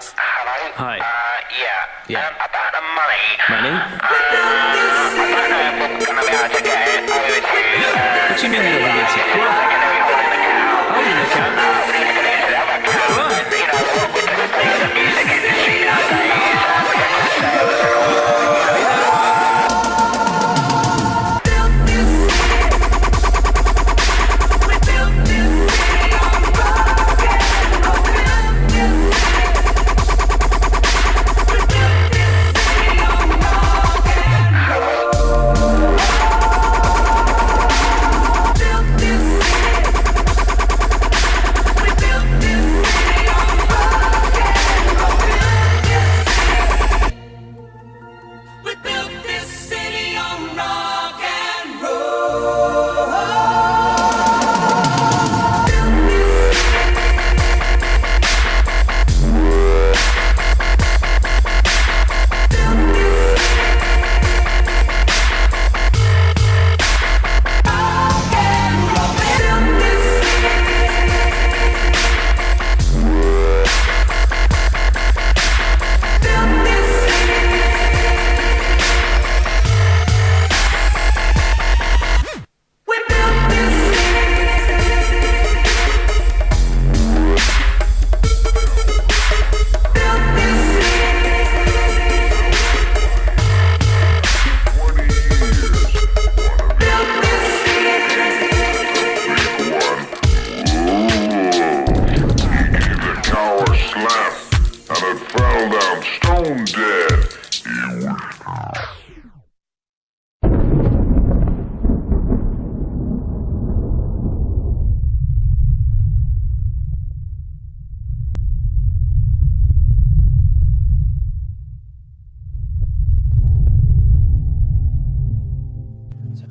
Hello? Hi. Yeah. Yeah. About the money. Money? I don't know if we're gonna be able to get it over to, What do you mean you're gonna get it? Well, secondary holding account. holding account? We need to get into the other account. What? You know, with the state of the music industry nowadays, record sales and all.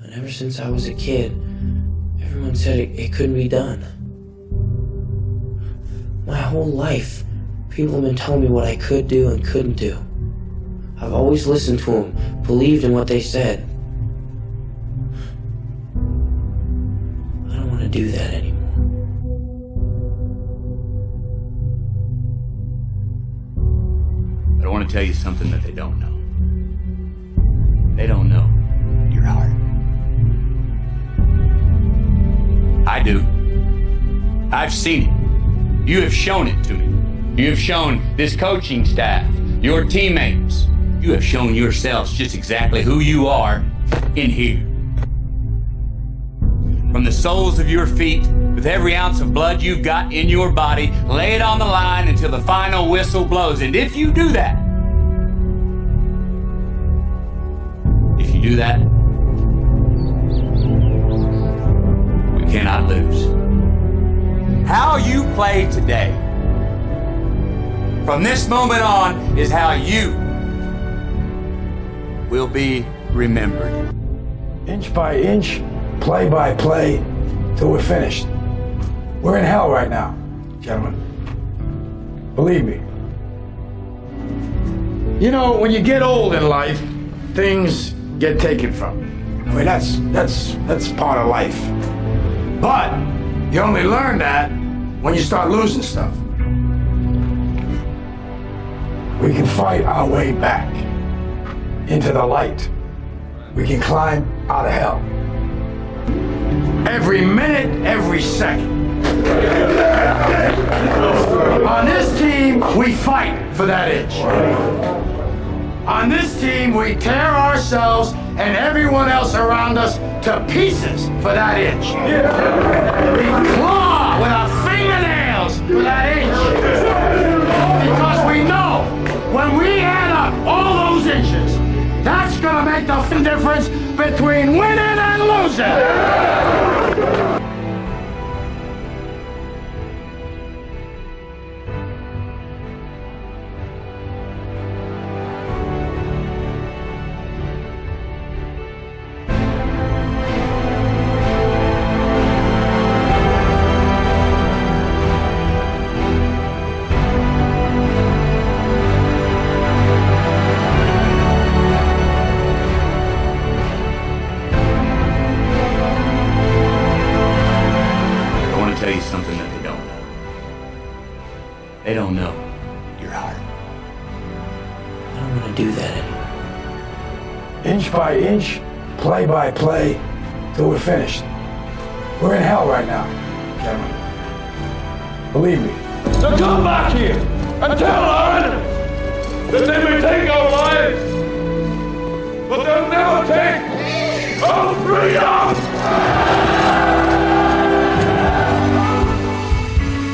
And ever since I was a kid, everyone said it couldn't be done. My whole life, people have been telling me what I could do and couldn't do. I've always listened to them, believed in what they said. I don't want to do that anymore. But I want to tell you something that they don't know. They don't know your heart. I do. I've seen it. You have shown it to me. You have shown this coaching staff, your teammates. You have shown yourselves just exactly who you are in here. From the soles of your feet, with every ounce of blood you've got in your body, lay it on the line until the final whistle blows. And if you do that, we cannot lose. How you play today, from this moment on, is how you will be remembered. Inch by inch, play by play, till we're finished. We're in hell right now, gentlemen. Believe me. You know, when you get old in life, things get taken from you. I mean, that's part of life. But you only learn that when you start losing stuff. We can fight our way back into the light. We can climb out of hell. Every minute, every second. On this team, we fight for that inch. On this team, we tear ourselves and everyone else around us to pieces for that inch. We claw with our fingernails for that inch. Because we know when we add up all those inches, that's gonna make the difference between winning and losing. Tell you something that they don't know. They don't know your heart. I don't want to do that anymore. Inch by inch, play by play, till we're finished. We're in hell right now, gentlemen. Believe me. So come back here and tell our enemies that they may take our lives, but they'll never take our freedom!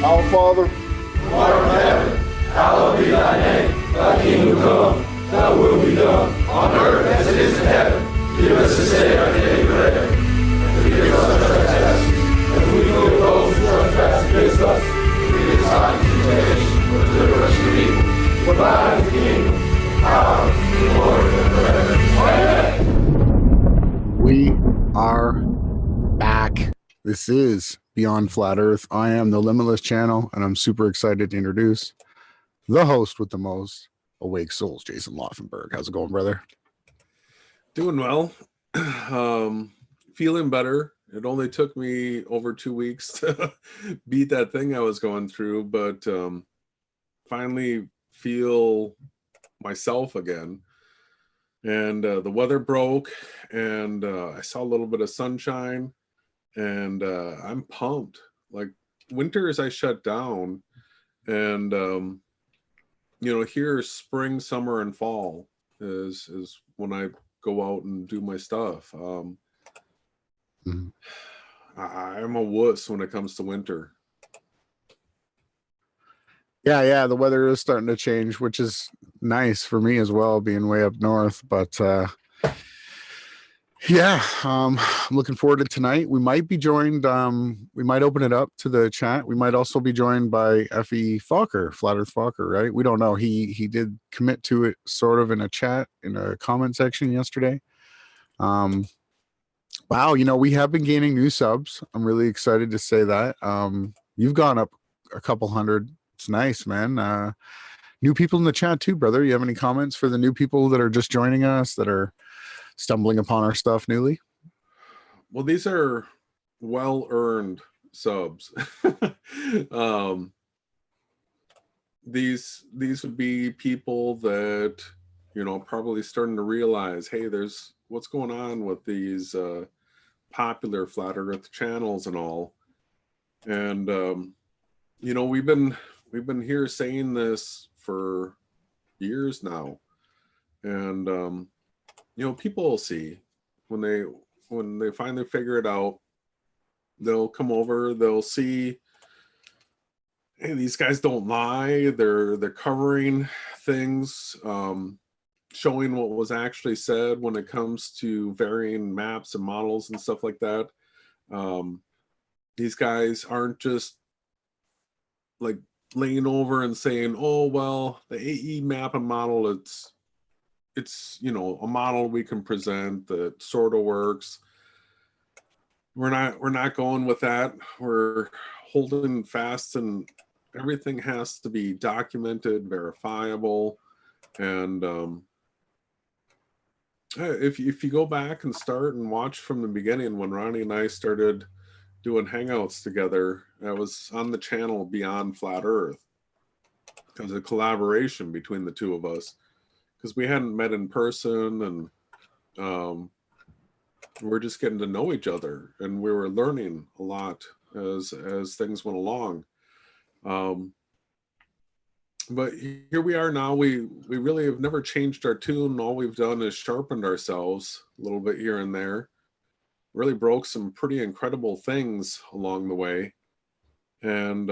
Our Father, who art in heaven, hallowed be thy name. Thy kingdom come, thy will be done, on earth as it is in heaven. Give us this day our daily bread, and forgive us our trespasses, as we forgive those who trespass against us. Lead us not into temptation, but deliver us from evil. For thine is the kingdom, the power, the glory, and forever. Amen. we are back. This is Beyond Flat Earth. I am the Limitless Channel, and I'm super excited to introduce the host with the most awake souls, Jason Laufenberg. How's it going, brother? Doing well. Feeling better. It only took me over 2 weeks to beat that thing I was going through, but finally feel myself again. And the weather broke, and I saw a little bit of sunshine, and I'm pumped. Like, winters I shut down, and here spring, summer, and fall is when I go out and do my stuff. I'm a wuss when it comes to winter. Yeah, the weather is starting to change, which is nice for me as well, being way up north. But I'm looking forward to tonight. We might be joined, we might open it up to the chat. We might also be joined by Earth Focker, Flat Earth Focker, right? We don't know. He did commit to it sort of in a chat, in a comment section yesterday. Wow, we have been gaining new subs. I'm really excited to say that. You've gone up a couple hundred. It's nice, man. New people in the chat too, brother. You have any comments for the new people that are just joining us, that are stumbling upon our stuff newly? Well, these are well-earned subs. These would be people that, probably starting to realize, hey, there's what's going on with these popular flat earth channels and all. And we've been here saying this for years now, and people will see when they finally figure it out. They'll come over, they'll see, hey, these guys don't lie. They're covering things, showing what was actually said when it comes to varying maps and models and stuff like that. These guys aren't just like laying over and saying, oh, well, the AE map and model, it's a model we can present that sort of works. We're not going with that. We're holding fast, and everything has to be documented, verifiable. And if you go back and start and watch from the beginning, when Ronnie and I started doing hangouts together, I was on the channel Beyond Flat Earth. It was a collaboration between the two of us, because we hadn't met in person, and we're just getting to know each other, and we were learning a lot as things went along. But here we are now. We really have never changed our tune. All we've done is sharpened ourselves a little bit here and there. Really broke some pretty incredible things along the way. And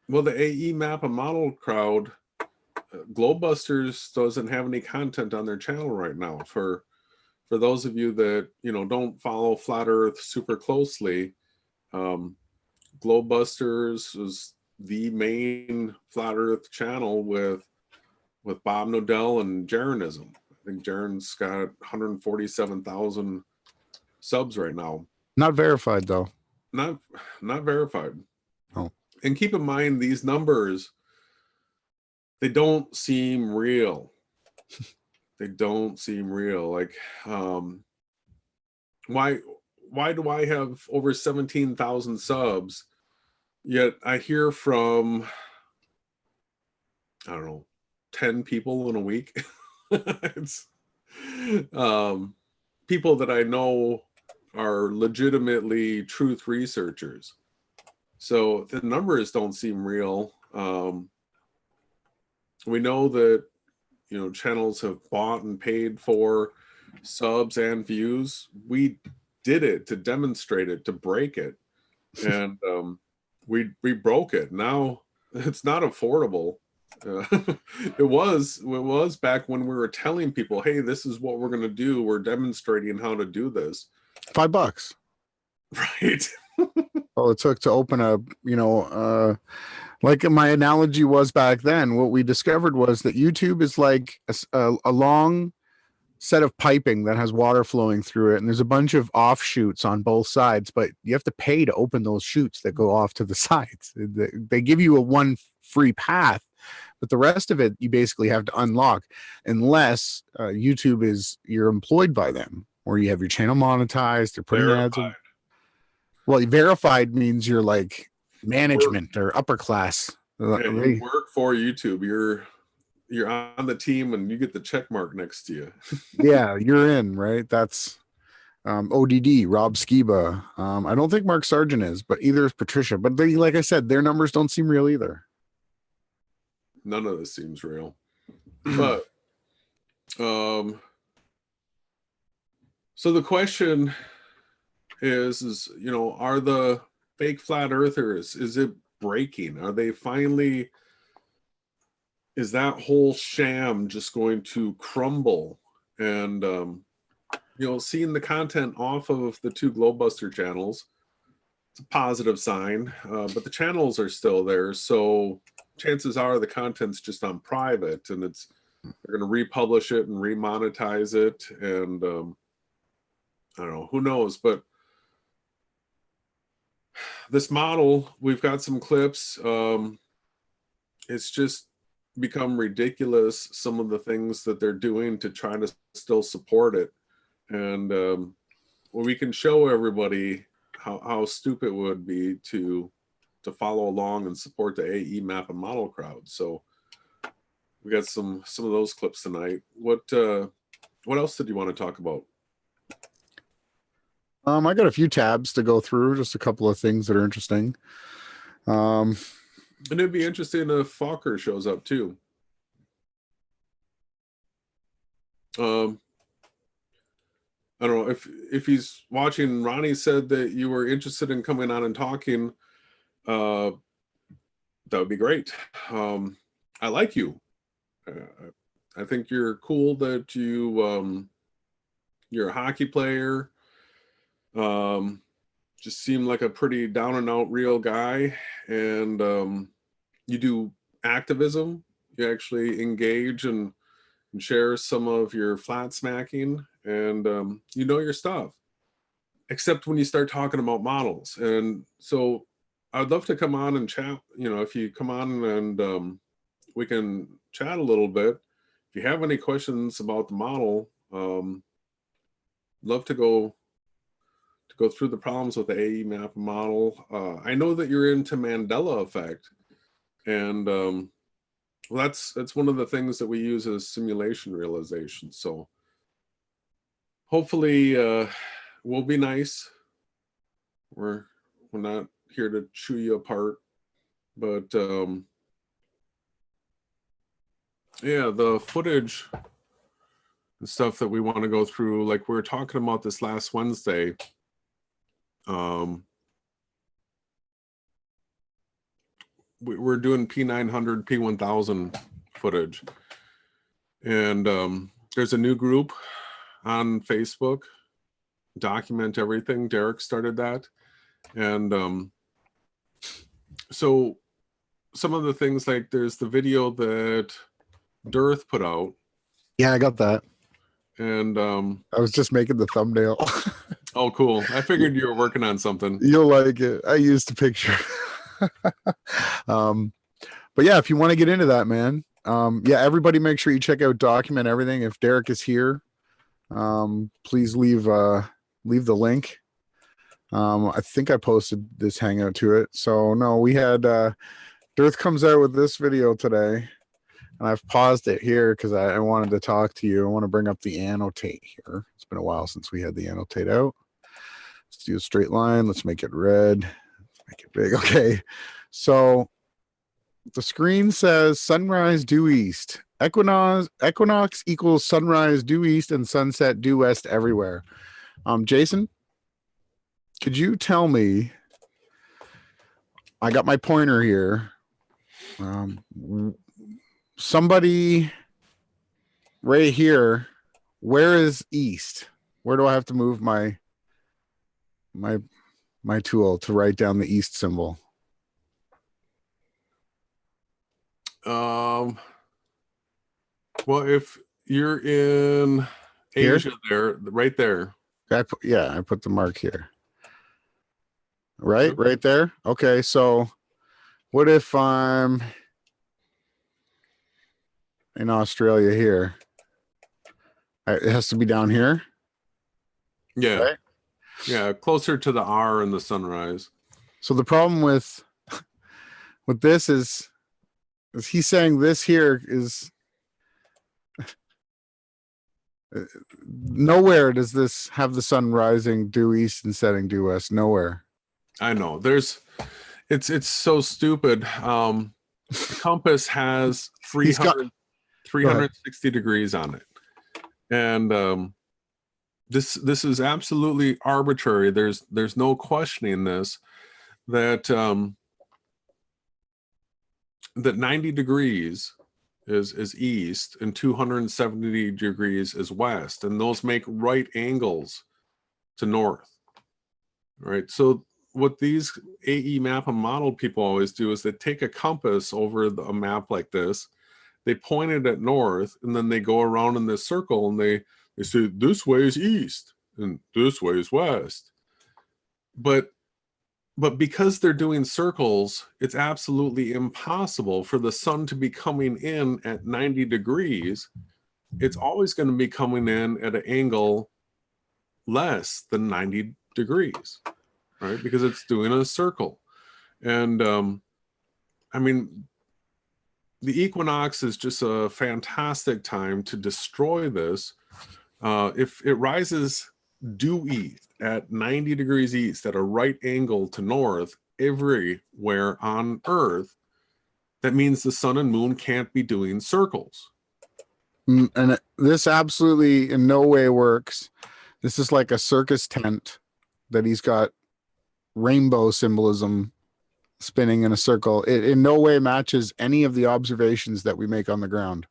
well, the AE map and model crowd, Globebusters doesn't have any content on their channel right now. For those of you that don't follow Flat Earth super closely, Globebusters is the main Flat Earth channel with Bob Nodell and Jaronism. I think Jaron's got 147,000 subs right now. Not verified though. Not verified. Oh. And keep in mind, these numbers, they don't seem real. They don't seem real. Like, why do I have over 17,000 subs, yet I hear from I don't know, 10 people in a week. It's people that I know are legitimately truth researchers. So the numbers don't seem real. We know that, you know, channels have bought and paid for subs and views. We did it to demonstrate it, to break it. And we broke it. Now it's not affordable. It was back when we were telling people, hey, this is what we're going to do. We're demonstrating how to do this. $5. Right. All it took to open a, you know, like my analogy was back then, what we discovered was that YouTube is like a long set of piping that has water flowing through it. And there's a bunch of offshoots on both sides, but you have to pay to open those chutes that go off to the sides. They give you a one free path, but the rest of it, you basically have to unlock unless YouTube is, you're employed by them or you have your channel monetized. They're putting ads in. Well, verified means you're like management or upper class. Yeah, you work for YouTube. You're on the team and you get the check mark next to you. Yeah, you're in, right? That's ODD, Rob Skiba. I don't think Mark Sargent is, but either is Patricia. But they, like I said, their numbers don't seem real either. None of this seems real. But so the question is, you know, are the fake flat earthers, is it breaking? Are they finally, is that whole sham just going to crumble? And you know, seeing the content off of the 2 Globebuster channels, it's a positive sign, but the channels are still there, so chances are the content's just on private, and it's, they're going to republish it and remonetize it, and I don't know, who knows. But this model, we've got some clips. It's just become ridiculous, some of the things that they're doing to try to still support it. And well, we can show everybody how stupid it would be to follow along and support the AE map and model crowd. So we got some of those clips tonight. What else did you want to talk about? I got a few tabs to go through, just a couple of things that are interesting. And it'd be interesting if Focker shows up too. I don't know if he's watching. Ronnie said that you were interested in coming on and talking. That would be great. I like you. I think you're cool that you're a hockey player. Just seem like a pretty down and out real guy, and you do activism. You actually engage and share some of your flat smacking, and you know your stuff, except when you start talking about models. And so I'd love to come on and chat. You know, if you come on and we can chat a little bit. If you have any questions about the model, love to go through the problems with the AE map model. I know that you're into Mandela effect, and well, that's one of the things that we use as simulation realization. So hopefully we'll be nice. We're not here to chew you apart, but yeah, the footage and stuff that we want to go through, like we were talking about this last Wednesday. We're doing P900, P1000 footage, and there's a new group on Facebook, Document Everything. Derek started that, and so some of the things, like there's the video that Earth put out. Yeah, I got that. And I was just making the thumbnail. Oh, cool. I figured you were working on something. You'll like it. I used the picture. But yeah, if you want to get into that, man, yeah, everybody make sure you check out Document Everything. If Derek is here, please leave the link. I think I posted this hangout to it. So no, we had Earth comes out with this video today. And I've paused it here because I wanted to talk to you. I want to bring up the annotate here. It's been a while since we had the annotate out. Let's do a straight line. Let's make it red. Let's make it big. Okay. So the screen says sunrise due east. Equinox equals sunrise due east and sunset due west everywhere. Jason, could you tell me? I got my pointer here. Somebody right here. Where is east? Where do I have to move my tool to write down the east symbol? Well, if you're in Here? Asia, right there. I put the mark here. Right there. Okay, so what if I'm in Australia here? It has to be down here. Yeah. Right? Yeah, closer to the R and the sunrise. So the problem with this is he's saying this here is nowhere does this have the sun rising due east and setting due west. Nowhere. I know. It's so stupid. The compass has 360 degrees on it. And this is absolutely arbitrary. There's no questioning this, that 90 degrees is east and 270 degrees is west, and those make right angles to north. Right. So what these AE map and model people always do is they take a compass over a map like this, they point it at north, and then they go around in this circle and they say this way is east and this way is west. But because they're doing circles, it's absolutely impossible for the sun to be coming in at 90 degrees. It's always going to be coming in at an angle less than 90 degrees, right? Because it's doing a circle. And I mean, the equinox is just a fantastic time to destroy this. If it rises due east at 90 degrees east at a right angle to north everywhere on Earth, that means the sun and moon can't be doing circles. And this absolutely in no way works. This is like a circus tent that he's got rainbow symbolism spinning in a circle. It in no way matches any of the observations that we make on the ground.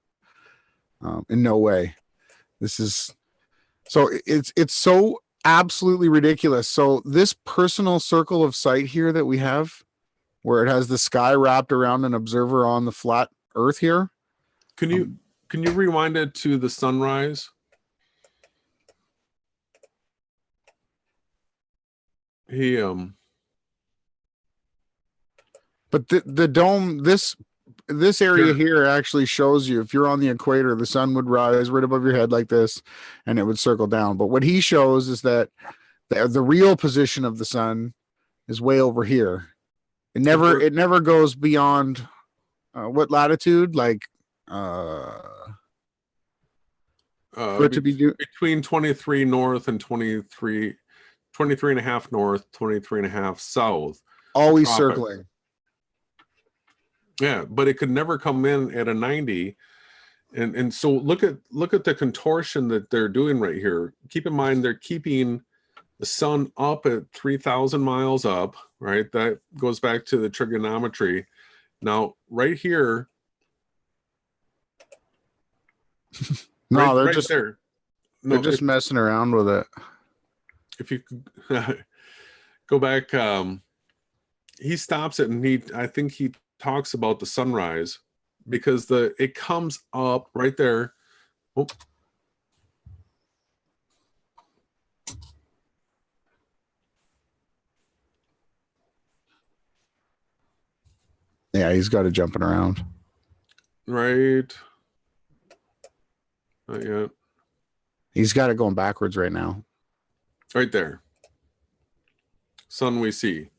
In no way. This is so it's so absolutely ridiculous. So this personal circle of sight here that we have, where it has the sky wrapped around an observer on the flat Earth here. Can you rewind it to the sunrise? But the dome, this area here actually shows you if you're on the equator, the sun would rise right above your head like this, and it would circle down. But what he shows is that the real position of the sun is way over here. It never goes beyond what latitude? Like for it to be between 23 north and 23 and a half north, 23 and a half south. Always circling. Yeah, but it could never come in at a 90. And so look at the contortion that they're doing right here. Keep in mind they're keeping the sun up at 3,000 miles up, right? That goes back to the trigonometry. Now, right here. No, they're right just there. They're just messing around with it. If you go back, he stops it, and I think he talks about the sunrise, because it comes up right there. Oh. Yeah, he's got it jumping around. Right. Not yet. He's got it going backwards right now. Right there. Sun we see.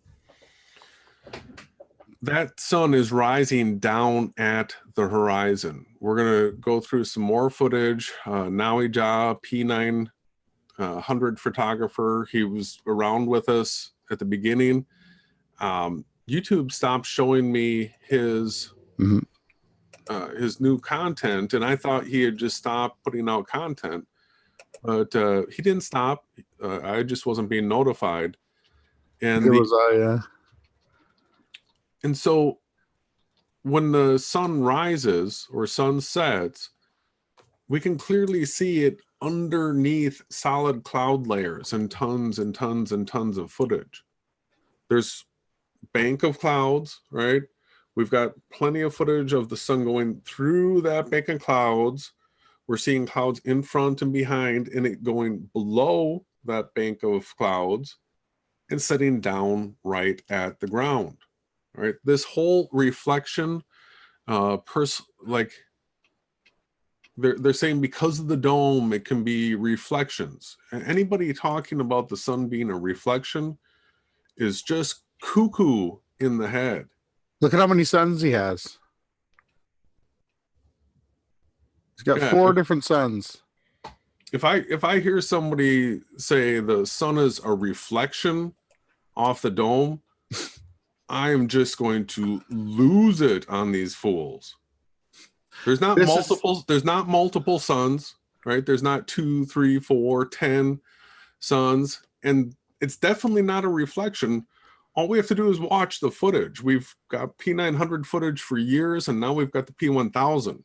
that sun is rising down at the horizon. We're going to go through some more footage. Nawija, P900 photographer, he was around with us at the beginning. YouTube stopped showing me his new content, and I thought he had just stopped putting out content, but he didn't stop. I just wasn't being notified. And And so when the sun rises or sun sets, we can clearly see it underneath solid cloud layers and tons and tons and tons of footage. There's bank of clouds, right? We've got plenty of footage of the sun going through that bank of clouds. We're seeing clouds in front and behind, and it going below that bank of clouds and setting down right at the ground. Right, this whole reflection, like they're saying because of the dome, it can be reflections. And anybody talking about the sun being a reflection is just cuckoo in the head. Look at how many suns he has. He's got 4 different suns. If I hear somebody say the sun is a reflection off the dome, I am just going to lose it on these fools. There's not multiple suns, right? There's not 2, 3, 4, 10 suns, and it's definitely not a reflection. All we have to do is watch the footage. We've got P900 footage for years, and now we've got the P1000.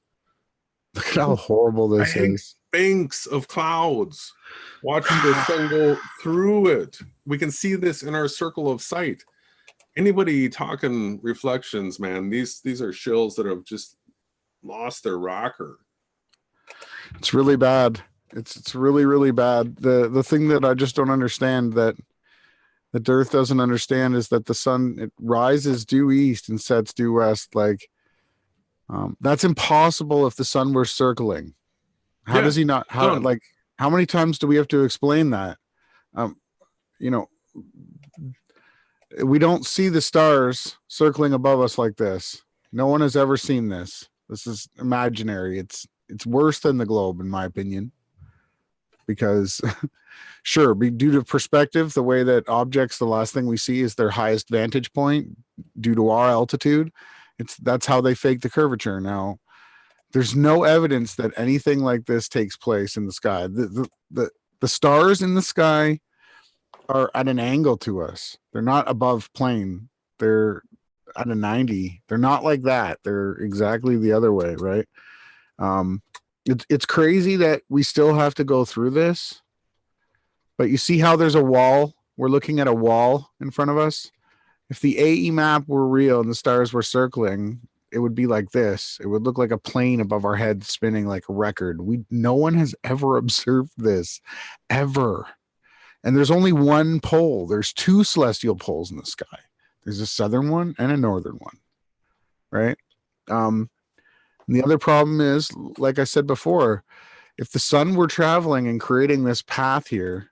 Look at how horrible this is. Banks of clouds, watching the sun go through it. We can see this in our circle of sight. Anybody talking reflections, man, these are shills that have just lost their rocker. It's really bad. It's really, really bad. The thing that I just don't understand, that the Earth doesn't understand, is that the sun, it rises due east and sets due west. Like, that's impossible if the sun were circling. How does he not? How many times do we have to explain that? We don't see the stars circling above us like this. No one has ever seen this. This is imaginary. It's worse than the globe, in my opinion, because sure, due to perspective, the way that objects, the last thing we see is their highest vantage point due to our altitude. That's how they fake the curvature. Now, there's no evidence that anything like this takes place in the sky. The stars in the sky are at an angle to us. They're not above plane. They're at a 90. They're not like that. They're exactly the other way, right? It's crazy that we still have to go through this. But you see how there's a wall? We're looking at a wall in front of us. If the AE map were real and the stars were circling, it would be like this. It would look like a plane above our head spinning like a record. No one has ever observed this, ever. And there's only one pole. There's 2 celestial poles in the sky. There's a southern one and a northern one, right? And the other problem is, like I said before, if the sun were traveling and creating this path here,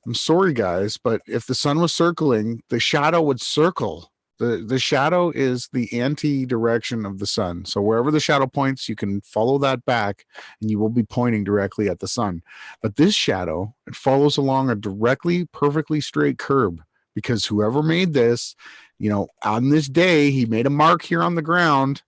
I'm sorry, guys, but if the sun was circling, the shadow would circle. The shadow is the anti-direction of the sun. So wherever the shadow points, you can follow that back and you will be pointing directly at the sun. But this shadow, it follows along a directly, perfectly straight curve, because whoever made this, on this day, he made a mark here on the ground.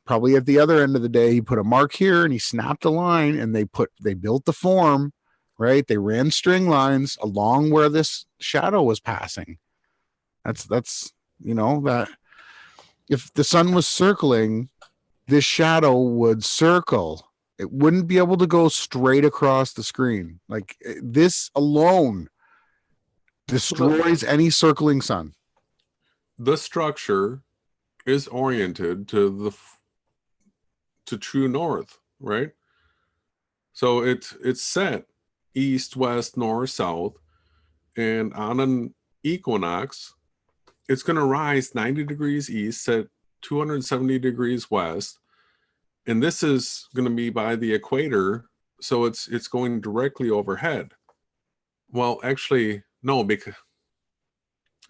Probably at the other end of the day, he put a mark here and he snapped a line, and they built the form, right? They ran string lines along where this shadow was passing. That's that if the sun was circling, this shadow would circle. It wouldn't be able to go straight across the screen. Like, this alone destroys any circling sun. The structure is oriented to true north, right? So it's set east, west, north, south, and on an equinox, it's going to rise 90 degrees east, set 270 degrees west, and this is going to be by the equator, so it's going directly overhead. Well, actually, no, because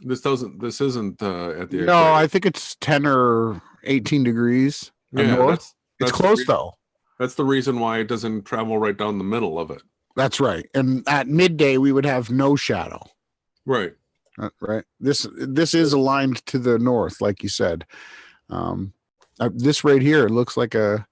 This isn't at the No, equator. I think it's 10 or 18 degrees north. It's close though. That's the reason why it doesn't travel right down the middle of it. That's right. And at midday, we would have no shadow. Right. Right. This is aligned to the north, like you said. This right here looks like a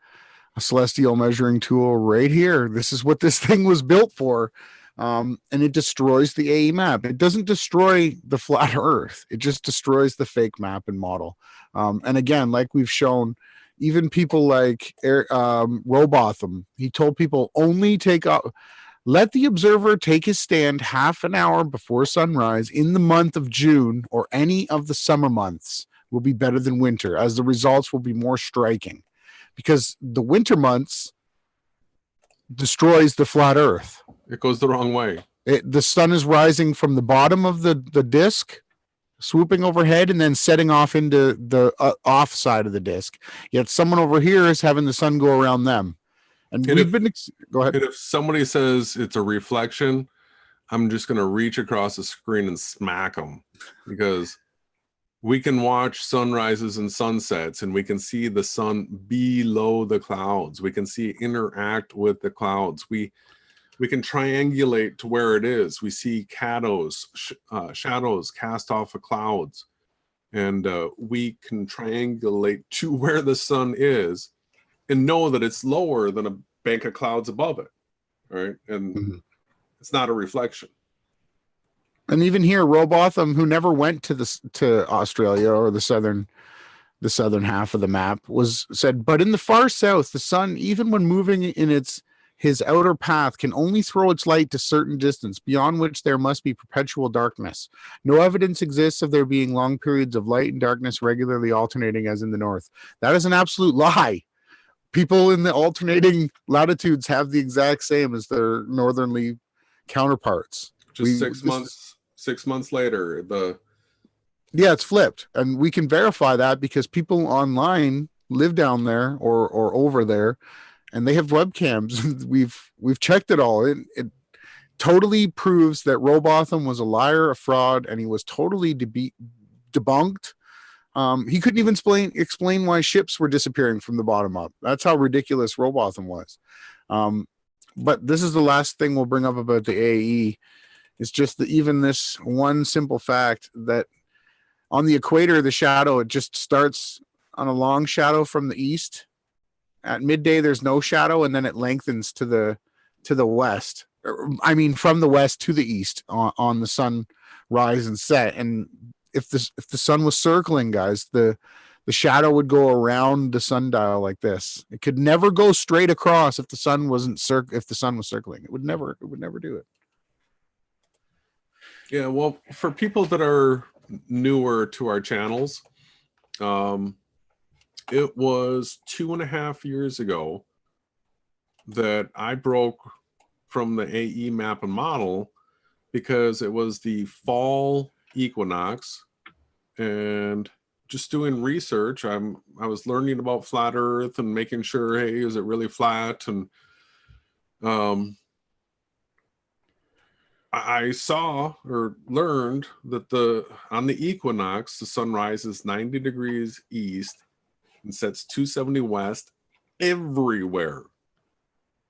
celestial measuring tool right here. This is what this thing was built for. And it destroys the AE map. It doesn't destroy the flat Earth. It just destroys the fake map and model. And again, like we've shown, even people like Robotham, he told people only let the observer take his stand half an hour before sunrise in the month of June or any of the summer months will be better than winter, as the results will be more striking, because the winter months destroys the flat Earth. It goes the wrong way. The sun is rising from the bottom of the disk, swooping overhead, and then setting off into the off side of the disk. Yet someone over here is having the sun go around them. And we've been go ahead. And if somebody says it's a reflection, I'm just going to reach across the screen and smack them, because we can watch sunrises and sunsets, and we can see the sun below the clouds. We can see it interact with the clouds. We can triangulate to where it is. We see shadows cast off of clouds, and we can triangulate to where the sun is and know that it's lower than a bank of clouds above it, right? And it's not a reflection. And even here, Robotham, who never went to Australia or the southern half of the map, said, but in the far south, the sun, even when moving in his outer path, can only throw its light to certain distance, beyond which there must be perpetual darkness. No evidence exists of there being long periods of light and darkness regularly alternating as in the north. That is an absolute lie. People in the alternating latitudes have the exact same as their northerly counterparts. Just 6 months later, it's flipped, and we can verify that because people online live down there or over there, and they have webcams. We've checked it all. It totally proves that Robotham was a liar, a fraud, and he was totally debunked. He couldn't even explain why ships were disappearing from the bottom up. That's how ridiculous Robotham was. But this is the last thing we'll bring up about the AE. It's just that even this one simple fact that on the equator, the shadow, it just starts on a long shadow from the east. At midday, there's no shadow, and then it lengthens to the west. I mean, from the west to the east on the sun rise and set. And if the sun was circling, guys, the shadow would go around the sundial like this. It could never go straight across if the sun was circling. It would never do it. Yeah, well, for people that are newer to our channels, it was 2.5 years ago that I broke from the AE map and model, because it was the fall equinox, and just doing research, I was learning about flat Earth and making sure, hey, is it really flat? And I saw or learned that on the equinox, the sun rises 90 degrees east and sets 270 west everywhere.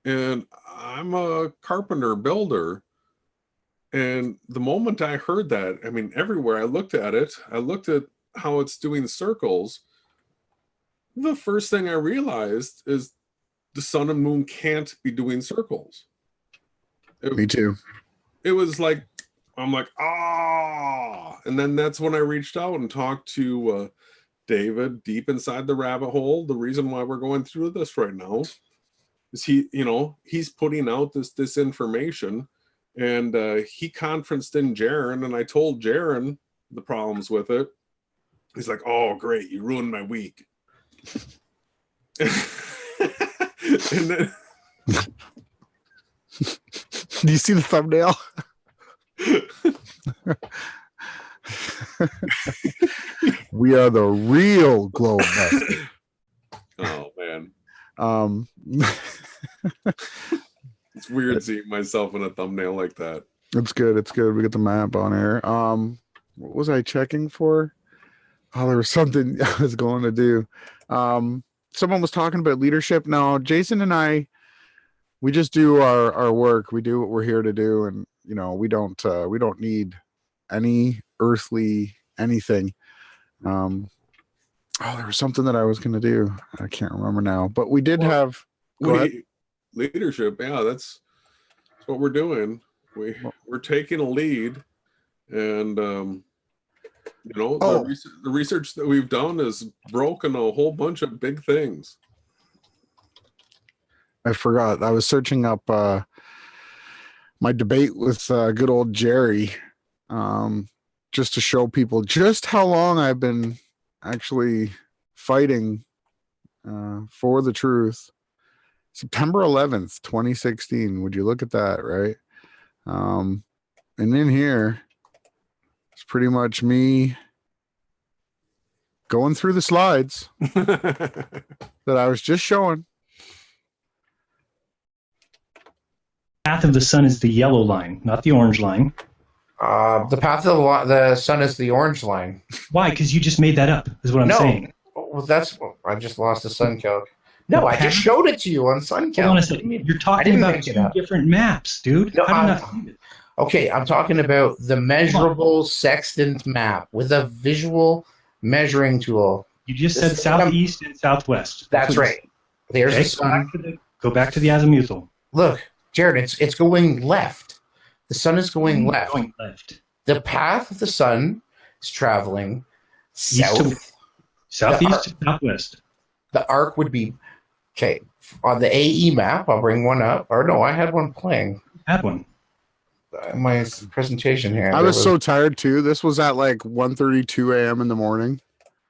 And I'm a carpenter builder. And the moment I heard that, I mean, everywhere I looked at it, I looked at how it's doing circles. The first thing I realized is the sun and moon can't be doing circles. Me too. It was like, I'm like, and then that's when I reached out and talked to David deep inside the rabbit hole. The reason why we're going through this right now is he's putting out this information, and he conferenced in Jaron, and I told Jaron the problems with it. He's like, oh, great, you ruined my week. And then do you see the thumbnail? We are the real globebusters. Oh man. It's weird seeing myself in a thumbnail like that. It's good. We get the map on here. What was I checking for? Oh, there was something I was going to do. Someone was talking about leadership. No, Jason and I, we just do our work. We do what we're here to do, and you know, we don't need any earthly anything. Oh, there was something that I was going to do. I can't remember now, but we did have leadership. Yeah, that's what we're doing. We're taking a lead, and you know, the research that we've done has broken a whole bunch of big things. I forgot. I was searching up my debate with good old Jerry, just to show people just how long I've been actually fighting for the truth. September 11th, 2016. Would you look at that, right? And in here, it's pretty much me going through the slides that I was just showing. Path of the sun is the yellow line, not the orange line. The path of the sun is the orange line. Why? Because you just made that up, is what I'm saying. Well, I just lost the sun calc. No, I just showed it to you on sun calc. Hold on a second. You're talking about two different maps, dude. No, okay, I'm talking about the measurable sextant map with a visual measuring tool. You just said southeast and southwest. That's right. There's the sun. Go back to the azimuthal. Look, Jared, it's going left. The sun is going left. Going left. The path of the sun is traveling south. Southeast to southwest. The arc would be, okay, on the AE map, I'll bring one up. Or no, I had one playing. Had one. My presentation here. I was so tired too. This was at like 1:32 a.m. in the morning.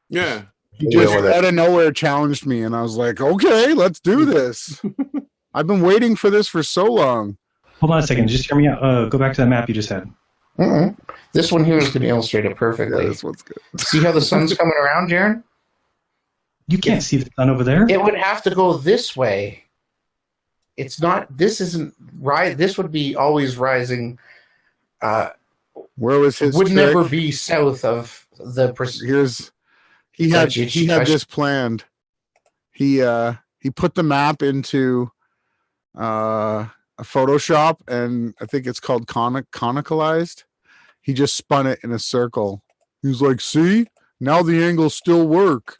Yeah. He just out of nowhere challenged me, and I was like, okay, let's do this. I've been waiting for this for so long. Hold on a second. Just hear me out. Go back to that map you just had. This one here is going to illustrate it perfectly. Yeah, this one's good. See how the sun's coming around, Jared? You can't see the sun over there. It would have to go this way. It's not. This isn't right. This would be always rising. Where was his? Would trick? never be south of the. He had this planned. He put the map into a Photoshop, and I think it's called conicalized. He just spun it in a circle. He was like, "See, now the angles still work."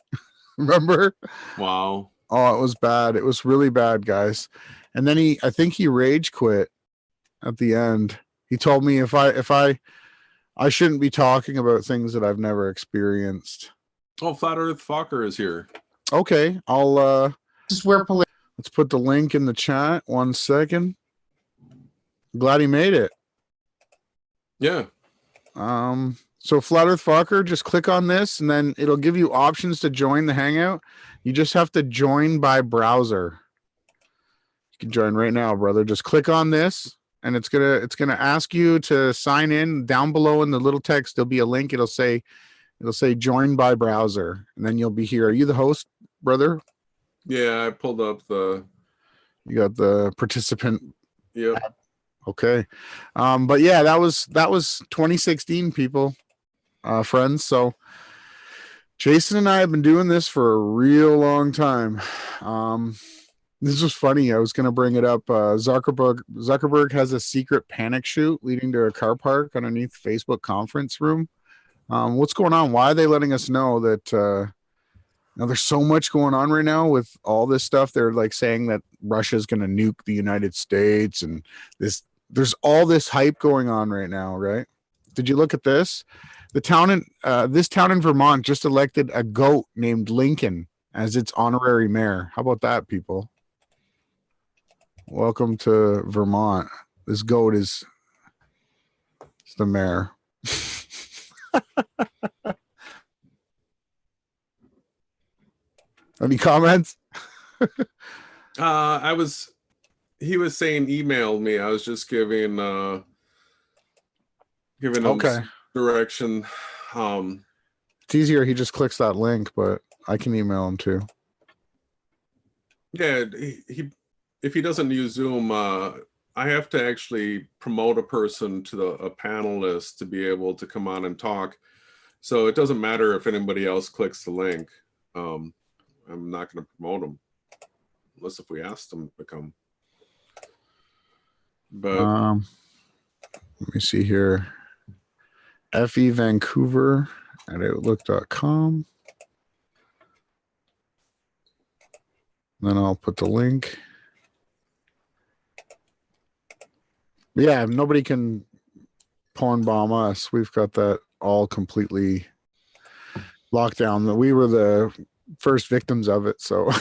Remember? Wow. Oh, it was bad. It was really bad, guys. And then I think he rage quit at the end. He told me if I shouldn't be talking about things that I've never experienced. Oh, Flat Earth Focker is here. Okay, I'll This is where let's put the link in the chat. 1 second. Glad he made it. Yeah. So Flat Earth Focker, just click on this, and then it'll give you options to join the Hangout. You just have to join by browser. You can join right now, brother. Just click on this, and it's gonna ask you to sign in. Down below in the little text, there'll be a link. It'll say join by browser, and then you'll be here. Are you the host, brother? Yeah, I pulled up the. You got the participant. Yep. Okay. But yeah, that was 2016, people, friends. So Jason and I have been doing this for a real long time. This was funny. I was going to bring it up. Zuckerberg has a secret panic chute leading to a car park underneath Facebook conference room. What's going on? Why are they letting us know that now there's so much going on right now with all this stuff? They're like saying that Russia's going to nuke the United States, and there's all this hype going on right now, right? Did you look at this? This town in Vermont just elected a goat named Lincoln as its honorary mayor. How about that, people? Welcome to Vermont. This goat is the mayor. Any comments? He was saying email me. I was just giving him direction. It's easier. He just clicks that link, but I can email him too. Yeah, he if he doesn't use Zoom, I have to actually promote a person to a panelist to be able to come on and talk. So it doesn't matter if anybody else clicks the link. I'm not going to promote them unless if we ask them to come. But let me see here. FE Vancouver at outlook.com. Then I'll put the link. Yeah, nobody can porn bomb us. We've got that all completely locked down. We were the first victims of it. So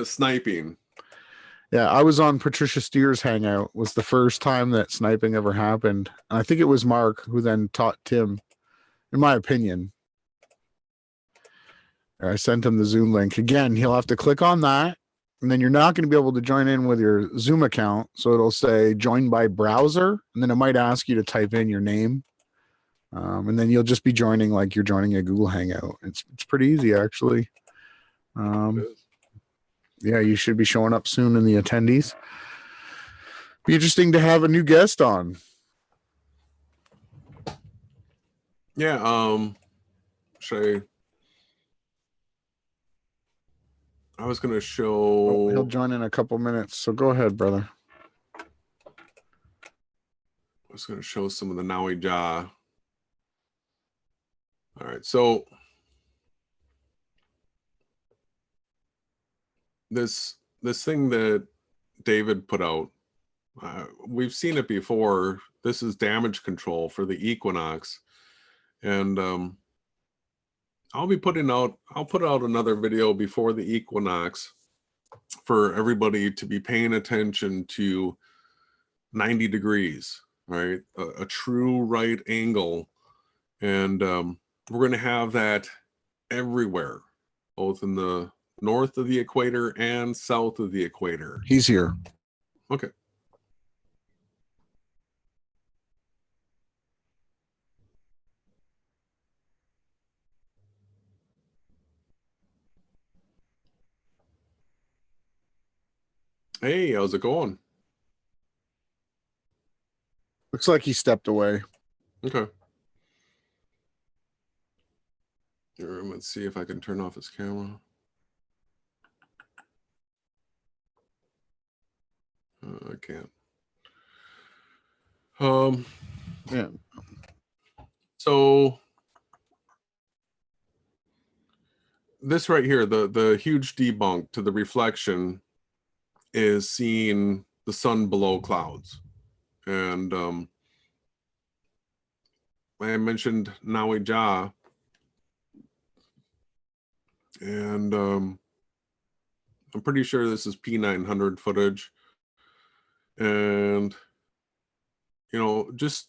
sniping. Yeah, I was on Patricia Steer's Hangout. Was the first time that sniping ever happened. And I think it was Mark who then taught Tim, in my opinion. I sent him the Zoom link. Again, he'll have to click on that. And then you're not going to be able to join in with your Zoom account. So it'll say join by browser. And then it might ask you to type in your name. And then you'll just be joining like you're joining a Google Hangout. It's pretty easy, actually. Yeah, you should be showing up soon in the attendees. Be interesting to have a new guest on. Yeah, I was going to show... Oh, he'll join in a couple minutes, so go ahead, brother. I was going to show some of the yahawah. All right, so this thing that David put out, we've seen it before. This is damage control for the equinox, and I'll put out another video before the equinox for everybody to be paying attention to 90 degrees, right? A true right angle, and we're going to have that everywhere, both in the north of the equator and south of the equator. He's here. Okay. Hey, how's it going? Looks like he stepped away. Okay. Here, let's see if I can turn off his camera. I can't. Yeah. So this right here, the huge debunk to the reflection is seeing the sun below clouds. And I mentioned yahawah, and I'm pretty sure this is P900 footage. And, you know, just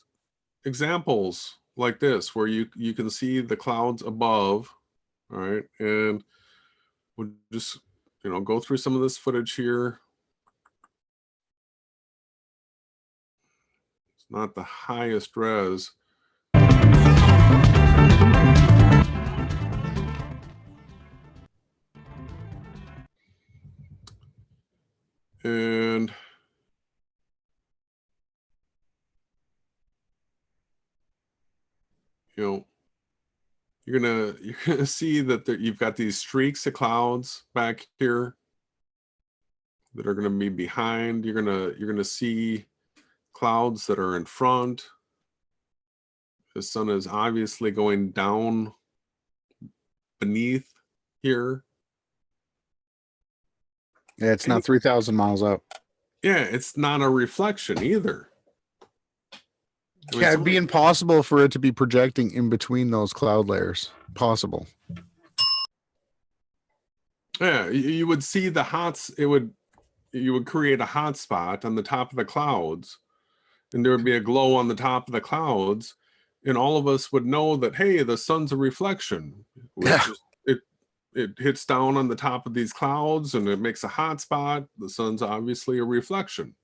examples like this where you can see the clouds above, all right? And we'll just, you know, go through some of this footage here. It's not the highest res. And you know, you're gonna see that you've got these streaks of clouds back here that are gonna be behind. You're gonna see clouds that are in front. The sun is obviously going down beneath here. Yeah, it's not 3,000 miles up. Yeah, it's not a reflection either. I mean, Yeah, it'd be impossible for it to be projecting in between those cloud layers. Possible. Yeah, you would see the hots. You would create a hot spot on the top of the clouds, and there would be a glow on the top of the clouds, and all of us would know that, hey, the sun's a reflection. It hits down on the top of these clouds and it makes a hot spot. The sun's obviously a reflection.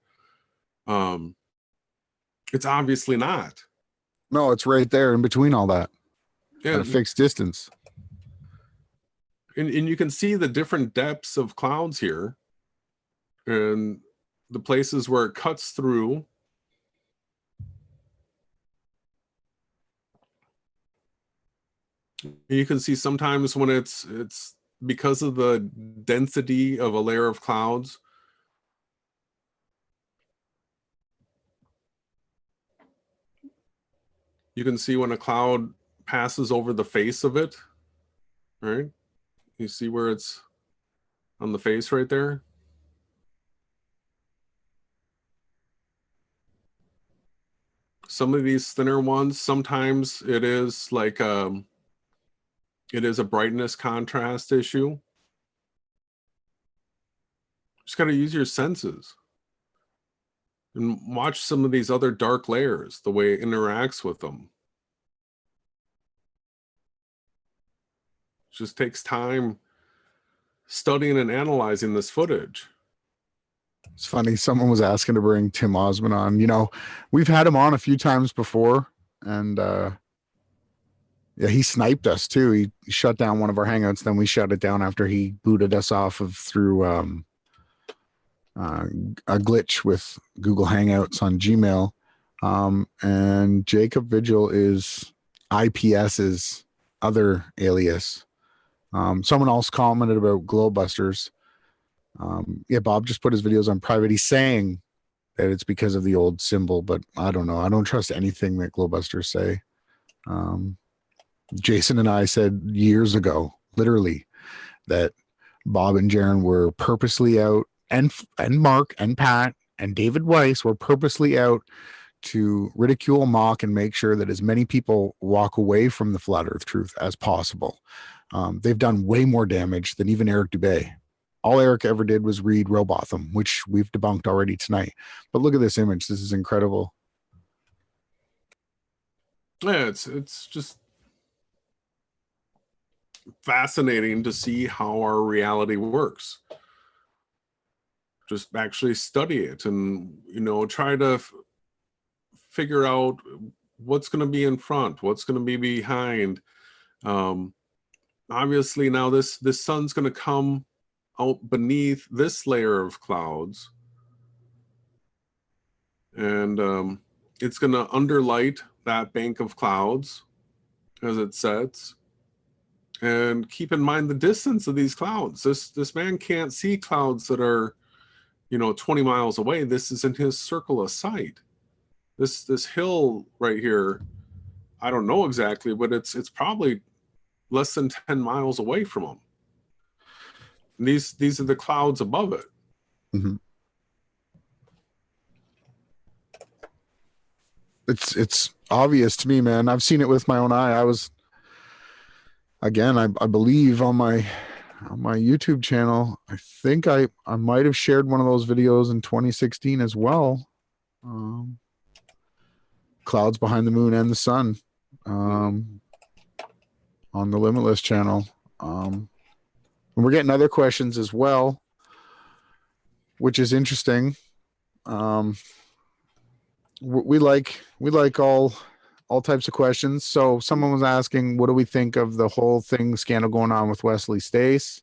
It's obviously not. No, it's right there in between all that. Yeah, at a fixed distance. And you can see the different depths of clouds here. And the places where it cuts through. You can see sometimes when it's because of the density of a layer of clouds. You can see when a cloud passes over the face of it, right? You see where it's on the face right there? Some of these thinner ones, sometimes it is like it is a brightness contrast issue. Just got to use your senses and watch some of these other dark layers, the way it interacts with them. It just takes time studying and analyzing this footage. It's funny. Someone was asking to bring Tim Osmond on. You know, we've had him on a few times before, and yeah, he sniped us too. He shut down one of our hangouts. Then we shut it down after he booted us off of through a glitch with Google Hangouts on Gmail. And Jacob Vigil is IPS's other alias. Someone else commented about globebusters. Yeah, Bob just put his videos on private. He's saying that it's because of the old symbol, but I don't know. I don't trust anything that globebusters say. Jason and I said years ago, literally, that Bob and Jaron were purposely out, and Mark and Pat and David Weiss were purposely out to ridicule, mock, and make sure that as many people walk away from the flat earth truth as possible. They've done way more damage than even Eric Dubay. All Eric ever did was read Robotham, which we've debunked already tonight. But look at this image. This is incredible. Yeah, it's just fascinating to see how our reality works. Just actually study it and, you know, try to figure out what's going to be in front, what's going to be behind. Obviously now this sun's going to come out beneath this layer of clouds, and it's going to underlight that bank of clouds as it sets. And keep in mind the distance of these clouds. This man can't see clouds that are, you know, 20 miles away. This is in his circle of sight. This hill right here, I don't know exactly, but it's probably less than 10 miles away from him. And these are the clouds above it. Mm-hmm. It's obvious to me, man. I've seen it with my own eye. I was, again, I believe on my YouTube channel, I think I might have shared one of those videos in 2016 as well. Clouds behind the moon and the sun, on the Limitless Channel. And we're getting other questions as well, which is interesting. We like all types of questions. So someone was asking, what do we think of the whole scandal going on with Wesley Stace?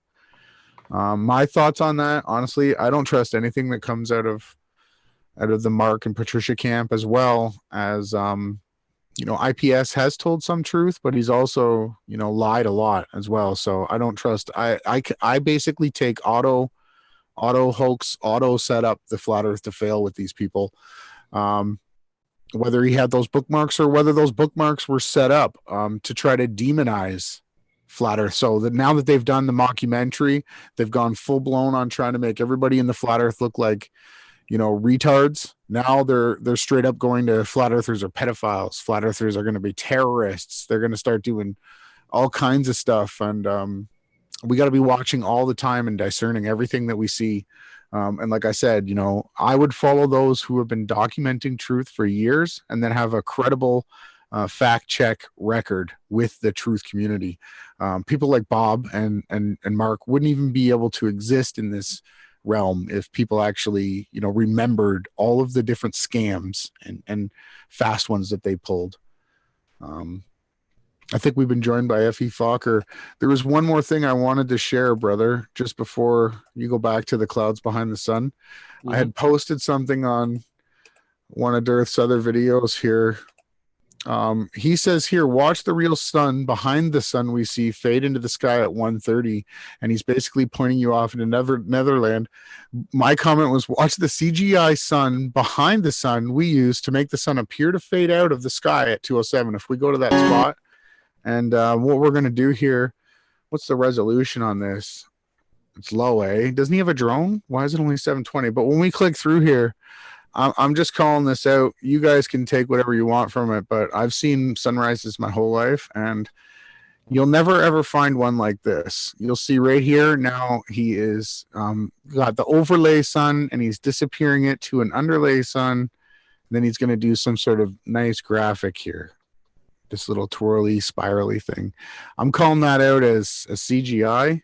My thoughts on that, honestly, I don't trust anything that comes out of the Mark and Patricia camp, as well as, you know, IPS has told some truth, but he's also, you know, lied a lot as well. So I don't trust. I basically take auto hoax, auto set up the flat earth to fail with these people. Whether he had those bookmarks or whether those bookmarks were set up to try to demonize flat earth. So that now that they've done the mockumentary, they've gone full blown on trying to make everybody in the flat earth look like, you know, retards. Now they're straight up going to flat earthers are pedophiles. Flat earthers are going to be terrorists. They're going to start doing all kinds of stuff. And we got to be watching all the time and discerning everything that we see. And like I said, you know, I would follow those who have been documenting truth for years and then have a credible fact check record with the truth community. People like Bob and Mark wouldn't even be able to exist in this realm if people actually, you know, remembered all of the different scams and fast ones that they pulled. I think we've been joined by F.E. Focker. There was one more thing I wanted to share, brother, just before you go back to the clouds behind the sun. I had posted something on one of Earth's other videos here. He says here, watch the real sun behind the sun we see fade into the sky at 1:30, and he's basically pointing you off into Netherland. My comment was, watch the CGI sun behind the sun we use to make the sun appear to fade out of the sky at 2:07. If we go to that spot, and what we're going to do here, what's the resolution on this? It's low, eh? Doesn't he have a drone? Why is it only 720? But when we click through here, I'm just calling this out. You guys can take whatever you want from it, but I've seen sunrises my whole life, and you'll never ever find one like this. You'll see right here now he is got the overlay sun, and he's disappearing it to an underlay sun. Then he's going to do some sort of nice graphic here, this little twirly, spirally thing. I'm calling that out as a CGI.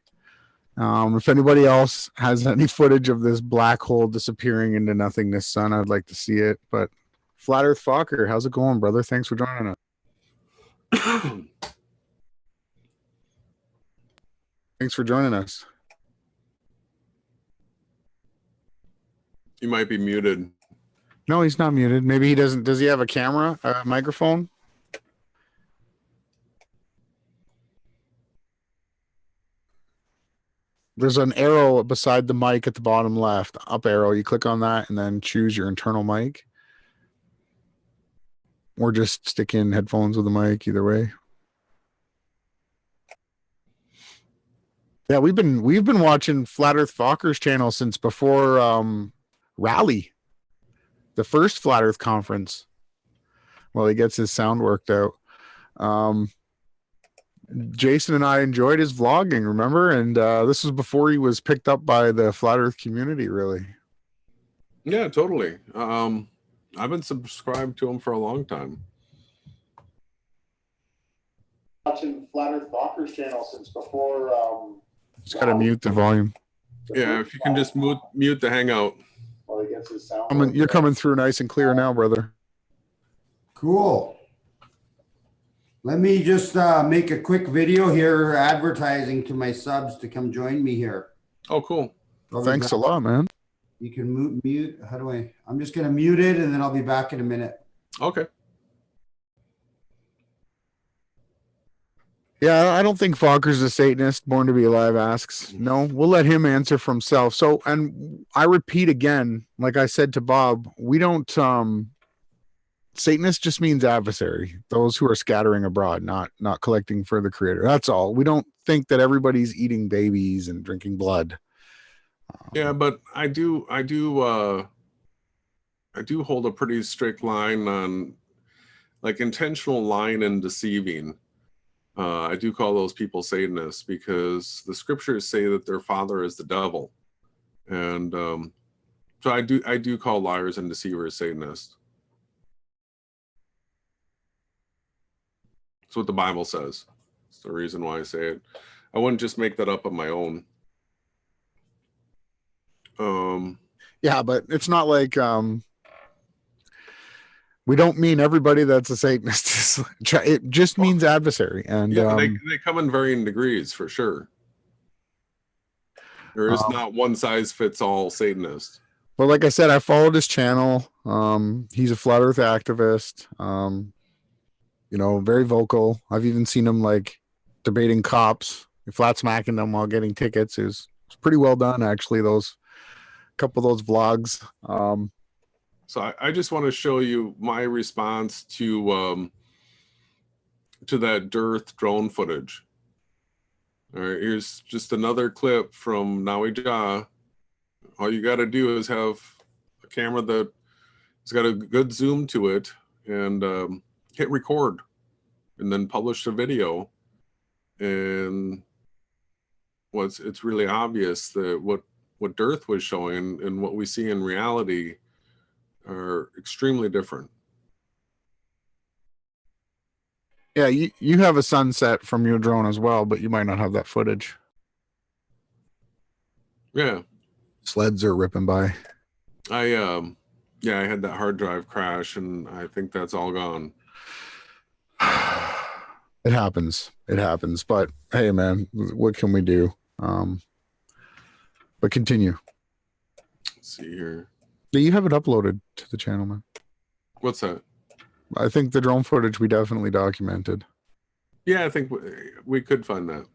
If anybody else has any footage of this black hole disappearing into nothingness sun, I'd like to see it. But Flat Earth Focker, how's it going, brother? Thanks for joining us. Thanks for joining us. You might be muted. No, he's not muted. Maybe he doesn't. Does he have a camera, a microphone? There's an arrow beside the mic at the bottom left, up arrow. You click on that and then choose your internal mic. Or just stick in headphones with the mic, either way. Yeah, we've been watching Flat Earth Focker's channel since before Rally, the first Flat Earth conference. Well, he gets his sound worked out. Jason and I enjoyed his vlogging, remember? And this was before he was picked up by the Flat Earth community, really. Yeah, totally. I've been subscribed to him for a long time. Watching Flat Earth Focker's channel since before. Just gotta mute the volume. Yeah, if you can just mute the hangout. While he gets his sound. You're coming through nice and clear now, brother. Cool. Let me just make a quick video here advertising to my subs to come join me here. Oh, cool. Thanks a lot, man. You can mute. How do I? I'm just going to mute it, and then I'll be back in a minute. Okay. Yeah, I don't think Focker's a Satanist. Born to be Alive asks. No, we'll let him answer for himself. So, and I repeat again, like I said to Bob, we don't... Satanist just means adversary, those who are scattering abroad, not collecting for the creator. That's all. We don't think that everybody's eating babies and drinking blood. Yeah, but I do hold a pretty strict line on like intentional lying and deceiving. I do call those people Satanists because the scriptures say that their father is the devil. And so I do call liars and deceivers Satanists. That's what the Bible says. It's the reason why I say it. I wouldn't just make that up on my own. Yeah, but it's not like we don't mean everybody that's a Satanist. It just means adversary. And yeah, they come in varying degrees for sure. There is not one size fits all Satanist. Well, like I said, I followed his channel. He's a Flat Earth activist. You know, very vocal. I've even seen him like debating cops, flat smacking them while getting tickets. It's pretty well done, actually. Those couple of those vlogs. So I just want to show you my response to that Earth drone footage. All right, here's just another clip from Yahawashi. All you got to do is have a camera that's got a good zoom to it and hit record and then publish the video. And it's really obvious that what Earth was showing and what we see in reality are extremely different. Yeah, you have a sunset from your drone as well, but you might not have that footage. Yeah. Sleds are ripping by. I had that hard drive crash and I think that's all gone. It happens. It happens. But hey, man, what can we do? But continue. Let's see here. Yeah, you have it uploaded to the channel, man. What's that? I think the drone footage we definitely documented. Yeah, I think we could find that.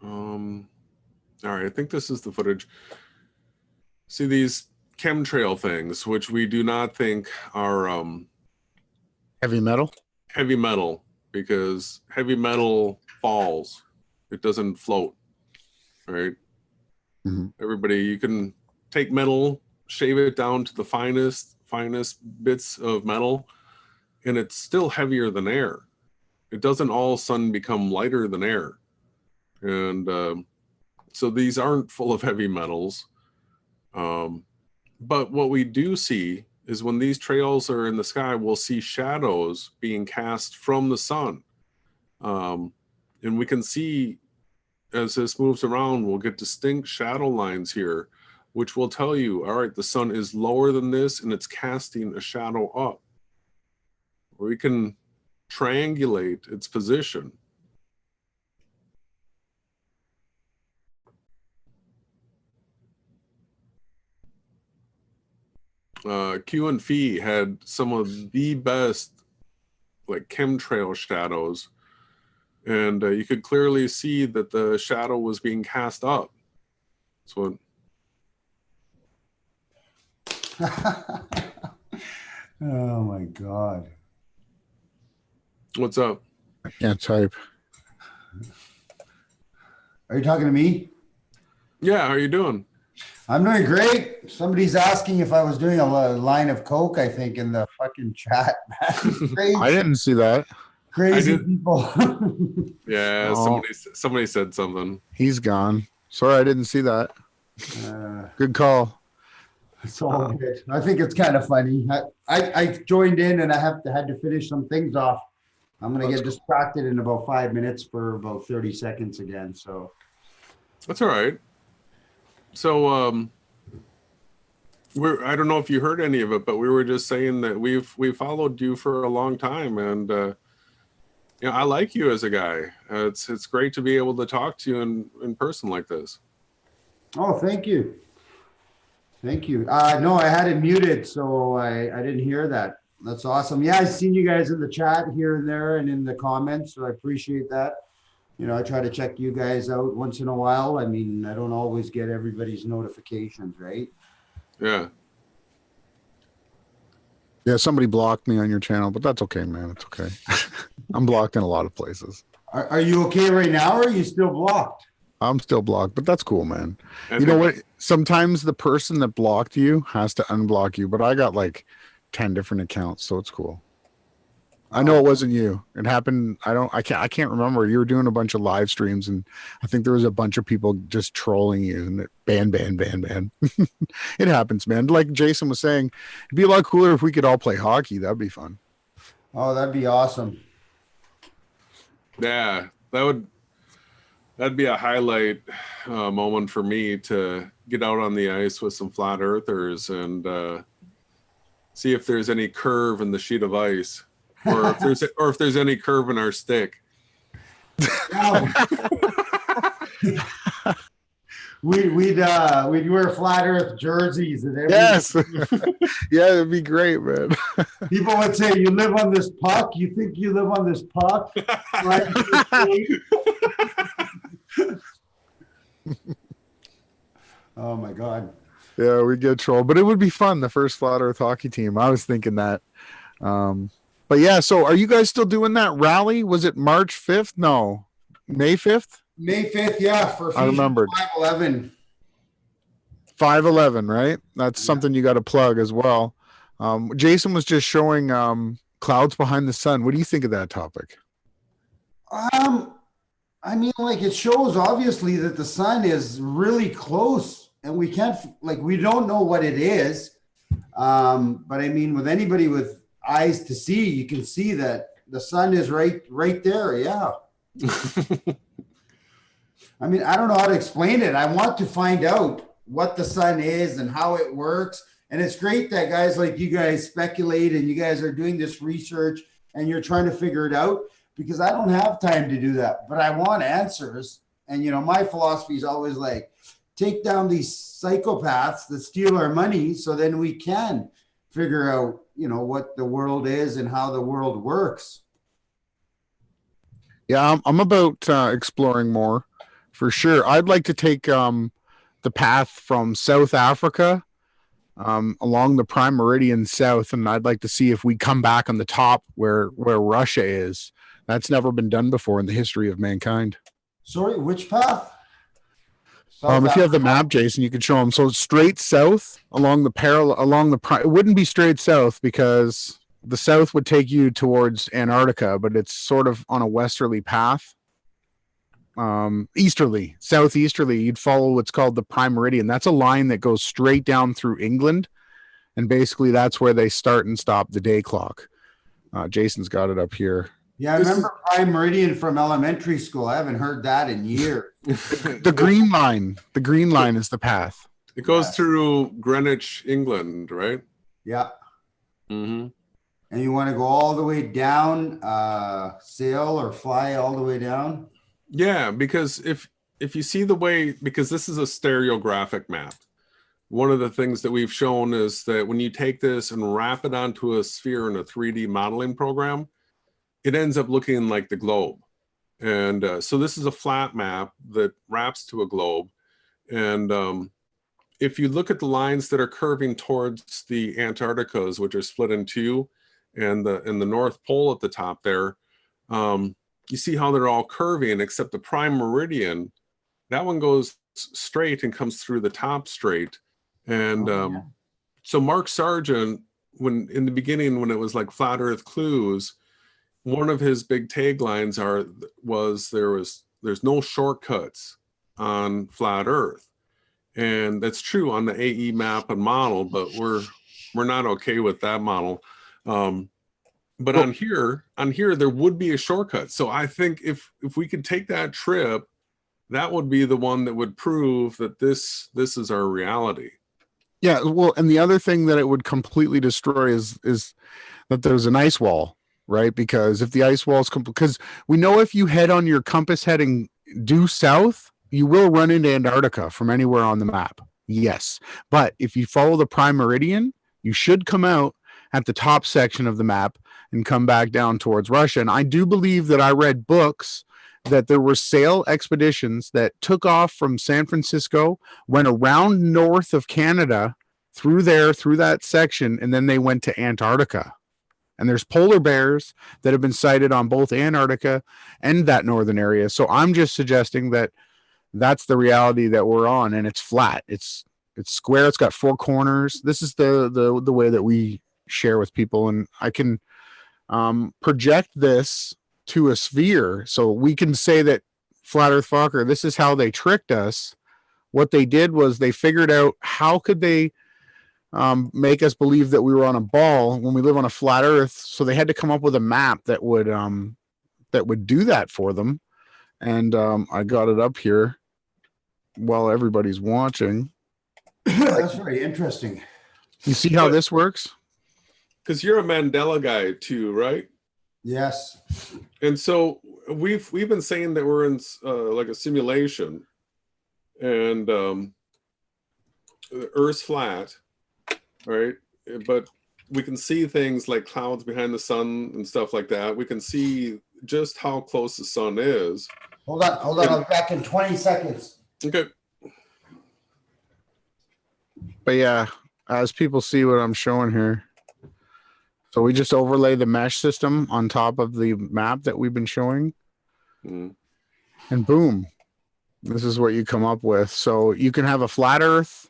All right, I think this is the footage. See these chemtrail things, which we do not think are heavy metal. Heavy metal, because heavy metal falls. It doesn't float. Right? Everybody, you can take metal, shave it down to the finest bits of metal, and it's still heavier than air. It doesn't all of a sudden become lighter than air. And so these aren't full of heavy metals. But what we do see is when these trails are in the sky, we'll see shadows being cast from the sun. And we can see, as this moves around, we'll get distinct shadow lines here, which will tell you, all right, the sun is lower than this and it's casting a shadow up. We can triangulate its position. Q and Fee had some of the best like chemtrail shadows, and you could clearly see that the shadow was being cast up. So Oh my God. What's up? I can't type. Are you talking to me? Yeah, how are you doing? I'm doing great. Somebody's asking if I was doing a line of coke, I think, in the fucking chat. Crazy, I didn't see that. crazy people. Yeah, Oh. somebody said something. He's gone. Sorry, I didn't see that. Good call. It's all good. I think it's kind of funny. I joined in and I had to finish some things off. I'm going to get distracted in about 5 minutes for about 30 seconds again. So That's all right. So I don't know if you heard any of it, but we were just saying that we've followed you for a long time, and you know, I like you as a guy. It's great to be able to talk to you in person like this. Oh, thank you. Thank you. No, I had it muted, so I didn't hear that. That's awesome. Yeah, I've seen you guys in the chat here and there and in the comments, so I appreciate that. You know, I try to check you guys out once in a while. I mean, I don't always get everybody's notifications, right? Yeah. Yeah, somebody blocked me on your channel, but that's okay, man. It's okay. I'm blocked in a lot of places. Are you okay right now, or are you still blocked? I'm still blocked, but that's cool, man. You know what? Sometimes the person that blocked you has to unblock you, but I got like 10 different accounts, so it's cool. I know it wasn't you. It happened. I can't remember. You were doing a bunch of live streams, and I think there was a bunch of people just trolling you, and ban. It happens, man. Like Jason was saying, it'd be a lot cooler if we could all play hockey. That'd be fun. Oh, that'd be awesome. Yeah, that'd be a highlight moment for me to get out on the ice with some flat earthers and see if there's any curve in the sheet of ice, or if there's any curve in our stick. We'd wear flat earth jerseys and everything. Yes. Yeah, it'd be great, man. People would say, "You live on this puck? You think you live on this puck?" Oh my God. Yeah, we get trolled, but it would be fun. The first flat earth hockey team. I was thinking that. But yeah, so are you guys still doing that rally? Was it March 5th? No, May 5th? May 5th, yeah. For I remembered. 511. 511, right? That's something you got to plug as well. Jason was just showing clouds behind the sun. What do you think of that topic? I mean, like, it shows obviously that the sun is really close, and we can't, like, we don't know what it is. But I mean, with anybody with eyes to see, you can see that the sun is right there. Yeah. I mean, I don't know how to explain it. I want to find out what the sun is and how it works. And it's great that guys like you guys speculate and you guys are doing this research and you're trying to figure it out, because I don't have time to do that, but I want answers. And, you know, my philosophy is always like, take down these psychopaths that steal our money so then we can figure out, you know, what the world is and how the world works. Yeah, I'm about exploring more for sure. I'd like to take the path from South Africa along the prime meridian south, and I'd like to see if we come back on the top where Russia is. That's never been done before in the history of mankind. Sorry, which path? If you have the map, Jason, you could show them. So straight south along it wouldn't be straight south because the south would take you towards Antarctica, but it's sort of on a westerly path. Southeasterly, you'd follow what's called the prime meridian. That's a line that goes straight down through England, and basically that's where they start and stop the day clock. Jason's got it up here. Yeah, I remember prime meridian from elementary school. I haven't heard that in years. The green line is the path. It goes through Greenwich, England, right? Yeah. Mm-hmm. And you want to go all the way down, sail or fly all the way down? Yeah, because if you see the way, because this is a stereographic map, one of the things that we've shown is that when you take this and wrap it onto a sphere in a 3D modeling program, it ends up looking like the globe. And so this is a flat map that wraps to a globe. And if you look at the lines that are curving towards the Antarcticas, which are split in two, and the North Pole at the top there, you see how they're all curving, except the prime meridian, that one goes straight and comes through the top straight. And so Mark Sargent, when in the beginning, when it was like Flat Earth Clues, one of his big taglines there's no shortcuts on flat Earth. And that's true on the AE map and model, but we're not okay with that model. But on here, there would be a shortcut. So I think if we could take that trip, that would be the one that would prove that this is our reality. Yeah, well, and the other thing that it would completely destroy is that there's an ice wall, right? Because if the ice wall is because we know if you head on your compass heading due south, you will run into Antarctica from anywhere on the map. Yes. But if you follow the prime meridian, you should come out at the top section of the map and come back down towards Russia. And I do believe that I read books that there were sail expeditions that took off from San Francisco, went around north of Canada, through that section, and then they went to Antarctica. And there's polar bears that have been sighted on both Antarctica and that northern area. So I'm just suggesting that that's the reality that we're on, and it's flat. It's square. It's got four corners. This is the way that we share with people, and I can project this to a sphere, so we can say that Flat Earth Focker, this is how they tricked us. What they did was they figured out how could they make us believe that we were on a ball when we live on a flat Earth. So they had to come up with a map that would do that for them. And I got it up here while everybody's watching. That's very interesting. You see how this works? Because you're a Mandela guy too, right? Yes. And so we've been saying that we're in like a simulation, and the Earth's flat, right? But we can see things like clouds behind the sun and stuff like that. We can see just how close the sun is. Hold on. I'll be back in 20 seconds. Okay. But yeah, as people see what I'm showing here. So we just overlay the mesh system on top of the map that we've been showing. And boom, this is what you come up with. So you can have a flat Earth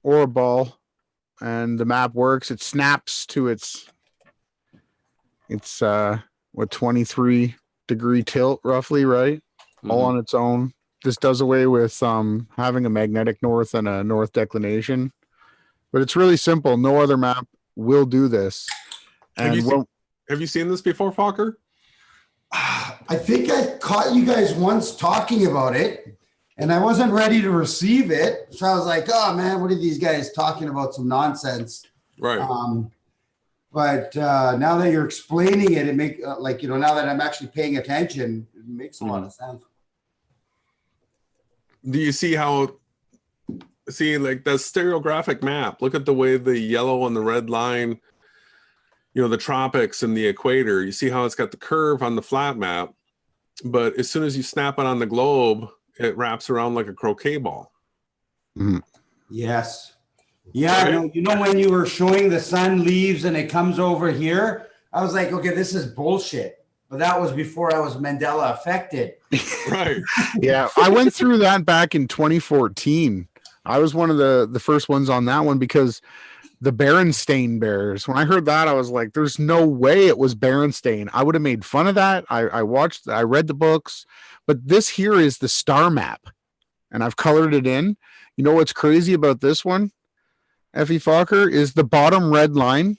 or a ball, and the map works. It snaps to its 23 degree tilt roughly, right? All on its own. This does away with having a magnetic north and a north declination. But it's really simple. No other map will do this. And have you seen this before, Focker? I think I caught you guys once talking about it, and I wasn't ready to receive it. So I was like, oh man, what are these guys talking about? Some nonsense. Right. But now that you're explaining it, it make like, you know, now that I'm actually paying attention, it makes a lot of sense. Do you see how, like the stereographic map, look at the way the yellow and the red line, you know, the tropics and the equator, you see how it's got the curve on the flat map, but as soon as you snap it on the globe, it wraps around like a croquet ball. Mhm. Yes. Yeah, no, you know, when you were showing the sun leaves and it comes over here, I was like, okay, this is bullshit. But that was before I was Mandela affected. Right. Yeah, I went through that back in 2014. I was one of the first ones on that one because the Berenstain Bears. When I heard that, I was like, there's no way it was Berenstain. I would have made fun of that. I read the books, but this here is the star map, and I've colored it in. You know what's crazy about this one, Effie Focker, is the bottom red line.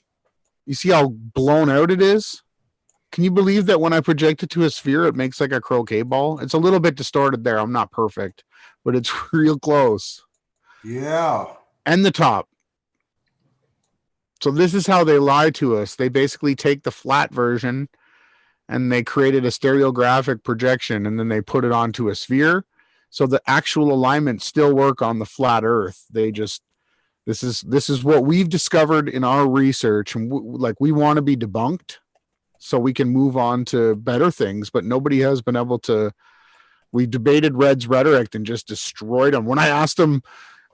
You see how blown out it is? Can you believe that when I project it to a sphere, it makes like a croquet ball? It's a little bit distorted there. I'm not perfect, but it's real close. Yeah. And the top. So this is how they lie to us. They basically take the flat version and they created a stereographic projection, and then they put it onto a sphere. So the actual alignments still work on the flat Earth. They just, this is what we've discovered in our research, and we want to be debunked so we can move on to better things, but nobody has been able to. We debated Red's rhetoric and just destroyed him. When I asked him,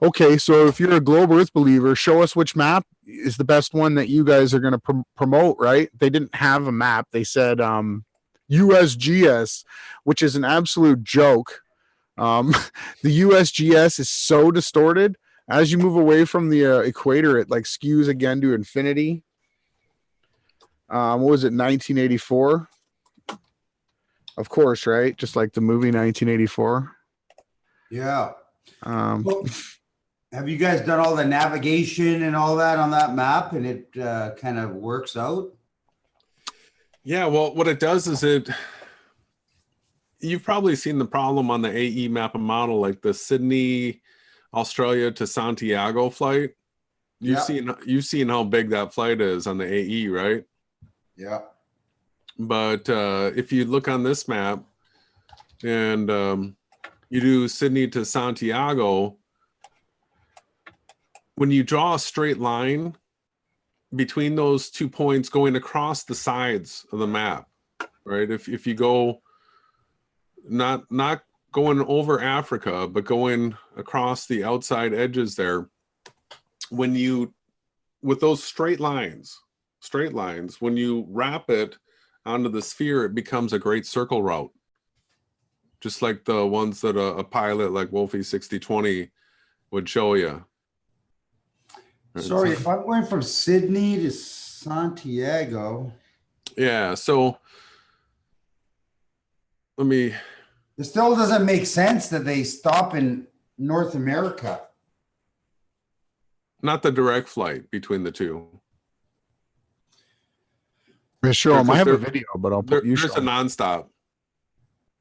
okay, so if you're a globe Earth believer, show us which map is the best one that you guys are going to promote, right? They didn't have a map. They said USGS, which is an absolute joke. The USGS is so distorted. As you move away from the equator, it like skews again to infinity. What was it, 1984? Of course, right? Just like the movie 1984. Yeah. Well, have you guys done all the navigation and all that on that map, and it kind of works out? Yeah, well, what it does is you've probably seen the problem on the AE map and model, like the Sydney, Australia to Santiago flight. You've seen how big that flight is on the AE, right? Yeah. But if you look on this map and you do Sydney to Santiago, when you draw a straight line between those 2 points going across the sides of the map, right? If you go not going over Africa, but going across the outside edges there, with those straight lines, when you wrap it onto the sphere, it becomes a great circle route. Just like the ones that a pilot like Wolfie 6020 would show you. Sorry, if I'm going from Sydney to Santiago. Yeah, so it still doesn't make sense that they stop in North America. Not the direct flight between the two. Sure, I have a video, but I'll put you. There's a nonstop.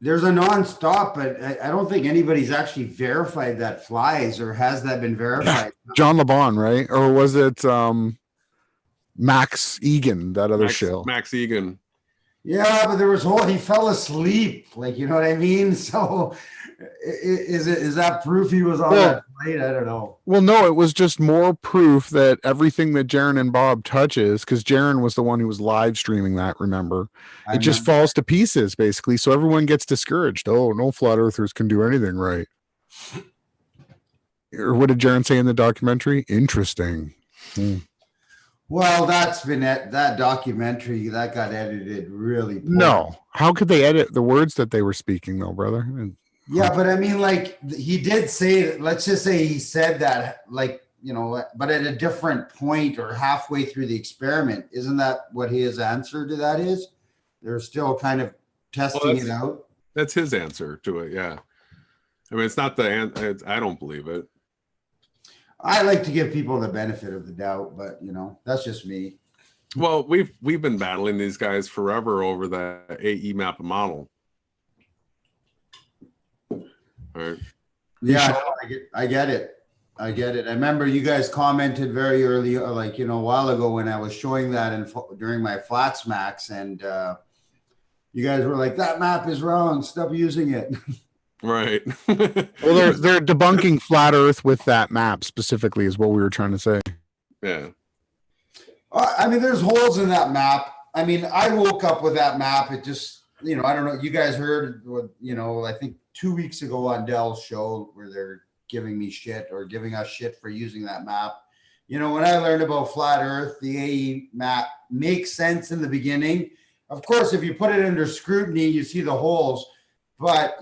There's a nonstop, but I don't think anybody's actually verified that flies, or has that been verified? John LeBon, right? Or was it Max Egan, that other show? Max Egan. Yeah, but he fell asleep. Like, you know what I mean? So is that proof he was on that flight? I don't know. Well, no, it was just more proof that everything that Jaron and Bob touches, because Jaron was the one who was live streaming that, remember? It just falls to pieces, basically. So everyone gets discouraged. Oh, no flat earthers can do anything right. Or what did Jaron say in the documentary? Interesting. Well, that documentary that got edited really poor. No, how could they edit the words that they were speaking, though, brother? Yeah, but I mean, like, he did say, let's just say he said that, like, you know, but at a different point or halfway through the experiment. Isn't that what his answer to that is? They're still kind of testing it out. That's his answer to it. Yeah, I mean, it's not I don't believe it. I like to give people the benefit of the doubt, but you know, that's just me. Well, we've been battling these guys forever over the AE map and model. All right. Yeah, I get it. I get it. I remember you guys commented very early, like, a while ago when I was showing that during my flats max, and you guys were like, that map is wrong. Stop using it. Right. Well, they're debunking flat Earth with that map specifically, is what we were trying to say. Yeah. I mean, there's holes in that map. I mean, I woke up with that map. It just, I don't know. You guys heard what, I think 2 weeks ago on Dell's show where they're giving me shit or giving us shit for using that map. When I learned about flat Earth, the AE map makes sense in the beginning. Of course, if you put it under scrutiny, you see the holes. But,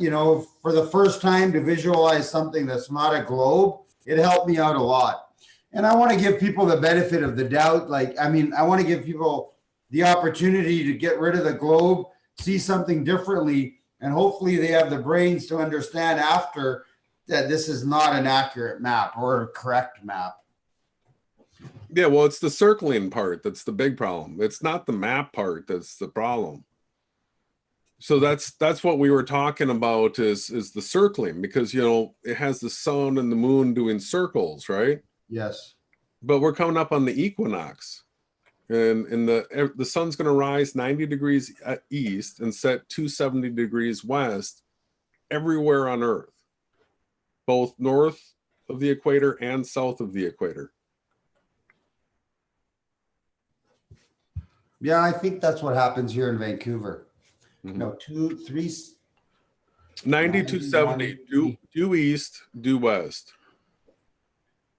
for the first time to visualize something that's not a globe, it helped me out a lot. And I want to give people the benefit of the doubt. I want to give people the opportunity to get rid of the globe, see something differently, and hopefully they have the brains to understand after that this is not an accurate map or a correct map. Yeah, well, it's the circling part that's the big problem. It's not the map part that's the problem. So that's what we were talking about is the circling, because it has the sun and the moon doing circles, right? Yes. But we're coming up on the equinox, and the sun's going to rise 90 degrees east and set 270 degrees west everywhere on Earth, both north of the equator and south of the equator. Yeah, I think that's what happens here in Vancouver. Mm-hmm. No, 2, 3. 90 to 70, due east, due west.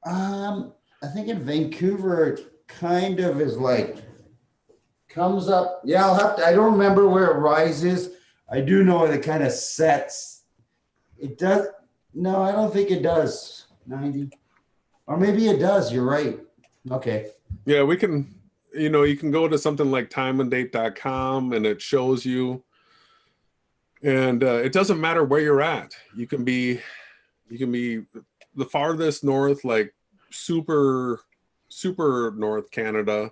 I think in Vancouver it kind of is like comes up. Yeah, I don't remember where it rises. I do know it kind of sets. It does. No, I don't think it does. 90. Or maybe it does. You're right. Okay. Yeah, we can, you can go to something like timeanddate.com and it shows you. And it doesn't matter where you're at. You can be the farthest north, like super north Canada,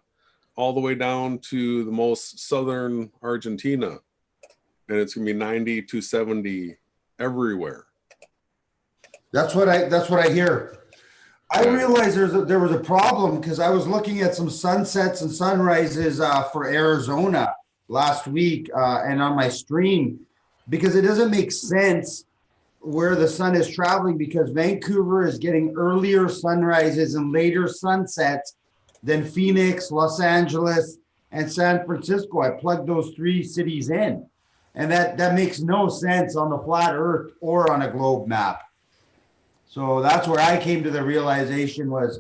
all the way down to the most southern Argentina. And it's gonna be 90 to 70 everywhere. That's what I hear. I realized there was a problem because I was looking at some sunsets and sunrises for Arizona last week and on my stream, because it doesn't make sense where the sun is traveling, because Vancouver is getting earlier sunrises and later sunsets than Phoenix, Los Angeles, and San Francisco. I plugged those 3 cities in, and that makes no sense on the flat Earth or on a globe map. So that's where I came to the realization was,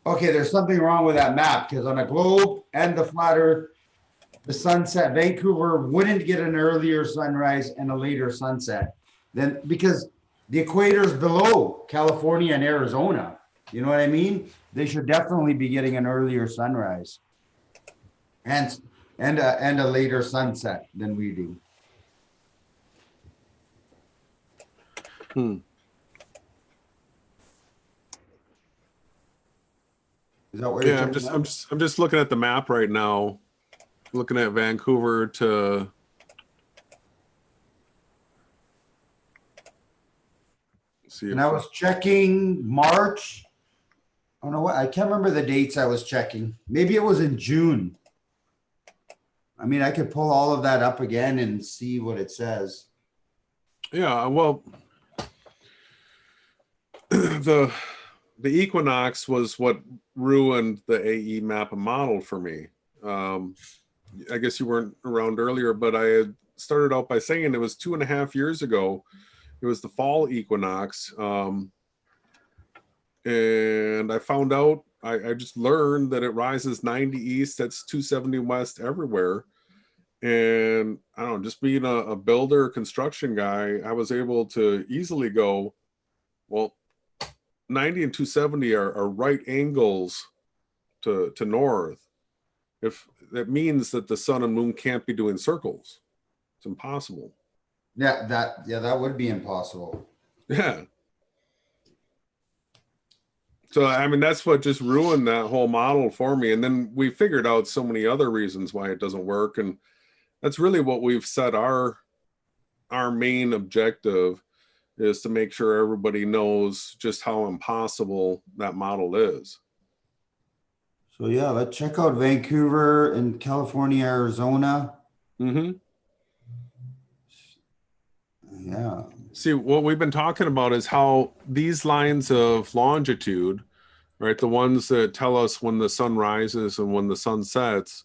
okay, there's something wrong with that map, because on a globe and the flat Earth, the sunset, Vancouver wouldn't get an earlier sunrise and a later sunset. Then, because the equator is below California and Arizona, you know what I mean? They should definitely be getting an earlier sunrise and a later sunset than we do. Is that what you're talking about? I'm just looking at the map right now, looking at Vancouver to see. And I was checking March. I don't know what, I can't remember the dates I was checking. Maybe it was in June. I mean, I could pull all of that up again and see what it says. Yeah, well, the equinox was what ruined the AE map model for me. I guess you weren't around earlier, but I had started out by saying it was 2.5 years ago. It was the fall equinox. And I found out, I just learned that it rises 90 east, that's 270 west everywhere. And I don't know, just being a builder, construction guy, I was able to easily go, well, 90 and 270 are right angles to north. If that means that the sun and moon can't be doing circles, it's impossible. Yeah, that would be impossible. Yeah. So, I mean, that's what just ruined that whole model for me. And then we figured out so many other reasons why it doesn't work. And that's really what we've set our main objective is to make sure everybody knows just how impossible that model is. So yeah, let's check out Vancouver and California, Arizona. Mm-hmm. Yeah. See, what we've been talking about is how these lines of longitude, right, the ones that tell us when the sun rises and when the sun sets,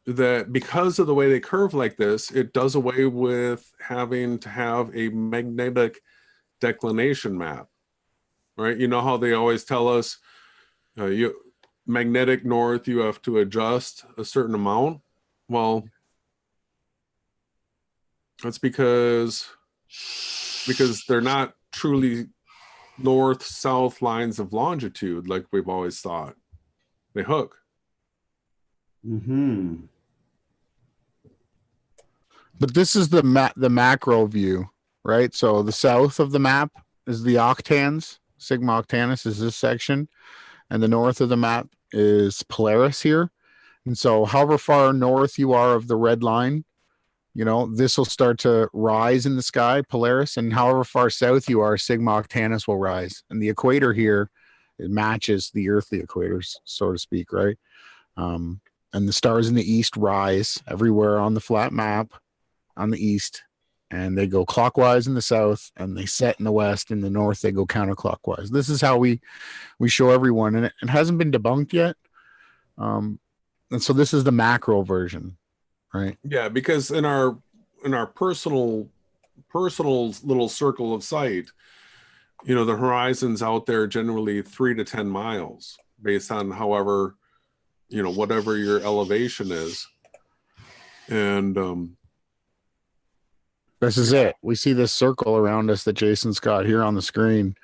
that because of the way they curve like this, it does away with having to have a magnetic declination map, right? You know how they always tell us, magnetic north, you have to adjust a certain amount. Well, that's because they're not truly north-south lines of longitude like we've always thought. They hook. Mm-hmm. But this is the macro view, right? So the south of the map is the octans. Sigma Octantis is this section. And the north of the map is Polaris here. And so however far north you are of the red line, you know, this will start to rise in the sky, Polaris. And however far south you are, Sigma Octantis will rise. And the equator here, it matches the earthly equators, so to speak, right? And the stars in the east rise everywhere on the flat map on the east, and they go clockwise in the south, and they set in the west. In the north, they go counterclockwise. This is how we show everyone, and it hasn't been debunked yet. And so this is the macro version, right? Yeah, because in our personal little circle of sight, you know, the horizon's out there generally 3 to 10 miles based on however, you know, whatever your elevation is. And this is it. We see this circle around us that Jason's got here on the screen,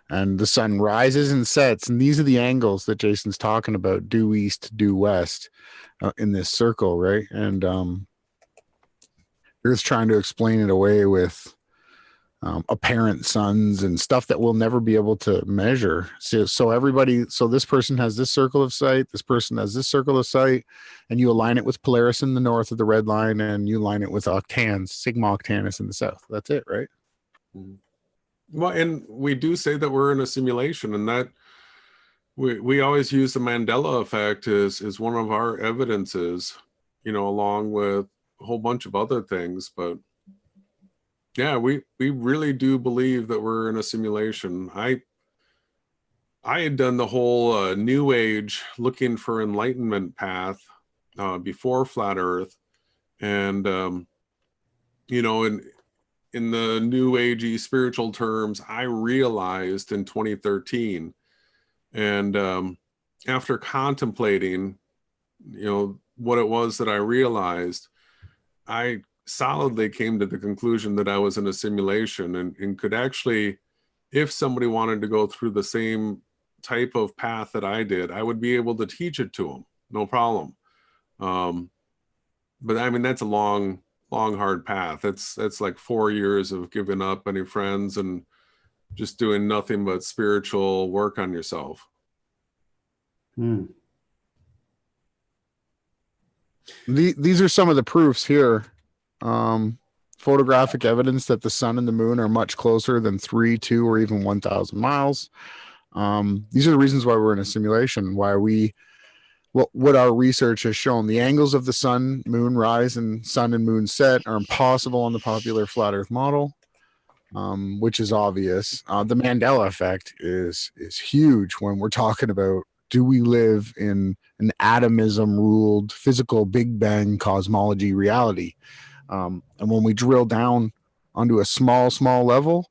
and the sun rises and sets. And these are the angles that Jason's talking about, due east, due west, in this circle, right? And Earth's trying to explain it away with apparent suns and stuff that we'll never be able to measure. So everybody, so this person has this circle of sight, this person has this circle of sight, and you align it with Polaris in the north of the red line, and you align it with octans, Sigma Octantis in the south. That's it, right? Well, and we do say that we're in a simulation, and that we always use the Mandela effect as one of our evidences, you know, along with a whole bunch of other things. But yeah, we really do believe that we're in a simulation. I had done the whole New Age looking for enlightenment path before Flat Earth, and you know, in the New Agey spiritual terms, I realized in 2013, and after contemplating, you know, what it was that I realized, I solidly came to the conclusion that I was in a simulation, and could actually, if somebody wanted to go through the same type of path that I did, I would be able to teach it to them, no problem. But I mean, that's a long, hard path. That's like 4 years of giving up any friends and just doing nothing but spiritual work on yourself. These are some of the proofs here. Photographic evidence that the sun and the moon are much closer than 3, 2, or even 1,000 miles. These are the reasons why we're in a simulation, why what our research has shown. The angles of the sun, moon rise, and sun and moon set are impossible on the popular flat earth model, which is obvious. The Mandela effect is huge when we're talking about, do we live in an atomism ruled physical Big Bang cosmology reality? And when we drill down onto a small level,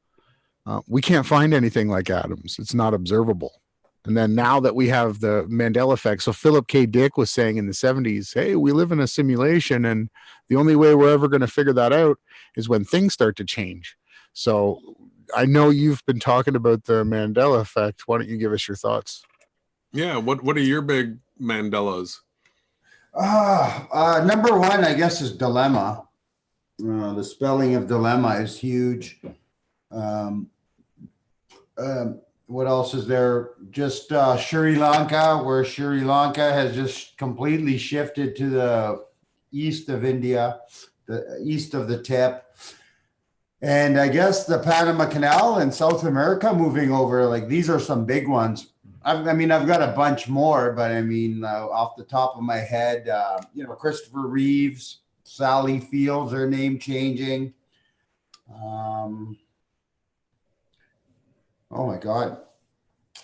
we can't find anything like atoms. It's not observable. And then now that we have the Mandela effect, so Philip K. Dick was saying in the 70s, hey, we live in a simulation, and the only way we're ever going to figure that out is when things start to change. So I know you've been talking about the Mandela effect. Why don't you give us your thoughts? Yeah, what are your big Mandelas? Number one, I guess, is dilemma. The spelling of dilemma is huge. What else is there? Just Sri Lanka, where Sri Lanka has just completely shifted to the east of India, the east of the tip. And I guess the Panama Canal in South America moving over, like these are some big ones. I mean, I've got a bunch more, but I mean, off the top of my head, Christopher Reeves, Sally Fields, their name changing. Oh my God.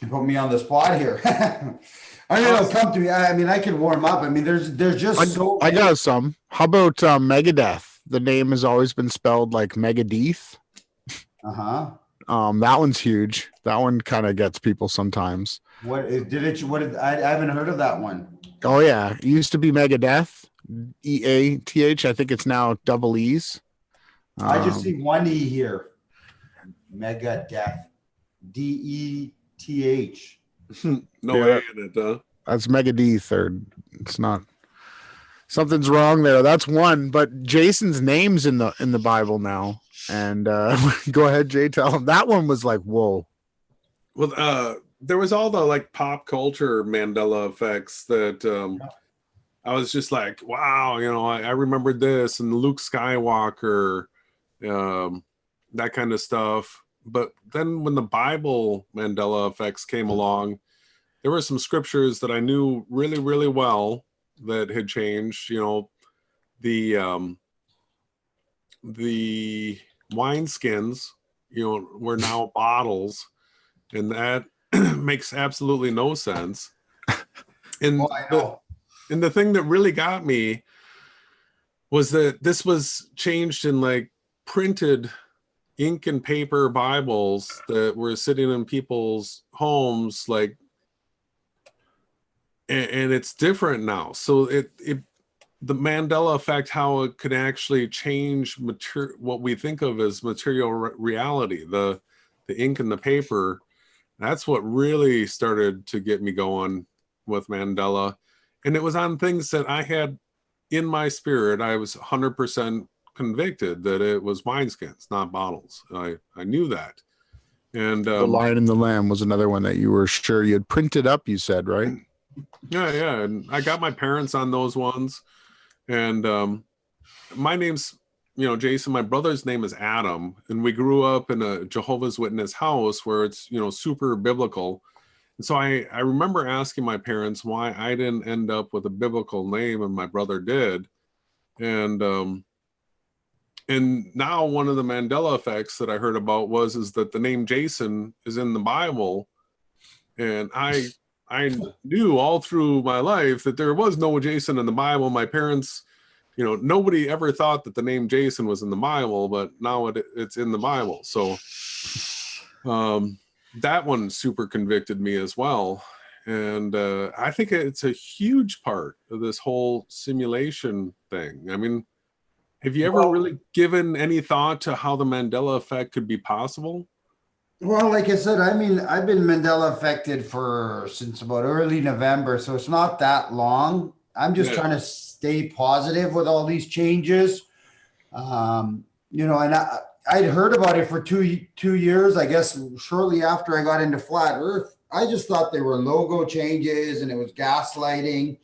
You put me on the spot here. I mean, it'll come to me. I mean, I can warm up. I mean, there's just I got some. How about Megadeth? The name has always been spelled like Megadeth. Uh-huh. That one's huge. That one kind of gets people sometimes. I haven't heard of that one. Oh yeah, it used to be Megadeth, EATH. I think it's now double E's. I just see one E here. Megadeth, DETH. No way in it, huh? That's Megadeth, or it's not. Something's wrong there. That's one. But Jason's name's in the Bible now. And go ahead, Jay. Tell him that one was like, whoa. Well, there was all the like pop culture Mandela effects that I was just like, wow, I remembered this and Luke Skywalker, that kind of stuff. But then when the Bible Mandela effects came along, there were some scriptures that I knew really, really well that had changed. The wineskins, were now bottles, and that makes absolutely no sense. And and the thing that really got me was that this was changed in like printed ink and paper Bibles that were sitting in people's homes, like, and it's different now. So the Mandela effect, how it could actually change what we think of as material reality, the ink and the paper. That's what really started to get me going with Mandela. And it was on things that I had in my spirit. I was 100% convicted that it was wineskins, not bottles. I knew that. And The Lion and the Lamb was another one that you were sure you had printed up, you said, right? Yeah. And I got my parents on those ones. And my name's, Jason. My brother's name is Adam. And we grew up in a Jehovah's Witness house where it's, super biblical. And so I remember asking my parents why I didn't end up with a biblical name and my brother did. And now one of the Mandela effects that I heard about is that the name Jason is in the Bible. And I knew all through my life that there was no Jason in the Bible. My parents, nobody ever thought that the name Jason was in the Bible, but now it's in the Bible. So that one super convicted me as well. And I think it's a huge part of this whole simulation thing. I mean, have you ever really given any thought to how the Mandela effect could be possible? Well, like I said, I mean, I've been Mandela affected since about early November, so it's not that long. I'm just trying to stay positive with all these changes. And I'd heard about it for two years, I guess, shortly after I got into Flat Earth. I just thought they were logo changes and it was gaslighting.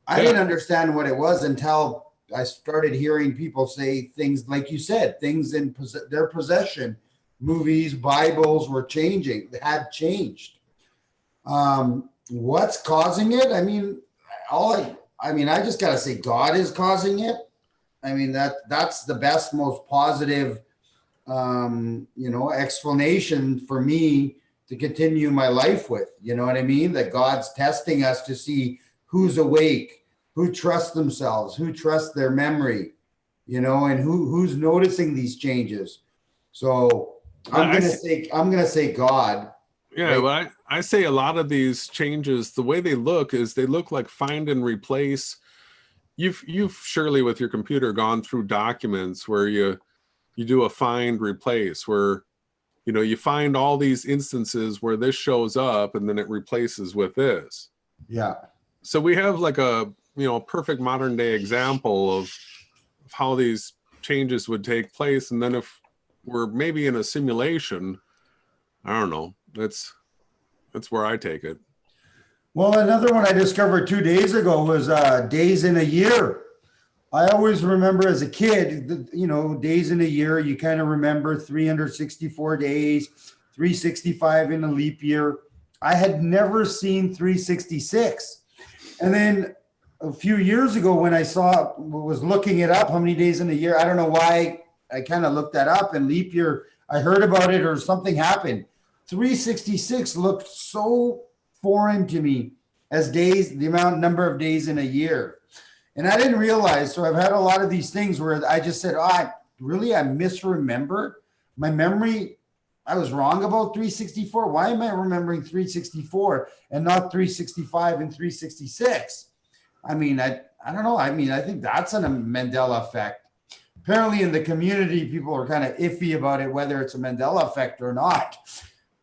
I didn't understand what it was until I started hearing people say things like you said, things in their possession. Movies, Bibles were changing, had changed. What's causing it? I mean, I just got to say God is causing it. I mean, that's the best, most positive, explanation for me to continue my life with. You know what I mean? That God's testing us to see who's awake, who trusts themselves, who trusts their memory, and who's noticing these changes. So I'm gonna say God. Yeah, right? Well, I say a lot of these changes, the way they look like find and replace. You've surely with your computer gone through documents where you do a find replace, where you find all these instances where this shows up and then it replaces with this. Yeah. So we have like a perfect modern day example of how these changes would take place, and then if we're maybe in a simulation, I don't know. That's where I take it. Well, another one I discovered 2 days ago was days in a year. I always remember as a kid, days in a year, you kind of remember 364 days, 365 in a leap year. I had never seen 366. And then a few years ago when I was looking it up, how many days in a year, I don't know why I kind of looked that up, and leap year, I heard about it or something happened. 366 looked so foreign to me as days, the number of days in a year. And I didn't realize, so I've had a lot of these things where I just said, I misremember. My memory, I was wrong about 364. Why am I remembering 364 and not 365 and 366? I mean, I don't know. I mean, I think that's a Mandela effect. Apparently in the community, people are kind of iffy about it, whether it's a Mandela effect or not.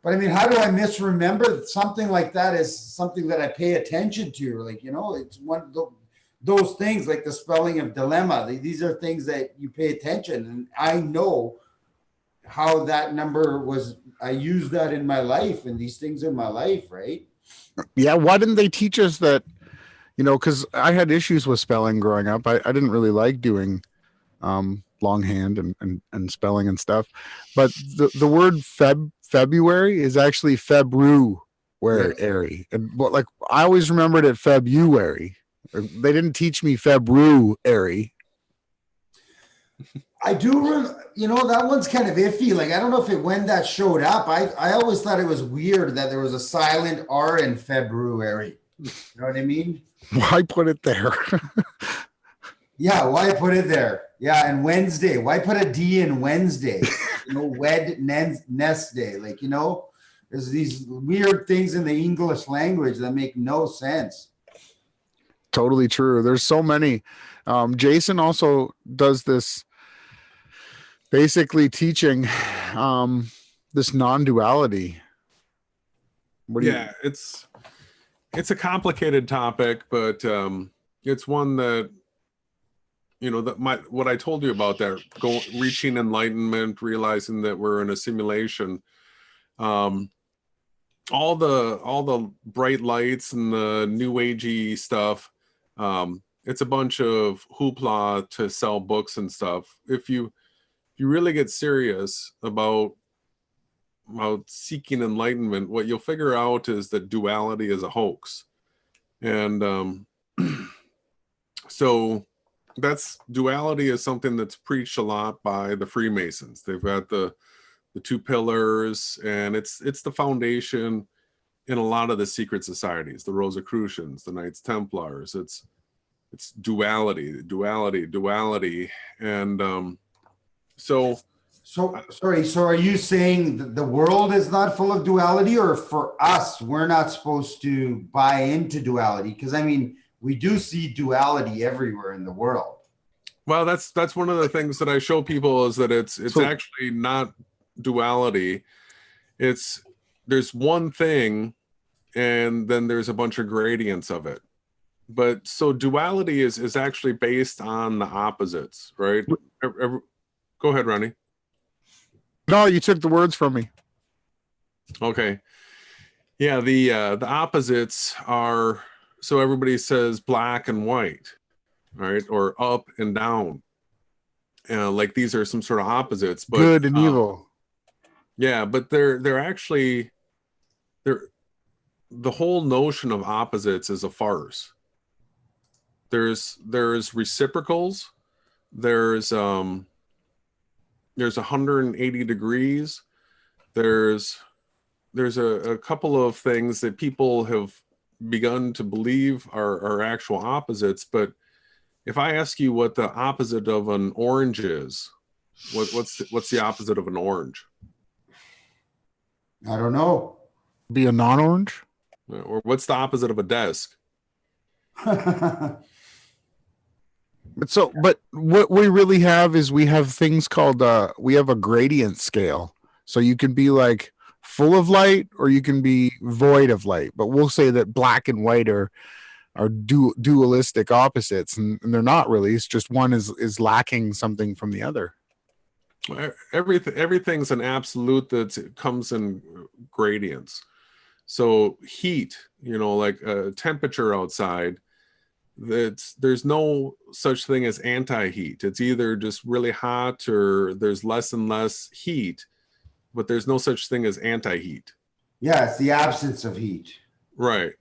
But I mean, how do I misremember something like that as something that I pay attention to? Like, it's one of those things like the spelling of dilemma. These are things that you pay attention. And I know how that number was. I use that in my life and these things in my life, right? Yeah. Why didn't they teach us that, because I had issues with spelling growing up. I didn't really like doing longhand and spelling and stuff. But the word February is actually February. Yes. And like I always remembered it February. They didn't teach me February. I do, that one's kind of iffy. Like, I don't know if when that showed up, I always thought it was weird that there was a silent R in February. You know what I mean? Why put it there? Yeah, why put it there? Yeah, and Wednesday. Why put a D in Wednesday? Nest day. Like, there's these weird things in the English language that make no sense. Totally true. There's so many. Jason also does this, basically teaching this non-duality. It's a complicated topic, but it's one that what I told you about that reaching enlightenment, realizing that we're in a simulation. All the bright lights and the new agey stuff. It's a bunch of hoopla to sell books and stuff. If you really get serious about seeking enlightenment, what you'll figure out is that duality is a hoax. And so duality is something that's preached a lot by the Freemasons. They've got the two pillars, and it's the foundation in a lot of the secret societies, the Rosicrucians, the Knights Templars. It's duality. And so sorry. So are you saying that the world is not full of duality, or for us, we're not supposed to buy into duality? Because I mean, we do see duality everywhere in the world. Well, that's one of the things that I show people is that it's actually not duality. There's one thing, and then there's a bunch of gradients of it. But so duality is actually based on the opposites, right? Go ahead, Ronnie. No, you took the words from me. Okay. Yeah, the opposites are, so everybody says black and white, right? Or up and down. Like these are some sort of opposites, but good and evil. Yeah, but they're actually the whole notion of opposites is a farce. There's reciprocals, there's 180 degrees, there's a couple of things that people have begun to believe are actual opposites. But if I ask you what the opposite of an orange is, what's the opposite of an orange? I don't know. Be a non-orange? Or what's the opposite of a desk? But what we really have is we have things called we have a gradient scale. So you can be like full of light or you can be void of light. But we'll say that black and white are dualistic opposites, and they're not really. It's just one is lacking something from the other. Everything's an absolute that comes in gradients. So heat, like temperature outside, there's no such thing as anti-heat. It's either just really hot or there's less and less heat, but there's no such thing as anti-heat. Yeah, it's the absence of heat. Right.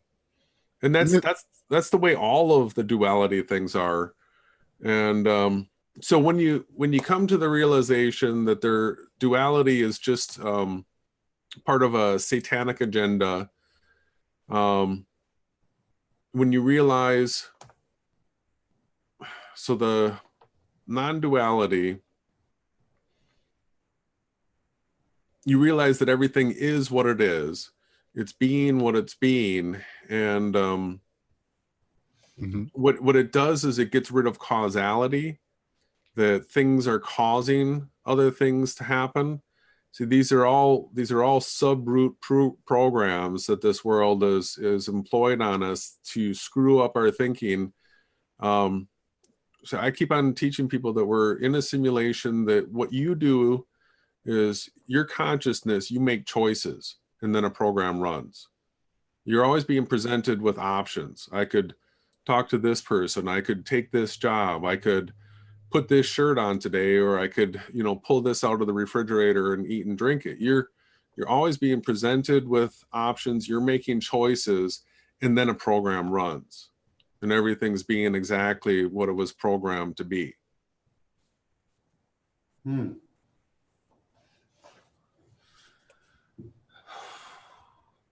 And that's the way all of the duality things are. And so when you come to the realization that their duality is just part of a satanic agenda, when you realize, so the non-duality, you realize that everything is what it is. It's being what it's being. And what it does is it gets rid of causality, that things are causing other things to happen. See, these are all sub-root programs that this world is employed on us to screw up our thinking. So I keep on teaching people that we're in a simulation, that what you do is your consciousness, you make choices, and then a program runs. You're always being presented with options. I could talk to this person, I could take this job, I could put this shirt on today, or I could, pull this out of the refrigerator and eat and drink it. You're always being presented with options, you're making choices, and then a program runs. And everything's being exactly what it was programmed to be.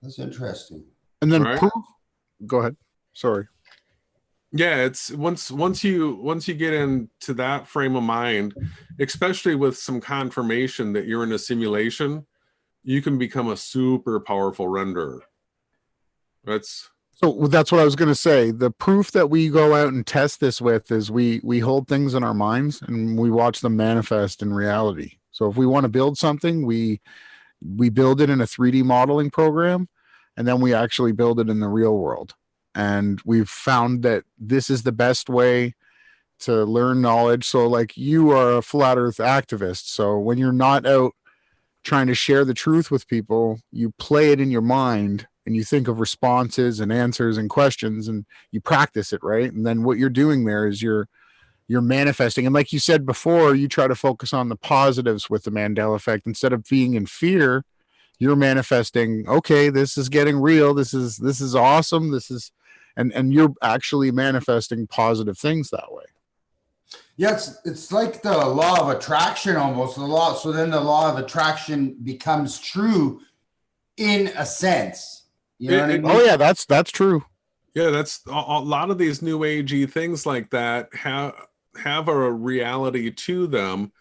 That's interesting. And then Right? Go ahead. Sorry. Yeah, it's once you get into that frame of mind, especially with some confirmation that you're in a simulation, you can become a super powerful renderer. So that's what I was going to say. The proof that we go out and test this with is we hold things in our minds and we watch them manifest in reality. So if we want to build something, we build it in a 3D modeling program, and then we actually build it in the real world. And we've found that this is the best way to learn knowledge. So like, you are a flat earth activist. So when you're not out trying to share the truth with people, you play it in your mind and you think of responses and answers and questions, and you practice it, right? And then what you're doing there is you're manifesting. And like you said before, you try to focus on the positives with the Mandela effect. Instead of being in fear, you're manifesting, okay, this is getting real. This is awesome. And you're actually manifesting positive things that way. Yeah, it's like the law of attraction almost. So then the law of attraction becomes true in a sense. You know what I mean? Oh yeah, that's true. Yeah, that's a lot of these new agey things like that have a reality to them.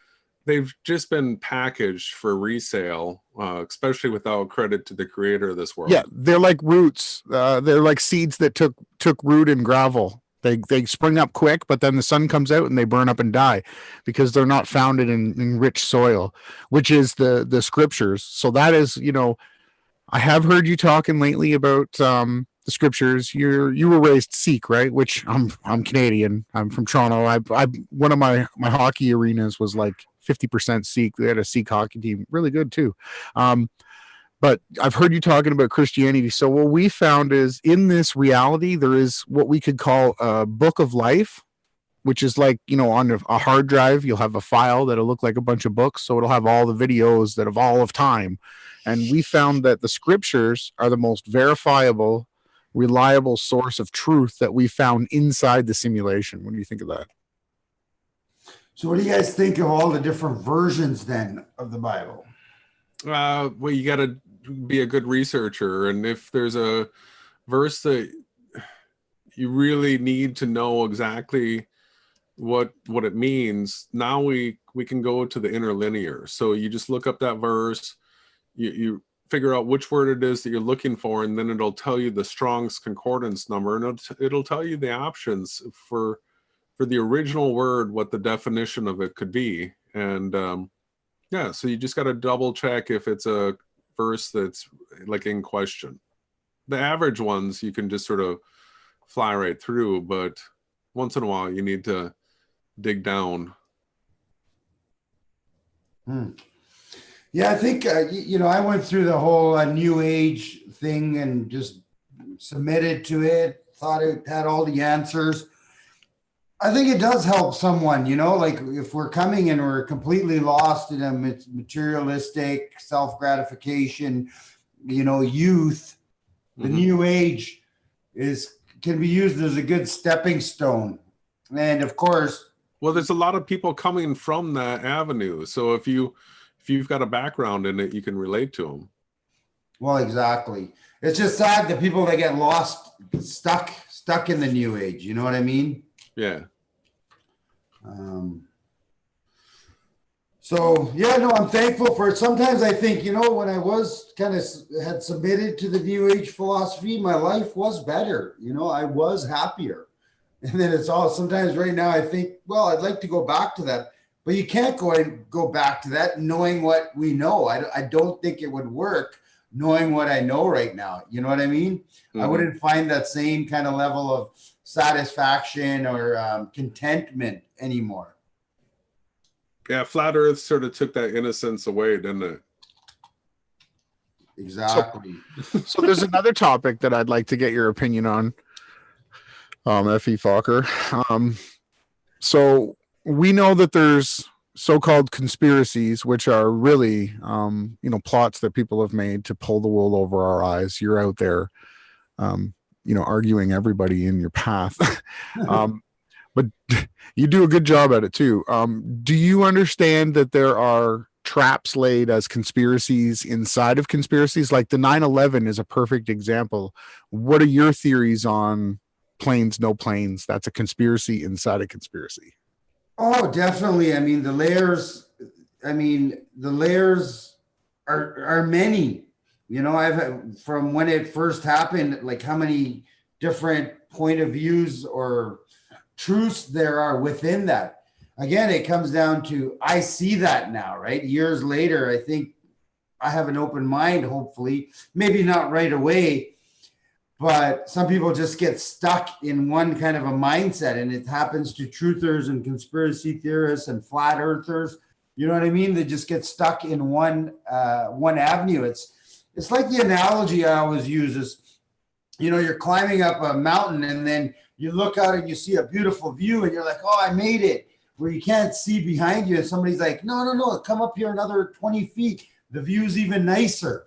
They've just been packaged for resale, especially without credit to the creator of this world. Yeah, they're like roots. They're like seeds that took root in gravel. They spring up quick, but then the sun comes out and they burn up and die because they're not founded in rich soil, which is the scriptures. So that is, I have heard you talking lately about the scriptures. You were raised Sikh, right? Which I'm Canadian. I'm from Toronto. I one of my hockey arenas was like 50% Sikh. They had a Sikh hockey team, really good too. But I've heard you talking about Christianity. So what we found is, in this reality, there is what we could call a book of life, which is like, on a hard drive, you'll have a file that'll look like a bunch of books. So it'll have all the videos that of all of time. And we found that the scriptures are the most verifiable, reliable source of truth that we found inside the simulation. What do you think of that? So what do you guys think of all the different versions then of the Bible? Well, you got to be a good researcher. And if there's a verse that you really need to know exactly what it means, now we can go to the interlinear. So you just look up that verse, you figure out which word it is that you're looking for, and then it'll tell you the Strong's concordance number, and it'll tell you the options for the original word, what the definition of it could be. And so you just got to double check if it's a verse that's like in question. The average ones you can just sort of fly right through, but once in a while you need to dig down. Yeah, I think, I went through the whole New Age thing and just submitted to it, thought it had all the answers. I think it does help someone, you know, like if we're coming and we're completely lost in a materialistic self-gratification, you know, youth, the new age can be used as a good stepping stone. And of course, well, there's a lot of people coming from that avenue. So if you've got a background in it, you can relate to them. Well, exactly. It's just sad that people that get lost, stuck in the new age. You know what I mean? Yeah. So yeah, no, I'm thankful for it. Sometimes I think, you know, when I was kind of had submitted to the new age philosophy, my life was better. You know, I was happier. And then it's all, sometimes right now I think, well, I'd like to go back to that, but you can't go back to that knowing what we know. I don't think it would work knowing what I know right now. You know what I mean? I wouldn't find that same kind of level of satisfaction or contentment anymore. Yeah, flat Earth sort of took that innocence away, didn't it? Exactly. So there's another topic that I'd like to get your opinion on, F.E. Focker. So we know that there's so-called conspiracies, which are really, plots that people have made to pull the wool over our eyes. You're out there, arguing everybody in your path. But you do a good job at it too. Do you understand that there are traps laid as conspiracies inside of conspiracies? Like the 9/11 is a perfect example. What are your theories on planes, no planes? That's a conspiracy inside a conspiracy. Oh, definitely. I mean, the layers are many. You know, I've from when it first happened, like how many different point of views or truths there are within that. Again, it comes down to, I see that now, right? Years later, I think I have an open mind, hopefully, maybe not right away, but some people just get stuck in one kind of a mindset, and it happens to truthers and conspiracy theorists and flat earthers. You know what I mean? They just get stuck in one avenue. It's like the analogy I always use is, you know, you're climbing up a mountain and then you look out and you see a beautiful view and you're like, oh, I made it, where you can't see behind you. And somebody's like, no, come up here another 20 feet. The view's even nicer.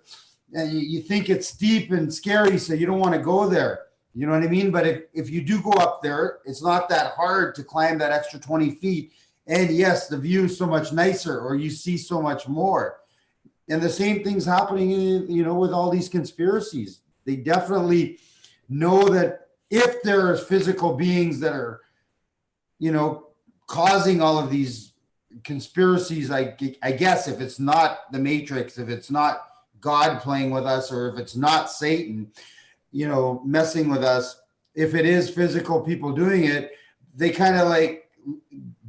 And you think it's steep and scary, so you don't want to go there. You know what I mean? But if you do go up there, it's not that hard to climb that extra 20 feet. And yes, the view is so much nicer, or you see so much more. And the same thing's happening, with all these conspiracies. They definitely know that if there are physical beings that are, causing all of these conspiracies, I guess if it's not the Matrix, if it's not God playing with us, or if it's not Satan, messing with us, if it is physical people doing it, they kind of like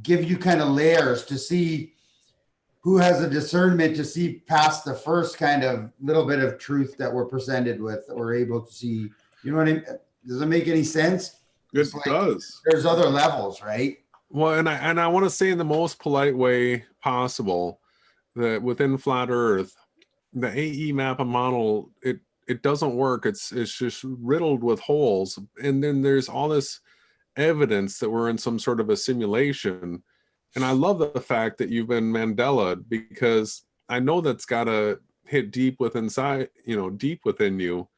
give you kind of layers to see who has a discernment to see past the first kind of little bit of truth that we're presented with or able to see. You know what I mean? Does it make any sense? It does. There's other levels, right? Well, and I want to say in the most polite way possible that within flat Earth, the AE map and model, it doesn't work. It's just riddled with holes. And then there's all this evidence that we're in some sort of a simulation. And I love the fact that you've been Mandela, because I know that's got to hit deep within you.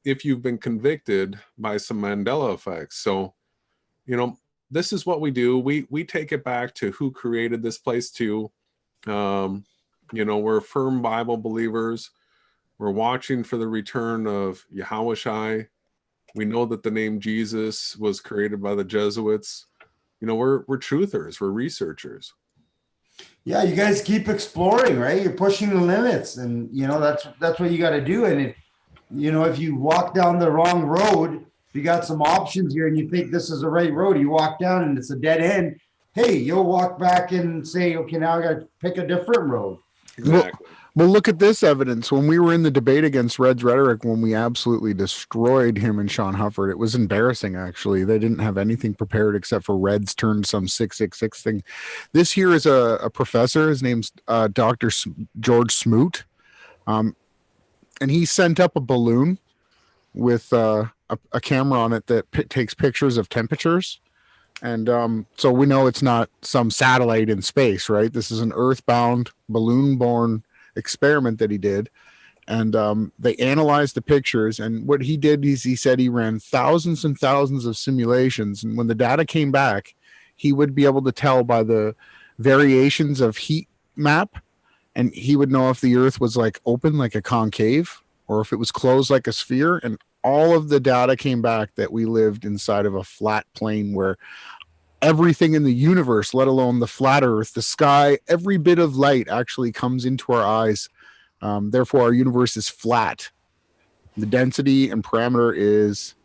If you've been convicted by some Mandela effects. So, this is what we do. We take it back to who created this place too. We're firm Bible believers. We're watching for the return of Yahawashi. We know that the name Jesus was created by the Jesuits. We're truthers. We're researchers. Yeah, you guys keep exploring, right? You're pushing the limits, and that's what you got to do. And if you walk down the wrong road, if you got some options here and you think this is the right road, you walk down and it's a dead end. Hey, you'll walk back and say, okay, now I got to pick a different road. Exactly. Well, look at this evidence. When we were in the debate against Red's rhetoric, when we absolutely destroyed him and Sean Hufford, it was embarrassing, actually. They didn't have anything prepared except for Red's turned some 666 thing. This here is a professor. His name's Dr. George Smoot. And he sent up a balloon with a camera on it that takes pictures of temperatures. And so we know it's not some satellite in space, right? This is an earthbound, balloon-borne experiment that he did. And they analyzed the pictures. And what he did is he said he ran thousands and thousands of simulations. And when the data came back, he would be able to tell by the variations of heat map. And he would know if the Earth was like open, like a concave, or if it was closed like a sphere. And all of the data came back that we lived inside of a flat plane where everything in the universe, let alone the flat Earth, the sky, every bit of light actually comes into our eyes. Therefore, our universe is flat. The density and parameter is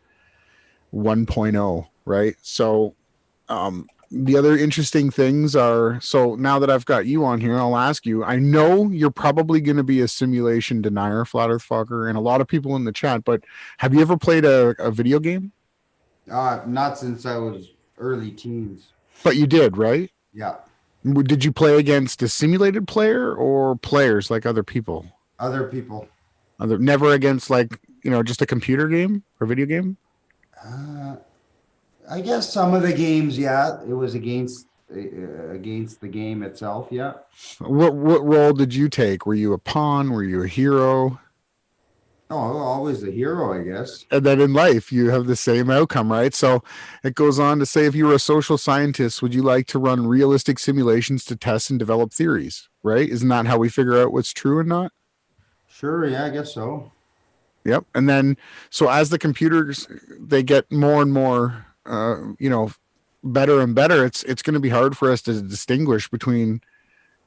1.0, right? So the other interesting things are, so now that I've got you on here, I'll ask you, I know you're probably going to be a simulation denier, Flat Earth Focker, and a lot of people in the chat, but have you ever played a video game? Not since I was early teens. But you did, right? Yeah. Did you play against a simulated player or players like other people? Other people. Never against like, just a computer game or video game? I guess some of the games, yeah, it was against the game itself, yeah. What role did you take? Were you a pawn? Were you a hero? Oh, always the hero, I guess. And then in life, you have the same outcome, right? So it goes on to say, if you were a social scientist, would you like to run realistic simulations to test and develop theories, right? Isn't that how we figure out what's true and not? Sure, yeah, I guess so. Yep. And then, so as the computers, they get more and more, better and better, it's going to be hard for us to distinguish between,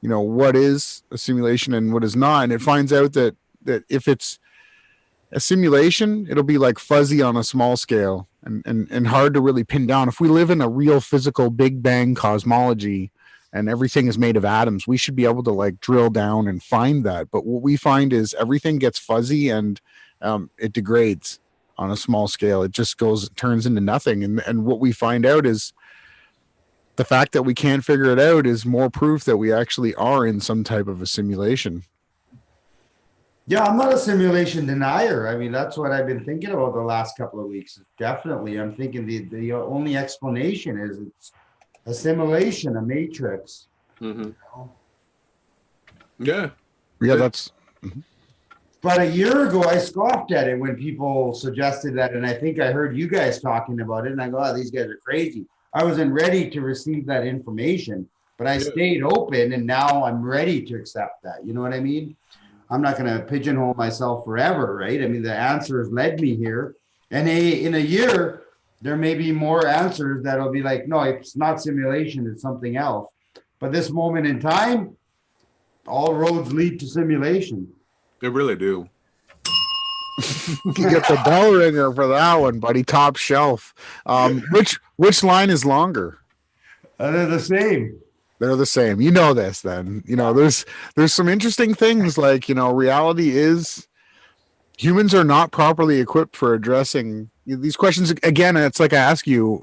what is a simulation and what is not. And it finds out that if it's a simulation, it'll be like fuzzy on a small scale and hard to really pin down. If we live in a real physical Big Bang cosmology and everything is made of atoms, we should be able to like drill down and find that. But what we find is everything gets fuzzy and it degrades on a small scale. It just turns into nothing. And what we find out is the fact that we can't figure it out is more proof that we actually are in some type of a simulation. Yeah, I'm not a simulation denier. I mean, that's what I've been thinking about the last couple of weeks. Definitely. I'm thinking the only explanation is it's a simulation, a matrix. Mm-hmm. Yeah. Yeah, that's... Mm-hmm. But a year ago, I scoffed at it when people suggested that, and I think I heard you guys talking about it, and I go, oh, these guys are crazy. I wasn't ready to receive that information, but I stayed open, and now I'm ready to accept that. You know what I mean? I'm not going to pigeonhole myself forever, right? I mean, the answers led me here. And in a year, there may be more answers that'll be like, no, it's not simulation, it's something else. But this moment in time, all roads lead to simulation. They really do. You get the bell ringer for that one, buddy. Top shelf. Which line is longer? They're the same. They're the same. You know this then. There's some interesting things like, reality is humans are not properly equipped for addressing these questions. Again, it's like I ask you,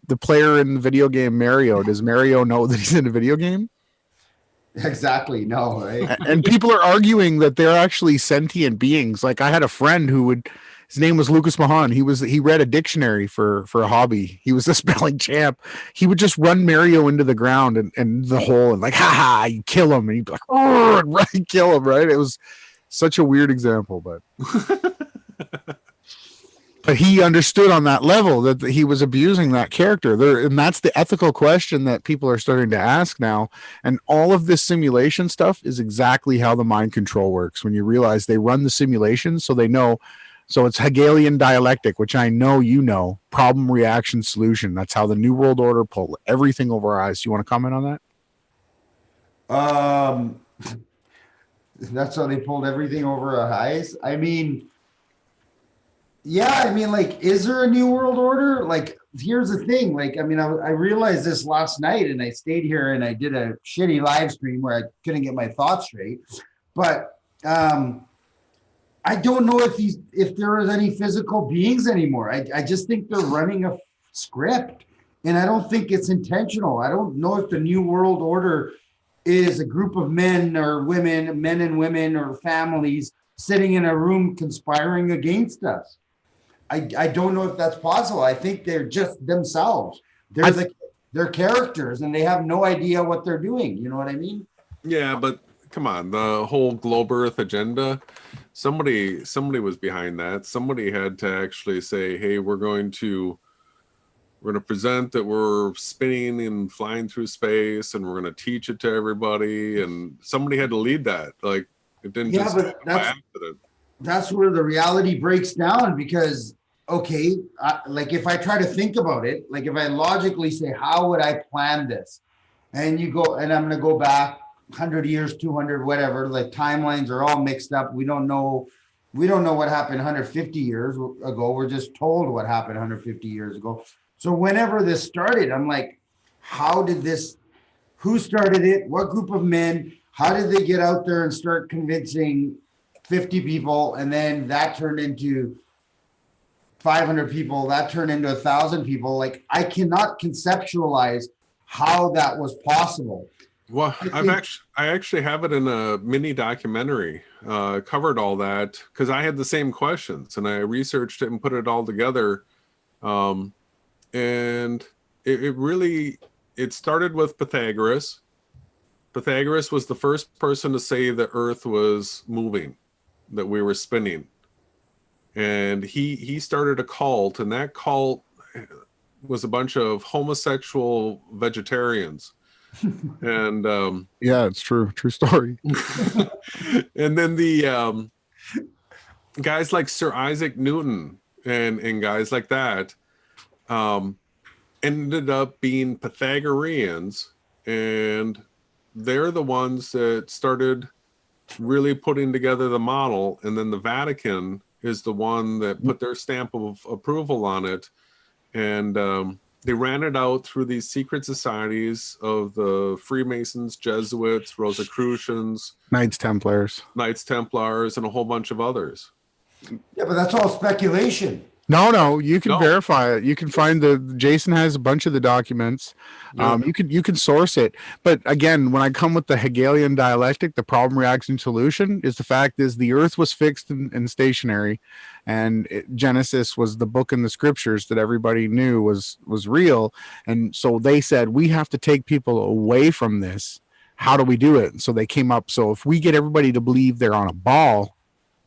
the player in the video game Mario, does Mario know that he's in a video game? Exactly. No, right? And people are arguing that they're actually sentient beings. Like I had a friend his name was Lucas Mahan. He read a dictionary for a hobby. He was a spelling champ. He would just run Mario into the ground and the hole and like, ha, you kill him. And he'd be like, oh, right, kill him, right? It was such a weird example, but but he understood on that level that he was abusing that character there. And that's the ethical question that people are starting to ask now. And all of this simulation stuff is exactly how the mind control works. When you realize they run the simulation, so they know. So it's Hegelian dialectic, which I know, problem, reaction, solution. That's how the New World Order pulled everything over our eyes. Do you want to comment on that? That's how they pulled everything over our eyes. I mean, like, is there a New World Order? Like, here's the thing. Like, I mean, I realized this last night and I stayed here and I did a shitty live stream where I couldn't get my thoughts straight. But, I don't know if there is any physical beings anymore. I just think they're running a script, and I don't think it's intentional. I don't know if the New World Order is a group of men or women, men and women or families sitting in a room conspiring against us. I don't know if that's possible. I think they're just themselves. They're characters and they have no idea what they're doing. You know what I mean? Yeah, but come on, the whole globe Earth agenda, somebody was behind that. Somebody had to actually say, hey, we're going to present that we're spinning and flying through space, and we're going to teach it to everybody. And somebody had to lead that. Like, it didn't just happen by accident. That's where the reality breaks down, because okay, like if I try to think about it, like if I logically say, how would I plan this? And you go, and I'm going to go back 100 years, 200, whatever, like timelines are all mixed up. We don't know what happened 150 years ago. We're just told what happened 150 years ago. So whenever this started, I'm like, who started it? What group of men? How did they get out there and start convincing 50 people? And then that turned into 500 people, that turned into 1,000 people. Like, I cannot conceptualize how that was possible. Well, I actually have it in a mini documentary, covered all that, because I had the same questions and I researched it and put it all together. And it started with Pythagoras. Pythagoras was the first person to say the Earth was moving, that we were spinning. And he started a cult, and that cult was a bunch of homosexual vegetarians. And yeah, it's true story. And then the guys like Sir Isaac Newton and guys like that ended up being Pythagoreans, and they're the ones that started really putting together the model. And then the Vatican is the one that put their stamp of approval on it. And they ran it out through these secret societies of the Freemasons, Jesuits, Rosicrucians, Knights Templars, and a whole bunch of others. Yeah, but that's all speculation. No, you can verify it. You can find Jason has a bunch of the documents. You can source it. But again, when I come with the Hegelian dialectic, the problem, reaction, solution, is the fact is the Earth was fixed and stationary, and Genesis was the book in the scriptures that everybody knew was real. And so they said, we have to take people away from this. How do we do it? And so they came up. So if we get everybody to believe they're on a ball,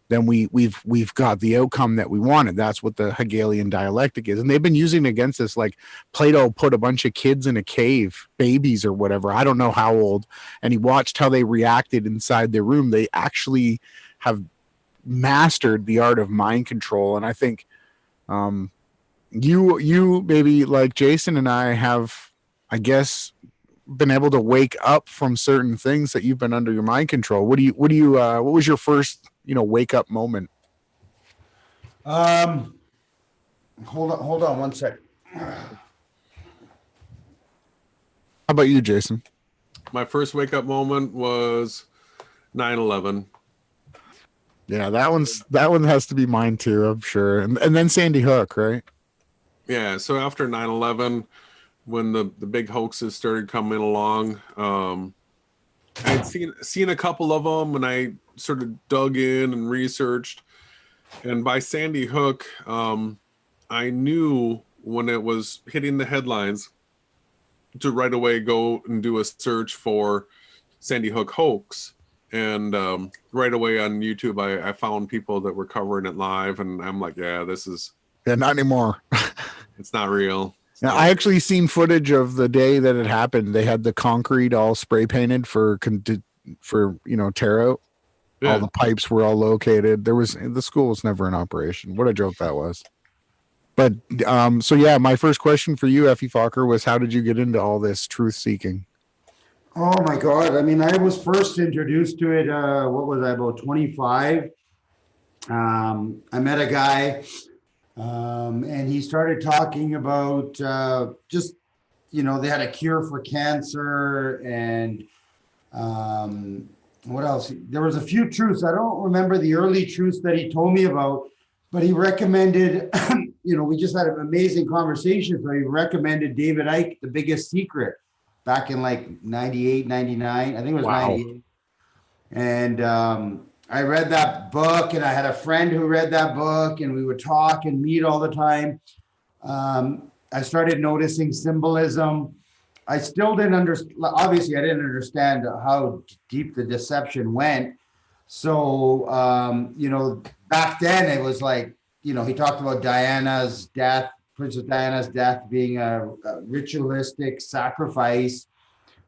then we've got the outcome that we wanted. That's what the Hegelian dialectic is. And they've been using it against us. Like Plato put a bunch of kids in a cave, babies or whatever, I don't know how old, and he watched how they reacted inside their room. They actually have mastered the art of mind control. And I think you maybe like Jason and I have, I guess, been able to wake up from certain things that you've been under your mind control. What was your first wake up moment? Hold on one sec. How about you, Jason? My first wake up moment was 9/11. Yeah, that one has to be mine too, I'm sure. And then Sandy Hook, right? Yeah, so after 9/11, when the big hoaxes started coming along, I'd seen a couple of them, and I sort of dug in and researched. And by Sandy Hook, I knew when it was hitting the headlines to right away go and do a search for Sandy Hook hoax. And right away on YouTube, I found people that were covering it live, and I'm like, yeah, not anymore. It's not real. Now, I actually seen footage of the day that it happened. They had the concrete all spray painted for tear out. Yeah. All the pipes were all located. The school was never in operation. What a joke that was. But so yeah, my first question for you, Effie Focker, was how did you get into all this truth seeking? Oh my God. I mean, I was first introduced to it. What was I, about 25? I met a guy. And he started talking about just, they had a cure for cancer and what else? There was a few truths. I don't remember the early truths that he told me about, but he recommended, we just had an amazing conversation. So he recommended David Icke, The Biggest Secret, back in like 98, 99. I think it was 98. And I read that book, and I had a friend who read that book, and we would talk and meet all the time. I started noticing symbolism. I still didn't understand. Obviously, I didn't understand how deep the deception went. So, back then it was like, he talked about Diana's death, Princess Diana's death being a ritualistic sacrifice.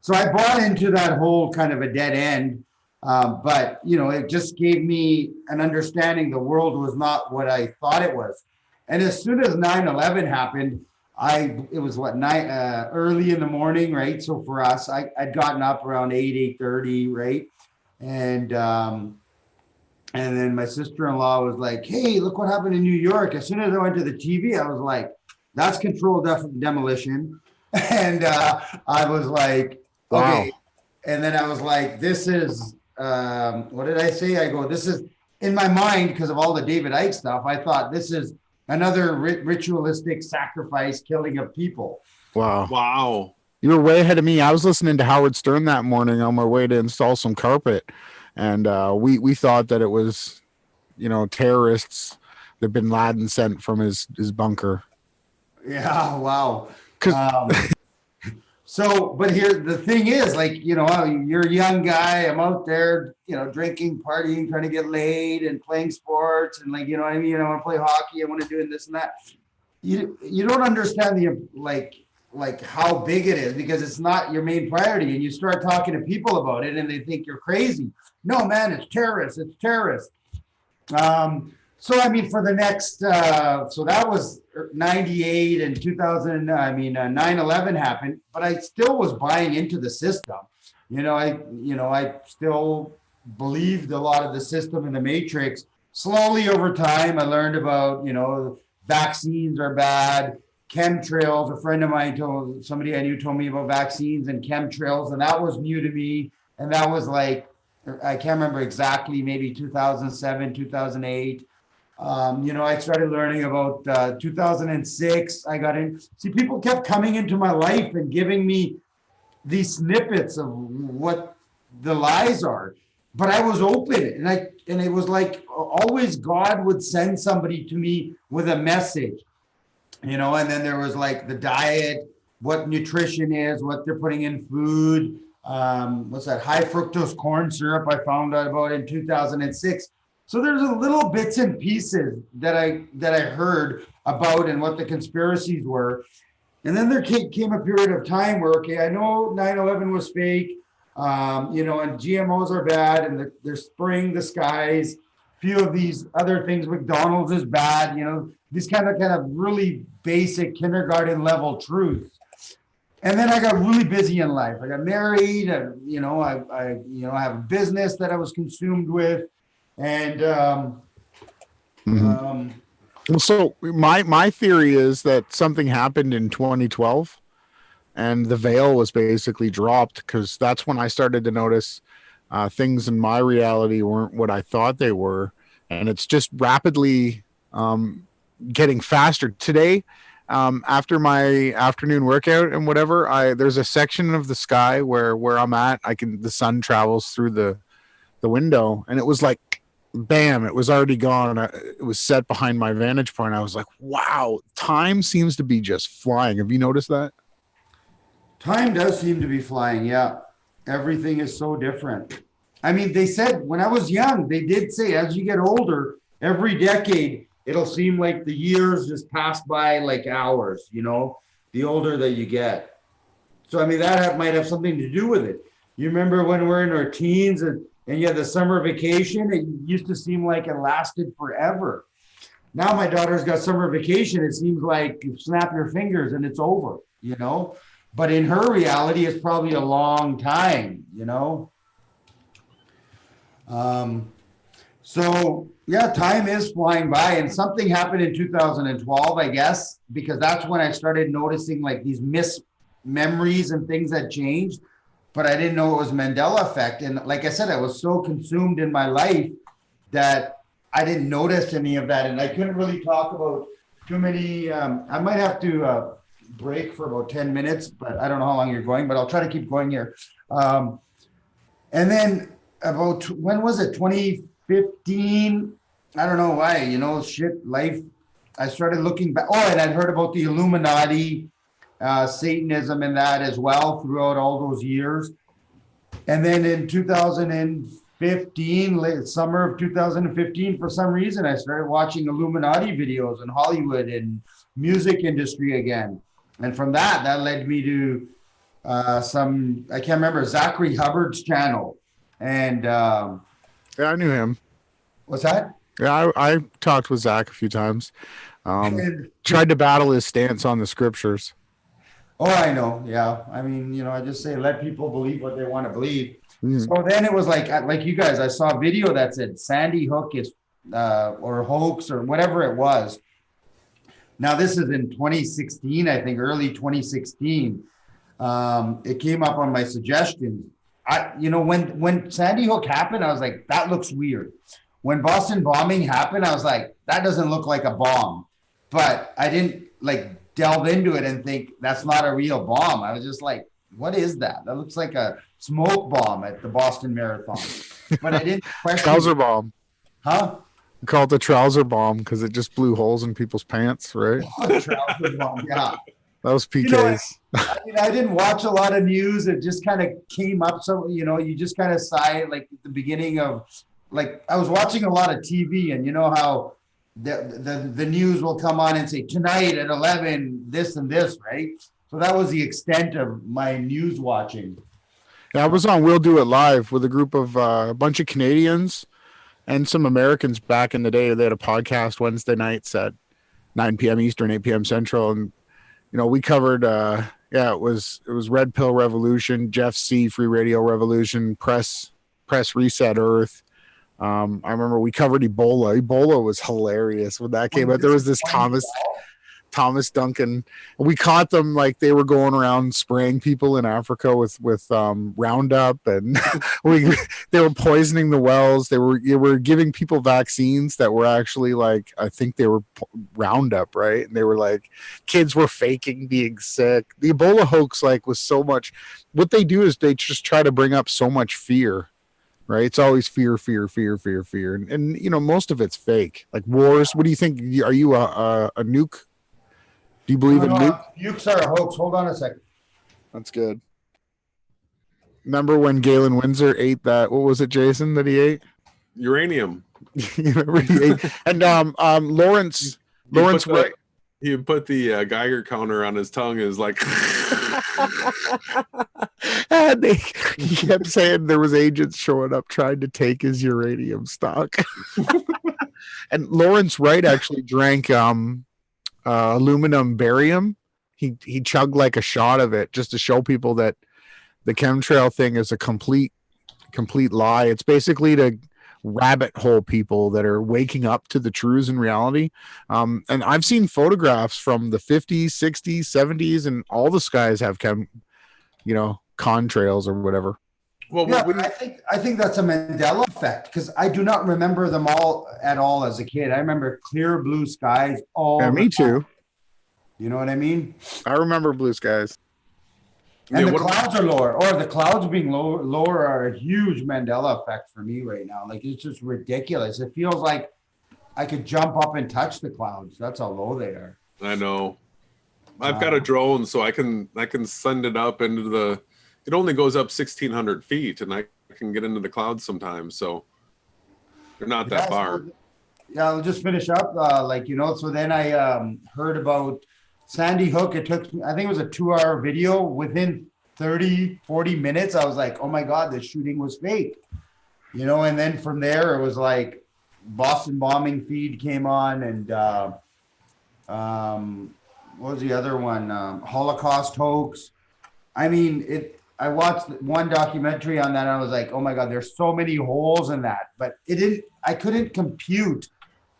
So I bought into that whole kind of a dead end. But, it just gave me an understanding the world was not what I thought it was. And as soon as 9/11 happened, it was early in the morning, right? So for us, I'd gotten up around 8:30, right? And then my sister-in-law was like, hey, look what happened in New York. As soon as I went to the TV, I was like, that's controlled demolition. And I was like, okay. Wow. And then I was like, this is, what did I say? I go, this is, in my mind, because of all the David Icke stuff, I thought this is another ritualistic sacrifice, killing of people. Wow. You were way ahead of me. I was listening to Howard Stern that morning on my way to install some carpet. And we thought that it was, terrorists that Bin Laden sent from his bunker. Yeah, wow. So, but here, the thing is, like, you're a young guy. I'm out there, drinking, partying, trying to get laid and playing sports. And like, you know what I mean? I want to play hockey. I want to do this and that. You don't understand like how big it is, because it's not your main priority. And you start talking to people about it and they think you're crazy. No, man, it's terrorists. It's terrorists. So, I mean, for the next, so that was 98 and 2000, 9/11 happened, but I still was buying into the system. I still believed a lot of the system in the matrix. Slowly over time, I learned about, vaccines are bad, chemtrails. A friend of mine somebody I knew told me about vaccines and chemtrails, and that was new to me. And that was like, I can't remember exactly, maybe 2007, 2008. I started learning about 2006. I got in. See, people kept coming into my life and giving me these snippets of what the lies are. But I was open, and it was like always God would send somebody to me with a message, and then there was like the diet, what nutrition is, what they're putting in food. What's that? High fructose corn syrup I found out about in 2006. So there's a little bits and pieces that I heard about and what the conspiracies were. And then there came a period of time where, okay, I know 9/11 was fake, and GMOs are bad, and they're spraying the skies. A few of these other things, McDonald's is bad, these kind of really basic kindergarten level truths. And then I got really busy in life. I got married, and, I have a business that I was consumed with. And so my theory is that something happened in 2012 and the veil was basically dropped, because that's when I started to notice things in my reality weren't what I thought they were. And it's just rapidly getting faster. Today, after my afternoon workout and whatever, there's a section of the sky where I'm at, the sun travels through the window, and it was like, bam, it was already gone. It was set behind my vantage point. I was like, wow, time seems to be just flying. Have you noticed that? Time does seem to be flying. Yeah. Everything is so different. I mean, they said when I was young, they did say, as you get older, every decade, it'll seem like the years just pass by like hours, the older that you get. So, I mean, that might have something to do with it. You remember when we're in our teens and you had the summer vacation, it used to seem like it lasted forever. Now my daughter's got summer vacation. It seems like you snap your fingers and it's over, But in her reality, it's probably a long time, So, yeah, time is flying by. And something happened in 2012, I guess, because that's when I started noticing like these memories and things that changed. But I didn't know it was Mandela effect. And like I said, I was so consumed in my life that I didn't notice any of that. And I couldn't really talk about too many. I might have to break for about 10 minutes, but I don't know how long you're going, but I'll try to keep going here. And then about, when was it? 2015, I don't know why, you know, shit, life. I started looking back. Oh, and I'd heard about the Illuminati, Satanism and that as well throughout all those years. And then in 2015, late summer of 2015, for some reason, I started watching Illuminati videos in Hollywood and music industry again. And from that led me to I can't remember, Zachary Hubbard's channel. And yeah, I knew him. What's that? Yeah, I talked with Zach a few times. Tried to battle his stance on the scriptures. Oh, I know. Yeah. I mean, you know, I just say, let people believe what they want to believe. So then it was like you guys, I saw a video that said Sandy Hook is, or hoax or whatever it was. Now this is in 2016, I think early 2016. It came up on my suggestions. You know, when Sandy Hook happened, I was like, that looks weird. When Boston bombing happened, I was like, that doesn't look like a bomb. But I didn't like delve into it and think that's not a real bomb. I was just like, what is that? That looks like a smoke bomb at the Boston Marathon. But I didn't question. Trouser bomb. Huh? We call it the trouser bomb because it just blew holes in people's pants, right? Trouser bomb, yeah. That was PKs. You know, I mean, I didn't watch a lot of news. It just kind of came up. So, you know, you just kind of sigh like at the beginning of, like, I was watching a lot of TV, and you know how the news will come on and say tonight at 11 this and this, right? So that was the extent of my news watching. Yeah, I was on We'll Do It Live with a group of a bunch of Canadians and some Americans back in the day. They had a podcast Wednesday nights at 9 p.m. Eastern, 8 p.m. Central, and you know, we covered it was Red Pill Revolution, Jeff C. Free Radio Revolution, Press Reset Earth. I remember we covered Ebola. Ebola was hilarious when that came out. There was this Thomas Duncan. We caught them like they were going around spraying people in Africa with Roundup, and they were poisoning the wells. They were giving people vaccines that were actually like, I think they were Roundup, right? And they were like, kids were faking being sick. The Ebola hoax like was so much. What they do is they just try to bring up so much fear. Right, it's always fear, and you know, most of it's fake. Like wars. What do you think? Are you a nuke? Do you believe in nuke? Nukes are a hoax. Hold on a second. That's good. Remember when Galen Windsor ate that? What was it, Jason? That he ate uranium. You remember he ate? And Lawrence, right? He put the Geiger counter on his tongue. Is like. And he kept saying there was agents showing up trying to take his uranium stock. And Lawrence Wright actually drank aluminum barium. He chugged like a shot of it just to show people that the chemtrail thing is a complete lie. It's basically to rabbit hole people that are waking up to the truths in reality. And I've seen photographs from the 50s, 60s, 70s, and all the skies have contrails or whater. Well, yeah, I think that's a Mandela effect, because I do not remember them all at all as a kid. I remember clear blue skies all the me time. too. You know what I mean? I remember blue skies. And the clouds are lower, or the clouds being lower are a huge Mandela effect for me right now. Like, it's just ridiculous. It feels like I could jump up and touch the clouds. That's how low they are. I know. I've got a drone, so I can send it up into the. It only goes up 1,600 feet, and I can get into the clouds sometimes. So they're not that far. Yeah, I'll just finish up. So then I heard about Sandy Hook. It took, I think it was a 2-hour video. Within 30, 40 minutes, I was like, oh my God, the shooting was fake. You know, and then from there, it was like Boston bombing feed came on, and what was the other one? Holocaust hoax. I mean, I watched one documentary on that, and I was like, oh my God, there's so many holes in that. But I couldn't compute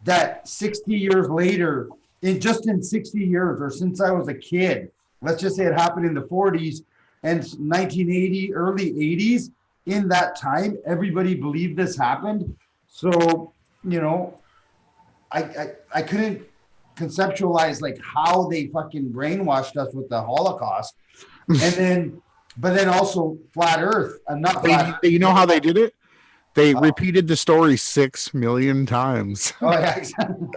that 60 years later, in 60 years, or since I was a kid, let's just say it happened in the 40s and 1980, early 80s, in that time, everybody believed this happened. So, you know, I couldn't conceptualize like how they fucking brainwashed us with the Holocaust. And then, but then also flat Earth. Not flat Earth. You know how they did it? They repeated the story 6 million times. Oh yeah, exactly.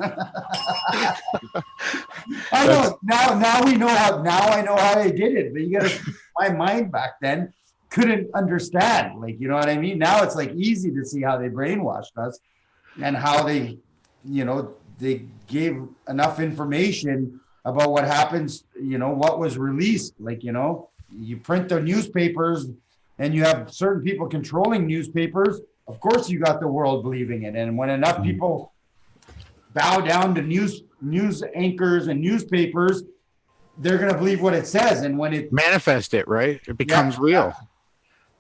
I know now we know how. Now I know how they did it. But you got to. My mind back then couldn't understand. Like, you know what I mean? Now it's like easy to see how they brainwashed us, and how they, you know, they gave enough information about what happens. You know, what was released. Like, you know, you print the newspapers, and you have certain people controlling newspapers. Of course, you got the world believing it, and when enough people bow down to news anchors and newspapers, they're going to believe what it says. And when it manifest it, right, it becomes real.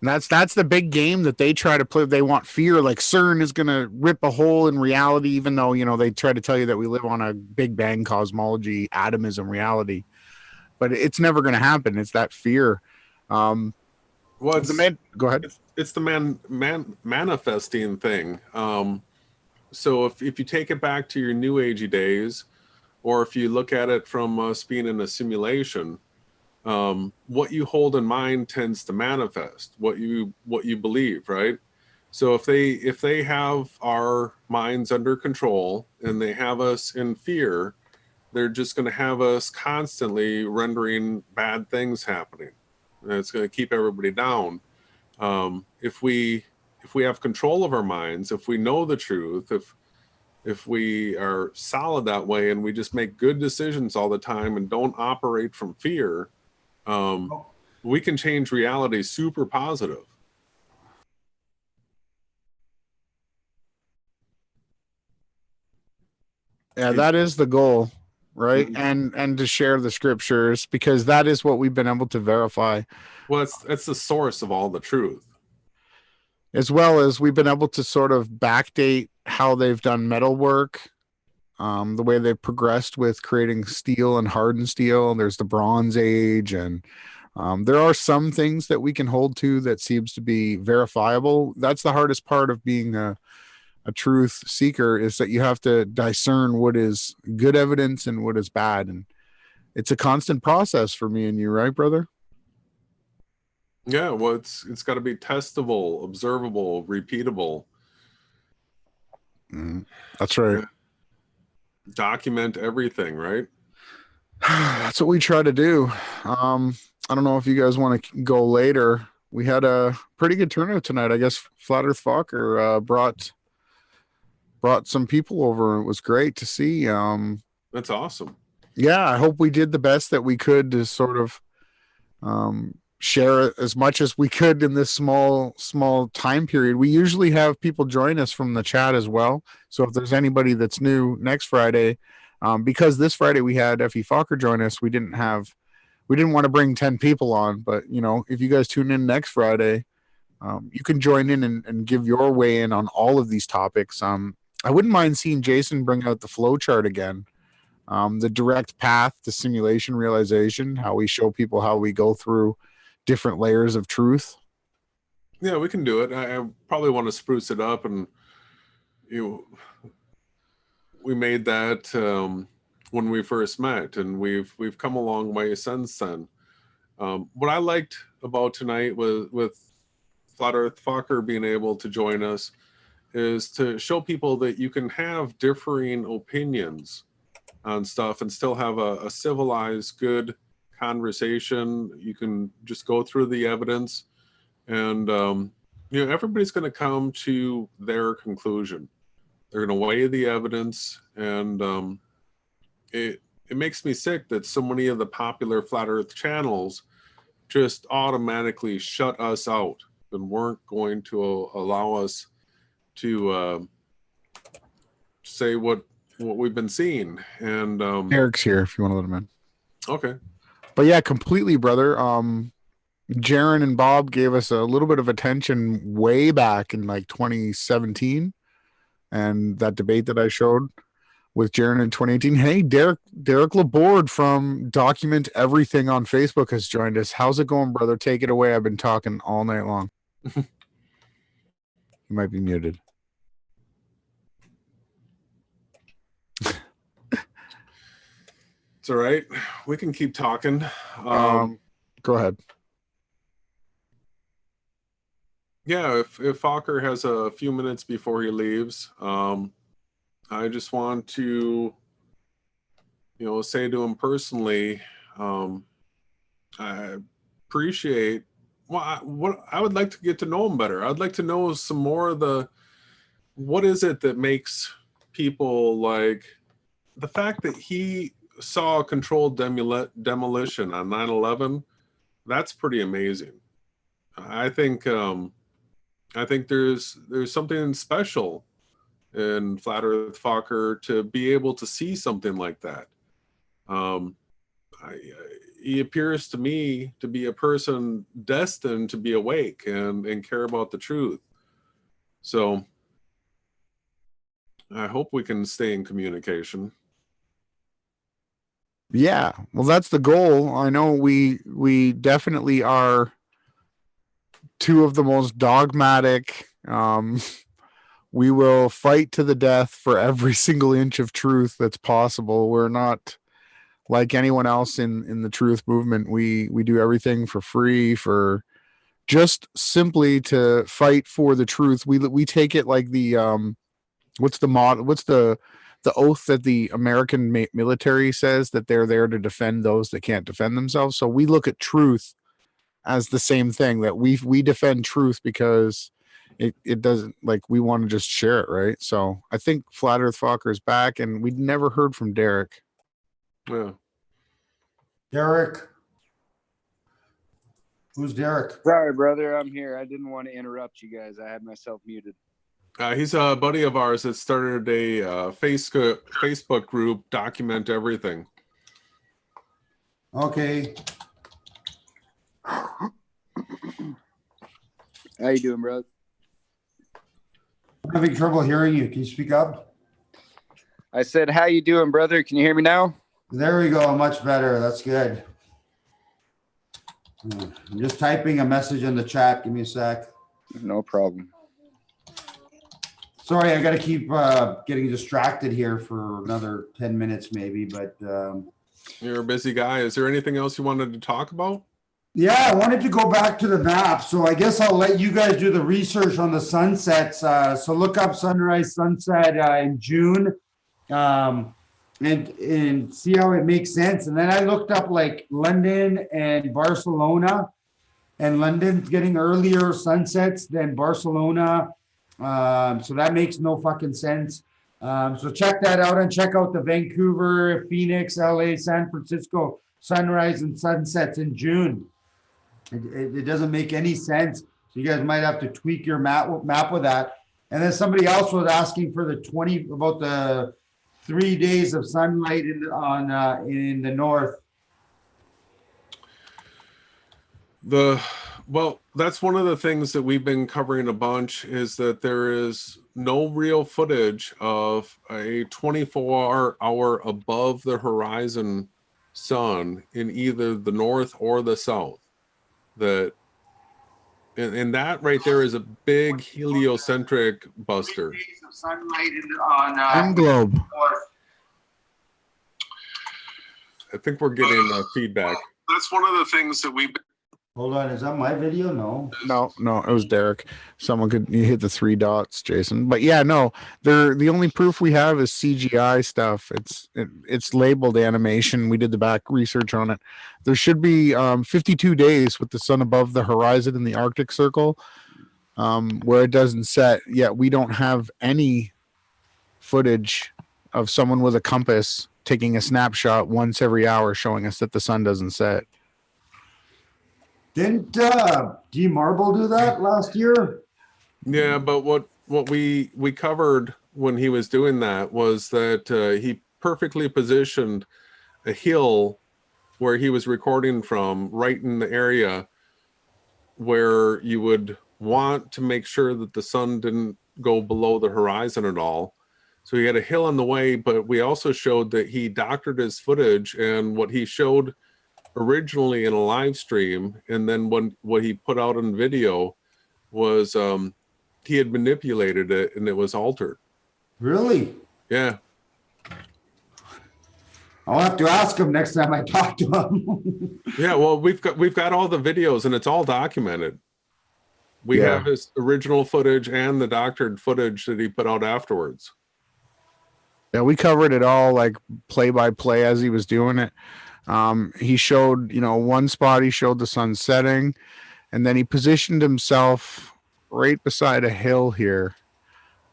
And that's the big game that they try to play. They want fear, like CERN is going to rip a hole in reality, even though, you know, they try to tell you that we live on a Big Bang cosmology, atomism reality, but it's never going to happen. It's that fear. Well, go ahead. It's the manifesting thing. So if you take it back to your New Agey days, or if you look at it from us being in a simulation, what you hold in mind tends to manifest what you believe, right? So if they have our minds under control and they have us in fear, they're just going to have us constantly rendering bad things happening. And it's going to keep everybody down. If we have control of our minds, if we know the truth, if we are solid that way, and we just make good decisions all the time and don't operate from fear, we can change reality super positive. Yeah, that is the goal, right? And to share the scriptures, because that is what we've been able to verify. Well, it's the source of all the truth. As well as we've been able to sort of backdate how they've done metal work, the way they've progressed with creating steel and hardened steel. There's the Bronze Age, and there are some things that we can hold to that seems to be verifiable. That's the hardest part of being a truth seeker, is that you have to discern what is good evidence and what is bad. And it's a constant process for me and you, right, brother? Yeah, well, it's got to be testable, observable, repeatable. That's right. Document everything, right? That's what we try to do. I don't know if you guys want to go later. We had a pretty good turnout tonight. I guess Flat Earth Focker brought some people over. It was great to see. That's awesome. Yeah, I hope we did the best that we could to sort of share as much as we could in this small time period. We usually have people join us from the chat as well. So if there's anybody that's new next Friday, because this Friday we had F.E. Focker join us, we didn't want to bring 10 people on, but you know, if you guys tune in next Friday, you can join in and give your way in on all of these topics. I wouldn't mind seeing Jason bring out the flow chart again. The direct path to simulation realization, how we show people how we go through different layers of truth. Yeah, we can do it. I probably want to spruce it up, and we made that when we first met, and we've come a long way since then. What I liked about tonight with Flat Earth Focker being able to join us is to show people that you can have differing opinions on stuff and still have a civilized, good conversation. You can just go through the evidence, and everybody's going to come to their conclusion. They're going to weigh the evidence, and it makes me sick that so many of the popular flat earth channels just automatically shut us out and weren't going to allow us to say what we've been seeing. And Eric's here if you want to let him in. Okay. But yeah, completely, brother. Jaron and Bob gave us a little bit of attention way back in like 2017, and that debate that I showed with Jaron in 2018. Hey, Derek Laborde from Document Everything on Facebook has joined us. How's it going, brother? Take it away. I've been talking all night long. You might be muted. It's all right. We can keep talking. Go ahead. yeah, if Fokker has a few minutes before he leaves, I just want to, say to him personally, I appreciate. What I would like to get to know him better. I'd like to know some more of what is it that makes people like the fact that he saw a controlled demolition on 9/11. That's pretty amazing. I think there's something special in Flat Earth Fokker to be able to see something like that. He appears to me to be a person destined to be awake and care about the truth. So I hope we can stay in communication. Yeah, well, that's the goal. I know we definitely are two of the most dogmatic. We will fight to the death for every single inch of truth that's possible. We're not like anyone else in the truth movement. We do everything for free, for just simply to fight for the truth. We take it like the what's the oath that the American military says, that they're there to defend those that can't defend themselves. So we look at truth as the same thing, that we defend truth because it doesn't, like, we want to just share it, right? So I think Flat Earth Fokker is back, and we'd never heard from Derek. Yeah. Derek. Who's Derek? Sorry, brother. I'm here. I didn't want to interrupt you guys. I had myself muted. He's a buddy of ours that started a Facebook group, Document Everything. Okay. How you doing, brother? I'm having trouble hearing you. Can you speak up? I said, how you doing, brother? Can you hear me now? There we go. Much better. That's good. I'm just typing a message in the chat. Give me a sec. No problem. Sorry, I got to keep getting distracted here for another 10 minutes maybe, but... You're a busy guy. Is there anything else you wanted to talk about? Yeah, I wanted to go back to the map. So I guess I'll let you guys do the research on the sunsets. So look up sunrise, sunset in June and see how it makes sense. And then I looked up like London and Barcelona, and London's getting earlier sunsets than Barcelona. So that makes no fucking sense. So check that out, and check out the Vancouver, Phoenix, LA, San Francisco sunrise and sunsets in June. It doesn't make any sense. So you guys might have to tweak your map with that. And then somebody else was asking for about the 3 days of sunlight in the north. Well, that's one of the things that we've been covering a bunch, is that there is no real footage of a 24-hour above the horizon sun in either the north or the south. And that right there is a big heliocentric buster. And globe. I think we're getting feedback. That's one of the things that we've been... Hold on, is that my video? No, it was Derek. You hit the 3 dots, Jason. But yeah, no, the only proof we have is CGI stuff. It's labeled animation. We did the back research on it. There should be 52 days with the sun above the horizon in the Arctic Circle, where it doesn't set. Yet we don't have any footage of someone with a compass taking a snapshot once every hour showing us that the sun doesn't set. Didn't D Marble do that last year? Yeah, but what we covered when he was doing that was that he perfectly positioned a hill where he was recording from, right in the area where you would want to make sure that the sun didn't go below the horizon at all. So he had a hill on the way, but we also showed that he doctored his footage, and what he showed originally in a live stream, and then what he put out on video was he had manipulated it and it was altered. Really? Yeah. I'll have to ask him next time I talk to him. Yeah, well, we've got all the videos and it's all documented. We Yeah. have his original footage and the doctored footage that he put out afterwards. Yeah, we covered it all like play by play as he was doing it. He showed, one spot he showed the sun setting, and then he positioned himself right beside a hill here.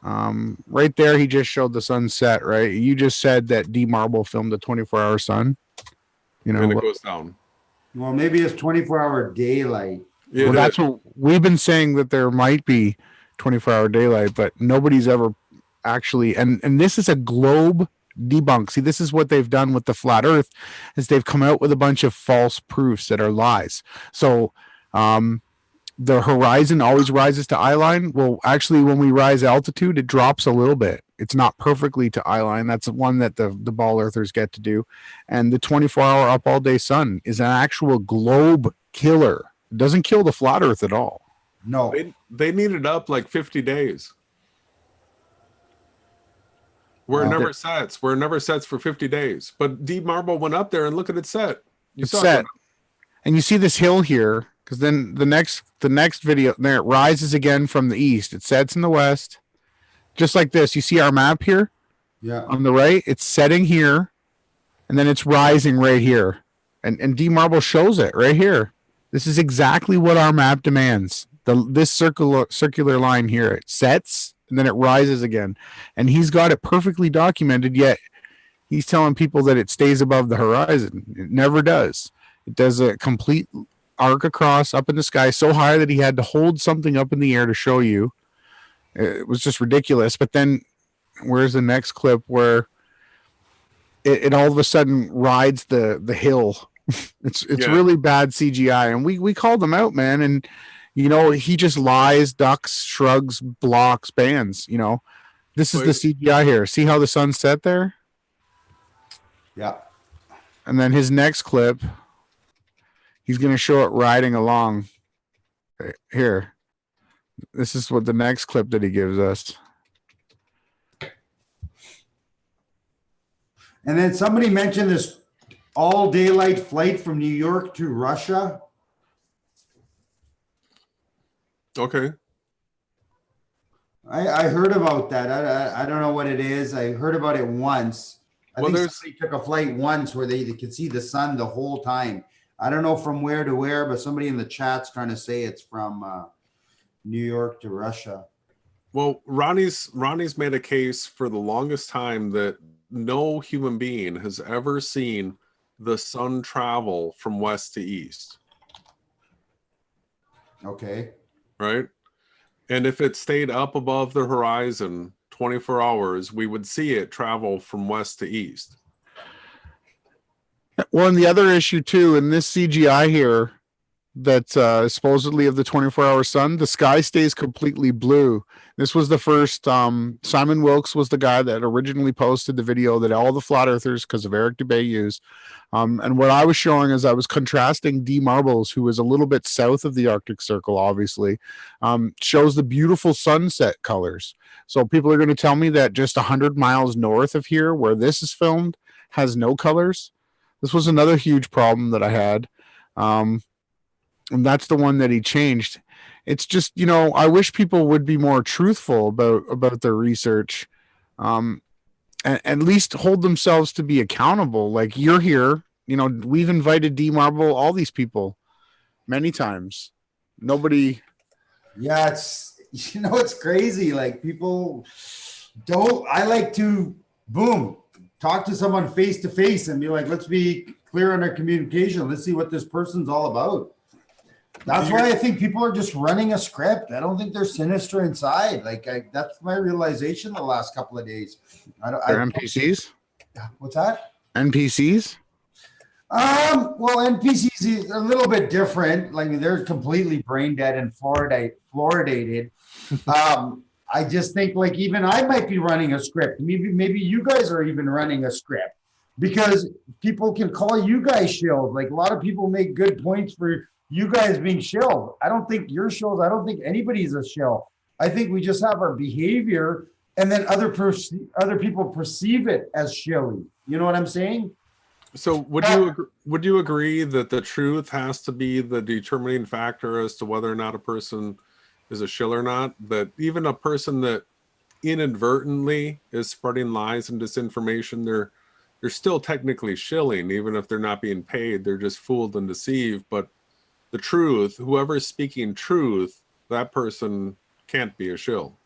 Right there, he just showed the sunset, right? You just said that D Marble filmed a 24-hour sun. And it goes down. Well, maybe it's 24-hour daylight. Yeah, well, that's what we've been saying, that there might be 24-hour daylight, but nobody's ever actually, and this is a globe debunk. See, this is what they've done with the flat earth, is they've come out with a bunch of false proofs that are lies. So the horizon always rises to eye line. Well, actually, when we rise altitude, it drops a little bit. It's not perfectly to eye line. That's one that the ball earthers get to do. And the 24-hour up all day sun is an actual globe killer. It doesn't kill the flat earth at all. No. They need it up like 50 days. Where it never sets. Where it never sets for 50 days. But D Marble went up there and look at it set. It's set. And you see this hill here, because then the next video, there it rises again from the east. It sets in the west. Just like this. You see our map here? Yeah. On the right, it's setting here, and then it's rising right here. And D Marble shows it right here. This is exactly what our map demands. This circular line here, it sets and then it rises again. And he's got it perfectly documented, yet he's telling people that it stays above the horizon. It never does. It does a complete arc across up in the sky so high that he had to hold something up in the air to show you. It was just ridiculous. But then where's the next clip where it all of a sudden rides the hill? It's really bad CGI, and we called them out, man. And he just lies, ducks, shrugs, blocks, bans. This is the CGI here. See how the sun set there? Yeah. And then his next clip, he's going to show it riding along. Here. This is what the next clip that he gives us. And then somebody mentioned this all daylight flight from New York to Russia. Okay. I heard about that. I don't know what it is. I heard about it once. I think somebody took a flight once where they could see the sun the whole time. I don't know from where to where, but somebody in the chat's trying to say it's from New York to Russia. Well, Ronnie's made a case for the longest time that no human being has ever seen the sun travel from west to east. Okay. Right? And if it stayed up above the horizon 24 hours, we would see it travel from west to east. Well, and the other issue too, in this CGI here, that supposedly of the 24-hour sun, the sky stays completely blue. This was the first, Simon Wilkes was the guy that originally posted the video that all the flat earthers, because of Eric Dubay, used. And what I was showing is I was contrasting D Marbles, who is a little bit south of the Arctic Circle, obviously, shows the beautiful sunset colors. So people are going to tell me that just 100 miles north of here, where this is filmed, has no colors. This was another huge problem that I had. And that's the one that he changed. It's just, I wish people would be more truthful about their research, and at least hold themselves to be accountable. Like, you're here, we've invited D Marble, all these people many times. Nobody. Yeah, it's crazy. Like, people don't, I like to talk to someone face to face and be like, let's be clear on our communication. Let's see what this person's all about. That's why I think people are just running a script. I don't think they're sinister inside. That's my realization the last couple of days. They're NPCs? What's that? NPCs? Well, NPCs is a little bit different. Like, they're completely brain dead and fluoridated. I just think, like, even I might be running a script. Maybe you guys are even running a script, because people can call you guys shills. Like, a lot of people make good points for you guys being shilled. I don't think you're shills. I don't think anybody's a shill. I think we just have our behavior, and then other people perceive it as shilly. You know what I'm saying? So would you agree that the truth has to be the determining factor as to whether or not a person is a shill or not, that even a person that inadvertently is spreading lies and disinformation, they're still technically shilling, even if they're not being paid. They're just fooled and deceived. But the truth, whoever is speaking truth, that person can't be a shill.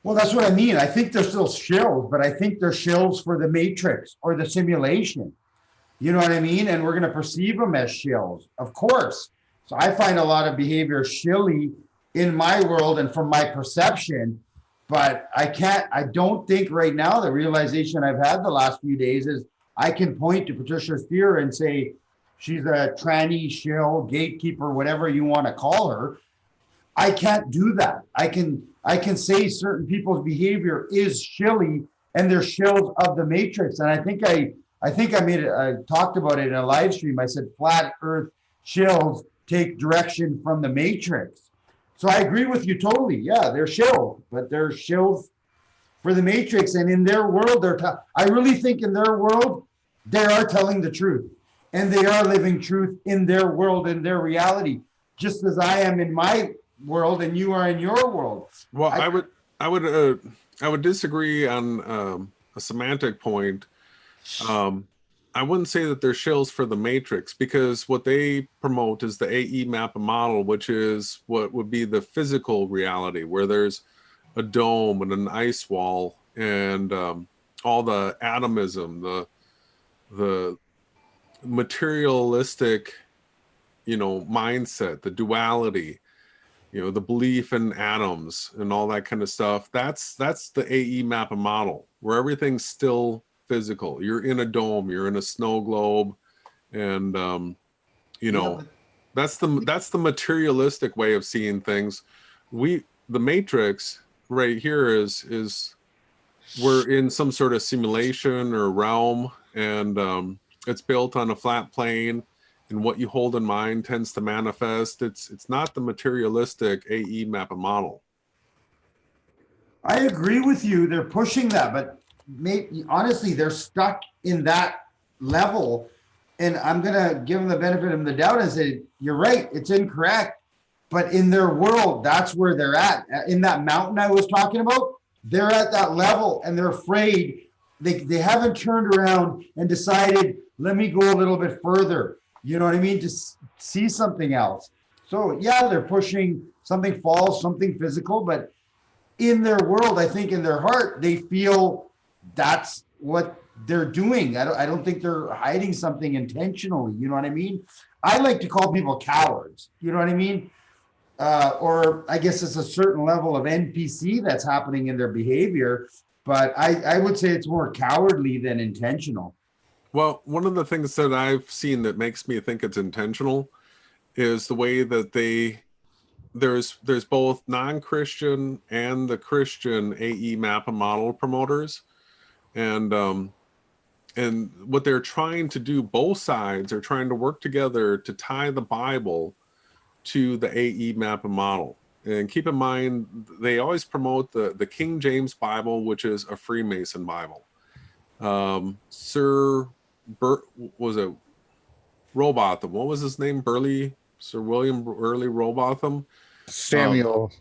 Well, that's what I mean. I think they're still shills, but I think they're shills for the matrix or the simulation. You know what I mean? And we're going to perceive them as shills, of course. So I find a lot of behavior shilly in my world and from my perception, but I don't think right now the realization I've had the last few days is I can point to Patricia Steer and say, she's a tranny, shill, gatekeeper, whatever you want to call her. I can't do that. I can say certain people's behavior is shilly and they're shills of the matrix. And I think I talked about it in a live stream. I said flat earth shills take direction from the matrix. So I agree with you totally. Yeah, they're shills, but they're shills for the matrix. And in their world, I really think in their world, they are telling the truth and they are living truth in their world, in their reality, just as I am in my world and you are in your world. Well, I would disagree on a semantic point. I wouldn't say that they're shills for the matrix, because what they promote is the AE map model, which is what would be the physical reality, where there's a dome and an ice wall and all the atomism, the materialistic, mindset, the duality, the belief in atoms and all that kind of stuff. That's the AE map model, where everything's still physical. You're in a dome, you're in a snow globe, and that's the materialistic way of seeing things. The matrix right here is we're in some sort of simulation or realm, and it's built on a flat plane, and what you hold in mind tends to manifest. It's not the materialistic AE map model. I agree with you. They're pushing that, but honestly, they're stuck in that level. And I'm going to give them the benefit of the doubt and say, you're right, it's incorrect. But in their world, that's where they're at. In that mountain I was talking about, they're at that level and they're afraid. They haven't turned around and decided, let me go a little bit further. You know what I mean? To see something else. So yeah, they're pushing something false, something physical, but in their world, I think in their heart, they feel that's what they're doing. I don't think they're hiding something intentionally. You know what I mean? I like to call people cowards. You know what I mean? Or I guess it's a certain level of NPC that's happening in their behavior, but I would say it's more cowardly than intentional. Well, one of the things that I've seen that makes me think it's intentional is the way that there's both non-Christian and the Christian AE map model promoters, and what they're trying to do, both sides are trying to work together to tie the Bible to the AE map model. And keep in mind, they always promote the King James Bible, which is a Freemason Bible. Was it Robotham? What was his name? Sir William Burley Robotham? Samuel.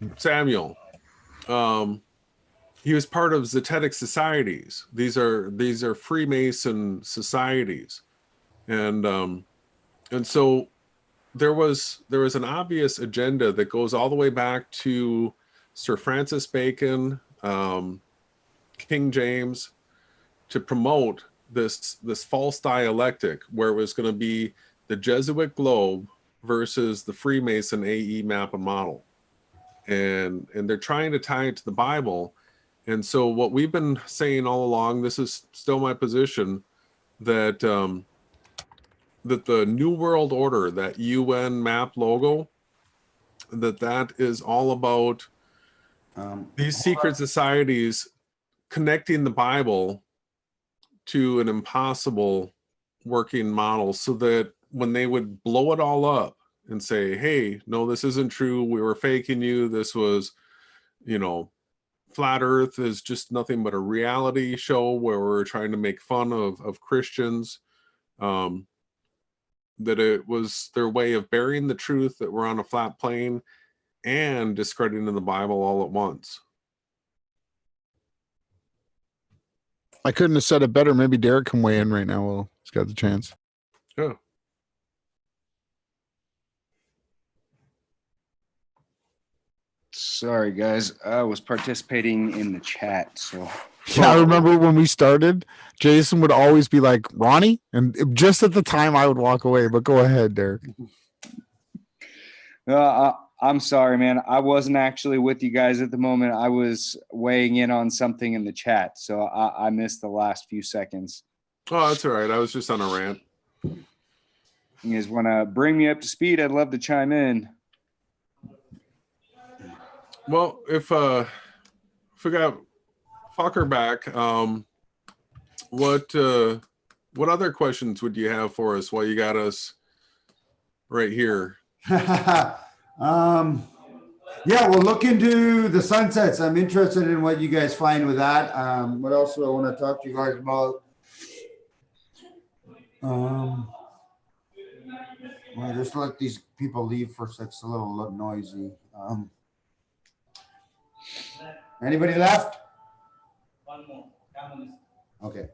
He was part of Zetetic societies. These are Freemason societies, and so there was an obvious agenda that goes all the way back to Sir Francis Bacon, King James, to promote this false dialectic where it was going to be the Jesuit globe versus the Freemason AE map model, and they're trying to tie it to the Bible. And so what we've been saying all along, this is still my position, that that the New World Order, that UN map logo, that is all about these secret societies connecting the Bible to an impossible working model, so that when they would blow it all up and say, hey, no, this isn't true, we were faking you, this was, flat earth is just nothing but a reality show where we're trying to make fun of Christians, that it was their way of burying the truth that we're on a flat plane. and discrediting the Bible all at once. I couldn't have said it better. Maybe Derek can weigh in right now. Well, he's got the chance. Yeah. Sorry, guys. I was participating in the chat, so. Yeah, I remember when we started, Jason would always be like, Ronnie? And just at the time, I would walk away. But go ahead, Derek. I'm sorry, man. I wasn't actually with you guys at the moment. I was weighing in on something in the chat, so I missed the last few seconds. Oh, that's all right. I was just on a rant. You guys want to bring me up to speed? I'd love to chime in. Well, if we got Focker back, what other questions would you have for us while you got us right here? Yeah, we'll look into the sunsets. I'm interested in what you guys find with that. What else do I want to talk to you guys about? Well, just let these people leave for it's a little noisy. Anybody left? One more. Okay.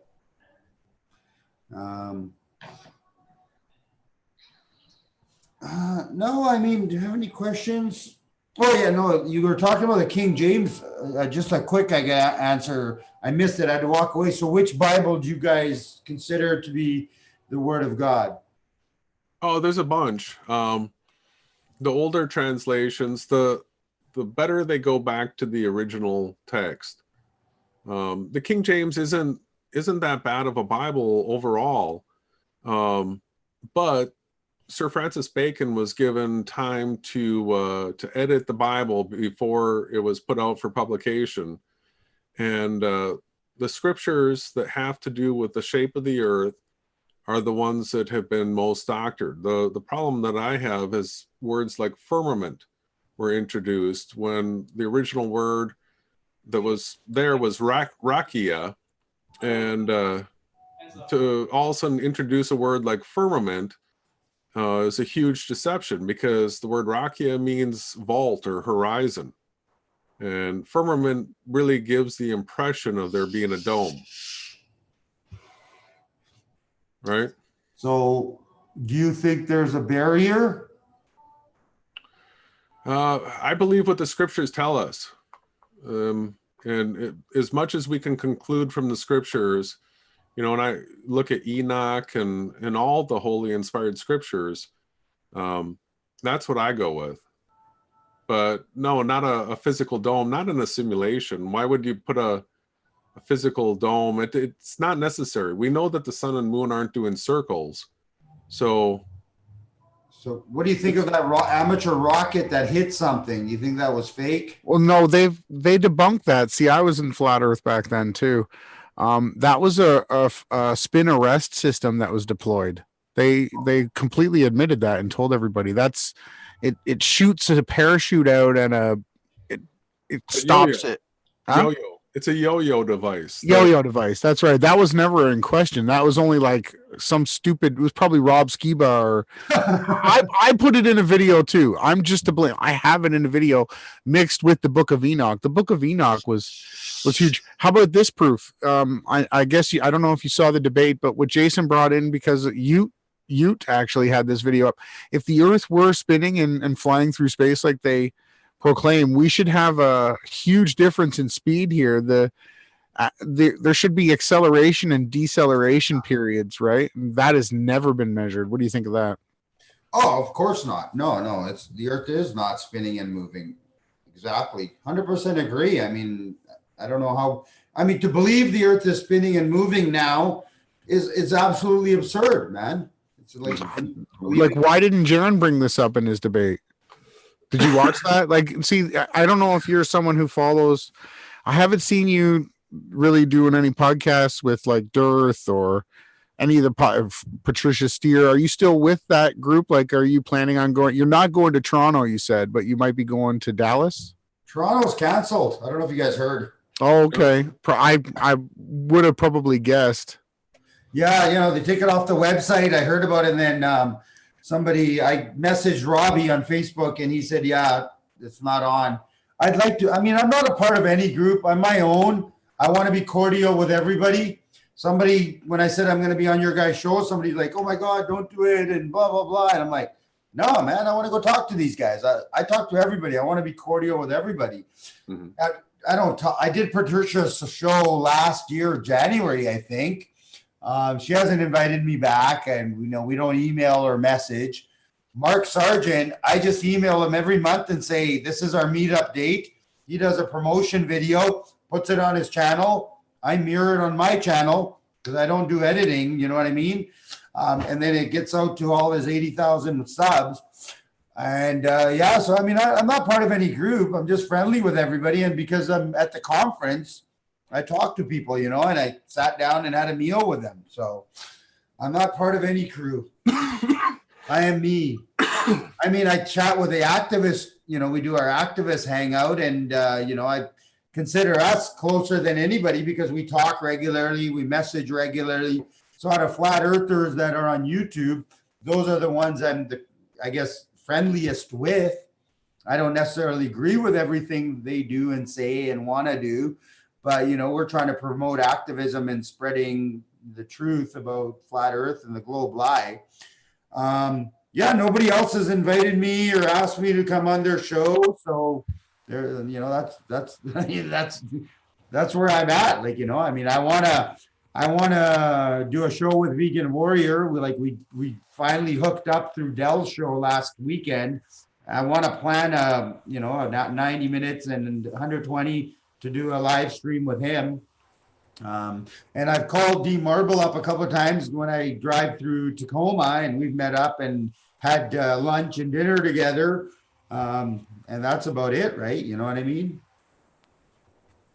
No, I mean, do you have any questions? Oh yeah, no, you were talking about the King James. Just a quick answer. I missed it. I had to walk away. So which Bible do you guys consider to be the Word of God? Oh, there's a bunch. The older translations, the better they go back to the original text. The King James isn't that bad of a Bible overall, but Sir Francis Bacon was given time to edit the Bible before it was put out for publication, and the scriptures that have to do with the shape of the earth are the ones that have been most doctored. The problem that I have is words like firmament were introduced when the original word that was there was rakia, and to all of a sudden introduce a word like firmament is a huge deception, because the word rakia means vault or horizon, and firmament really gives the impression of there being a dome, right? So do you think there's a barrier? I believe what the scriptures tell us. As much as we can conclude from the scriptures, you know, when I look at Enoch and all the holy inspired scriptures, that's what I go with. But no, not a physical dome, not in a simulation. Why would you put a physical dome? It's not necessary. We know that the sun and moon aren't doing circles. So what do you think of that amateur rocket that hit something? You think that was fake? Well, no, they debunked that. See, I was in Flat Earth back then too. That was a spin arrest system that was deployed. They completely admitted that and told everybody that's it shoots a parachute out and it stops it. Huh? Yo-yo. It's a yo-yo device. Yo-yo device. That's right. That was never in question. That was only like some stupid. It was probably Rob Skiba or I put it in a video too. I'm just to blame. I have it in a video mixed with the Book of Enoch. The Book of Enoch was huge. How about this proof? I guess I don't know if you saw the debate, but what Jason brought in, because Ute actually had this video up. If the Earth were spinning and flying through space like they proclaim, we should have a huge difference in speed here. There should be acceleration and deceleration periods, right? That has never been measured. What do you think of that? Oh, of course not. No, it's the Earth is not spinning and moving. Exactly. 100% agree. I mean, I don't know how. I mean, to believe the Earth is spinning and moving now is absolutely absurd, man. It's like why didn't Jaron bring this up in his debate? Did you watch that? Like, see, I don't know if you're someone who follows. I haven't seen you really doing any podcasts with like Dearth or any of the Patricia Steer. Are you still with that group? Like, are you planning on going? You're not going to Toronto, you said, but you might be going to Dallas. Toronto's canceled. I don't know if you guys heard. Oh, okay. I would have probably guessed. Yeah, they take it off the website. I heard about it, and then I messaged Robbie on Facebook, and he said, yeah, it's not on. I'd like to, I mean, I'm not a part of any group. I'm my own. I want to be cordial with everybody. Somebody, when I said I'm going to be on your guys' show, somebody's like, oh my God, don't do it, and blah, blah, blah. And I'm like, no, man, I want to go talk to these guys. I talk to everybody. I want to be cordial with everybody. Mhm. I don't talk. I did Patricia's show last year, January, I think. She hasn't invited me back, and we don't email or message. Mark Sargent, I just email him every month and say, this is our meetup date. He does a promotion video, puts it on his channel. I mirror it on my channel because I don't do editing, you know what I mean? And then it gets out to all his 80,000 subs. And yeah, so I mean, I'm not part of any group. I'm just friendly with everybody. And because I'm at the conference, I talk to people, and I sat down and had a meal with them. So I'm not part of any crew. I am me. I mean, I chat with the activists, we do our activist hangout, and, I consider us closer than anybody because we talk regularly, we message regularly. So out of flat earthers that are on YouTube, those are the ones I'm I guess, friendliest with. I don't necessarily agree with everything they do and say and want to do, but, we're trying to promote activism and spreading the truth about flat earth and the globe lie. Yeah, nobody else has invited me or asked me to come on their show. So there, that's where I'm at. Like, I mean, I want to do a show with Vegan Warrior. We finally hooked up through Dell's show last weekend. I want to plan a 90 minutes and 120 to do a live stream with him. And I've called D Marble up a couple of times when I drive through Tacoma, and we've met up and had lunch and dinner together. And that's about it, right? You know what I mean?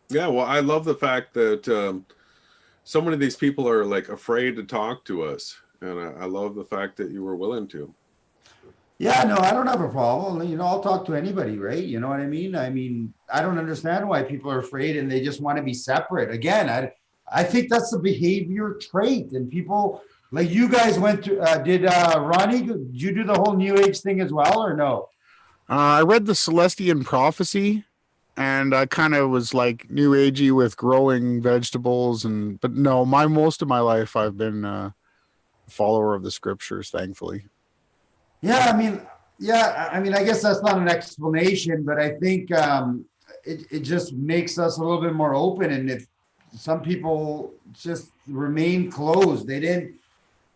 Yeah, well, I love the fact that so many of these people are like afraid to talk to us. And I love the fact that you were willing to. Yeah, no, I don't have a problem. I'll talk to anybody, right? You know what I mean? I mean, I don't understand why people are afraid and they just want to be separate. Again, I think that's the behavior trait. And people like you guys went to, Ronnie, did you do the whole New Age thing as well or no? I read the Celestian Prophecy, and I kind of was like New Agey with growing vegetables, but no, most of my life I've been a follower of the scriptures, thankfully. Yeah, I mean, I guess that's not an explanation, but I think it just makes us a little bit more open. And if some people just remain closed, they didn't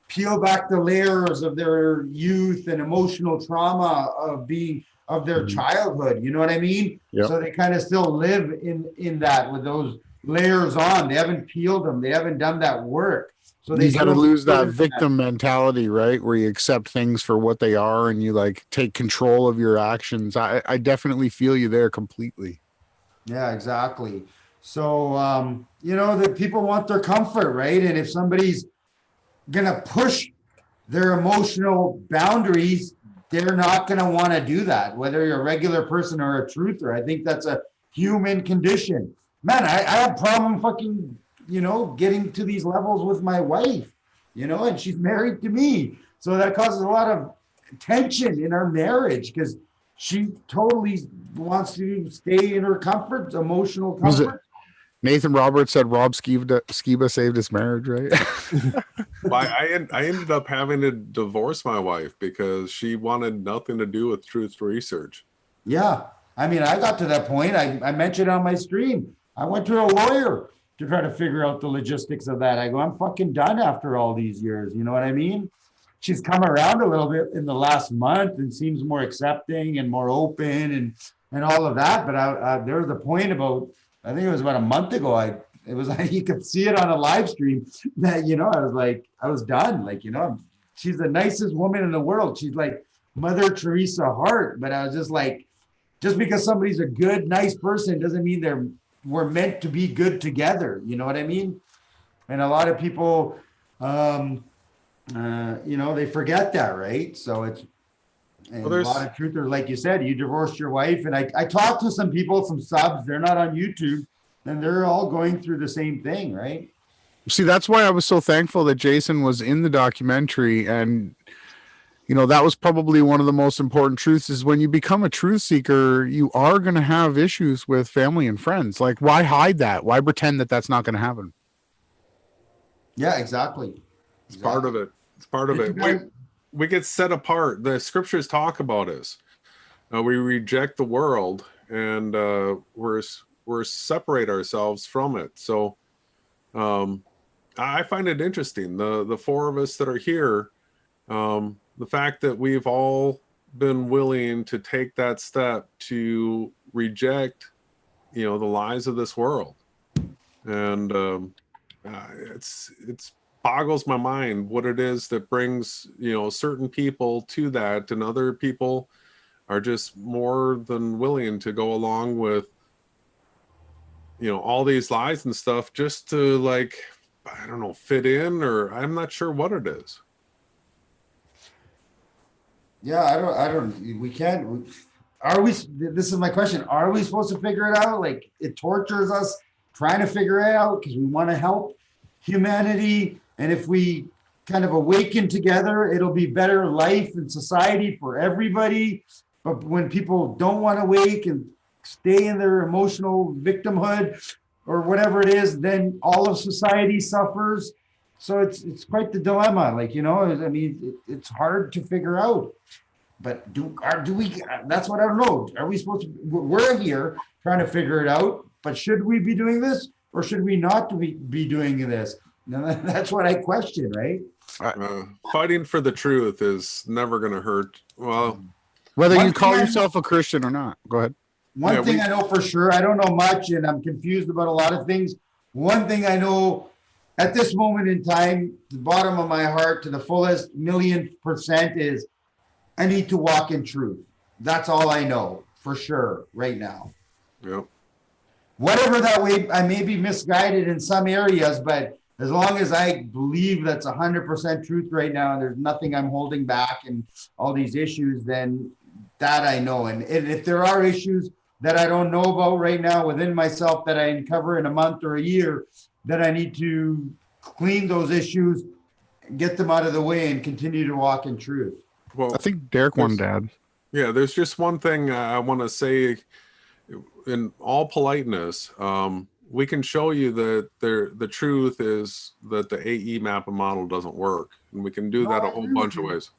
peel back the layers of their youth and emotional trauma of their childhood, you know what I mean? Yep. So they kind of still live in that with those layers on. They haven't peeled them. They haven't done that work. So they got to lose that victim mentality, right? Where you accept things for what they are and you like take control of your actions. I definitely feel you there completely. Yeah, exactly. So, that people want their comfort, right? And if somebody's going to push their emotional boundaries, they're not going to want to do that, whether you're a regular person or a truther. I think that's a human condition. Man, I have problem fucking, getting to these levels with my wife, and she's married to me. So that causes a lot of tension in our marriage because she totally wants to stay in her comfort, emotional comfort. Nathan Roberts said Rob Skiba saved his marriage, right? I ended up having to divorce my wife because she wanted nothing to do with truth research. Yeah. I mean, I got to that point. I mentioned on my stream, I went to a lawyer to try to figure out the logistics of that. I go, I'm fucking done after all these years. You know what I mean? She's come around a little bit in the last month and seems more accepting and more open and all of that. But there was a point about, I think it was about a month ago. It was like, you could see it on a live stream that, I was like, I was done. Like, she's the nicest woman in the world. She's like Mother Teresa Hart. But I was just like, just because somebody's a good, nice person doesn't mean we're meant to be good together. You know what I mean? And a lot of people, they forget that, right? So it's, and a lot of truthers, like you said, you divorced your wife. And I talked to some people, some subs, they're not on YouTube, and they're all going through the same thing, right? See, that's why I was so thankful that Jason was in the documentary. And you know, that was probably one of the most important truths is when you become a truth seeker, you are going to have issues with family and friends. Like, why hide that? Why pretend that that's not going to happen? Yeah, exactly. It's part of it. It's part of it. We get set apart. The scriptures talk about us. We reject the world, and we're separate ourselves from it. So I find it interesting. The four of us that are here, the fact that we've all been willing to take that step to reject, you know, the lies of this world, and it's boggles my mind what it is that brings, you know, certain people to that, and other people are just more than willing to go along with, you know, all these lies and stuff just to, like, I don't know, fit in, or I'm not sure what it is. Yeah, I don't, we can't, are we, this is my question, are we supposed to figure it out? Like, it tortures us trying to figure it out because we want to help humanity. And if we kind of awaken together, it'll be better life and society for everybody. But when people don't want to wake and stay in their emotional victimhood or whatever it is, then all of society suffers. So it's quite the dilemma. Like, you know, I mean, it's hard to figure out. But do we, that's what I don't know. Are we supposed to, we're here trying to figure it out, but should we be doing this or should we not be doing this? Now, that's what I question, right? Fighting for the truth is never going to hurt. Well, whether you call yourself a Christian or not. Go ahead. One thing I know for sure, I don't know much and I'm confused about a lot of things. One thing I know at this moment in time, the bottom of my heart to the fullest 1,000,000% is I need to walk in truth. That's all I know for sure right now. Yep. Whatever that way, I may be misguided in some areas, but as long as I believe that's 100% truth right now and there's nothing I'm holding back and all these issues, then that I know. And if there are issues that I don't know about right now within myself that I uncover in a month or a year, then I need to clean those issues, get them out of the way and continue to walk in truth. Well, I think Derek wanted to add. Yeah, there's just one thing I want to say in all politeness. We can show you that the truth is that the AE map and model doesn't work. And we can do that a whole bunch of ways.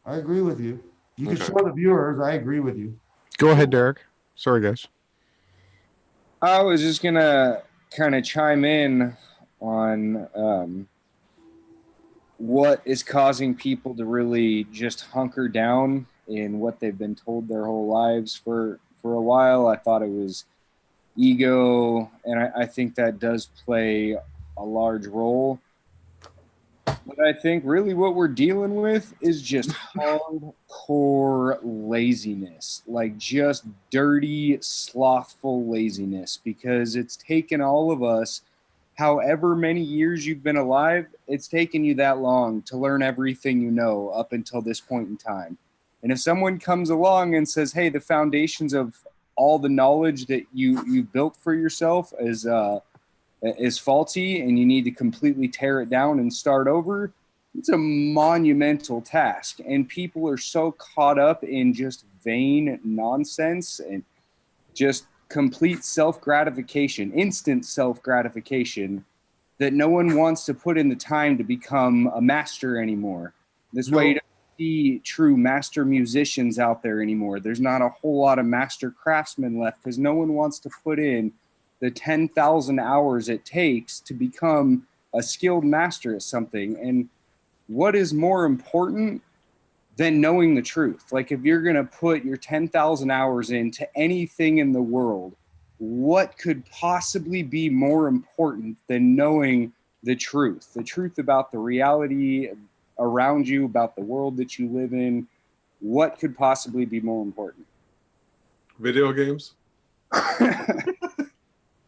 I agree with you. You can show the viewers. I agree with you. Go ahead, Derek. Sorry, guys. I was just going to kind of chime in on what is causing people to really just hunker down in what they've been told their whole lives. For a while, I thought it was ego, and I think that does play a large role. But I think really what we're dealing with is just hardcore laziness, like just dirty, slothful laziness, because it's taken all of us, however many years you've been alive, it's taken you that long to learn everything you know up until this point in time. And if someone comes along and says, hey, the foundations of all the knowledge that you've built for yourself is faulty and you need to completely tear it down and start over, it's a monumental task. And people are so caught up in just vain nonsense and just complete self-gratification, instant self-gratification, that no one wants to put in the time to become a master anymore. This way you don't see true master musicians out there anymore. There's not a whole lot of master craftsmen left because no one wants to put in the 10,000 hours it takes to become a skilled master at something. And what is more important than knowing the truth? Like, if you're going to put your 10,000 hours into anything in the world, what could possibly be more important than knowing the truth about the reality around you, about the world that you live in? What could possibly be more important? Video games?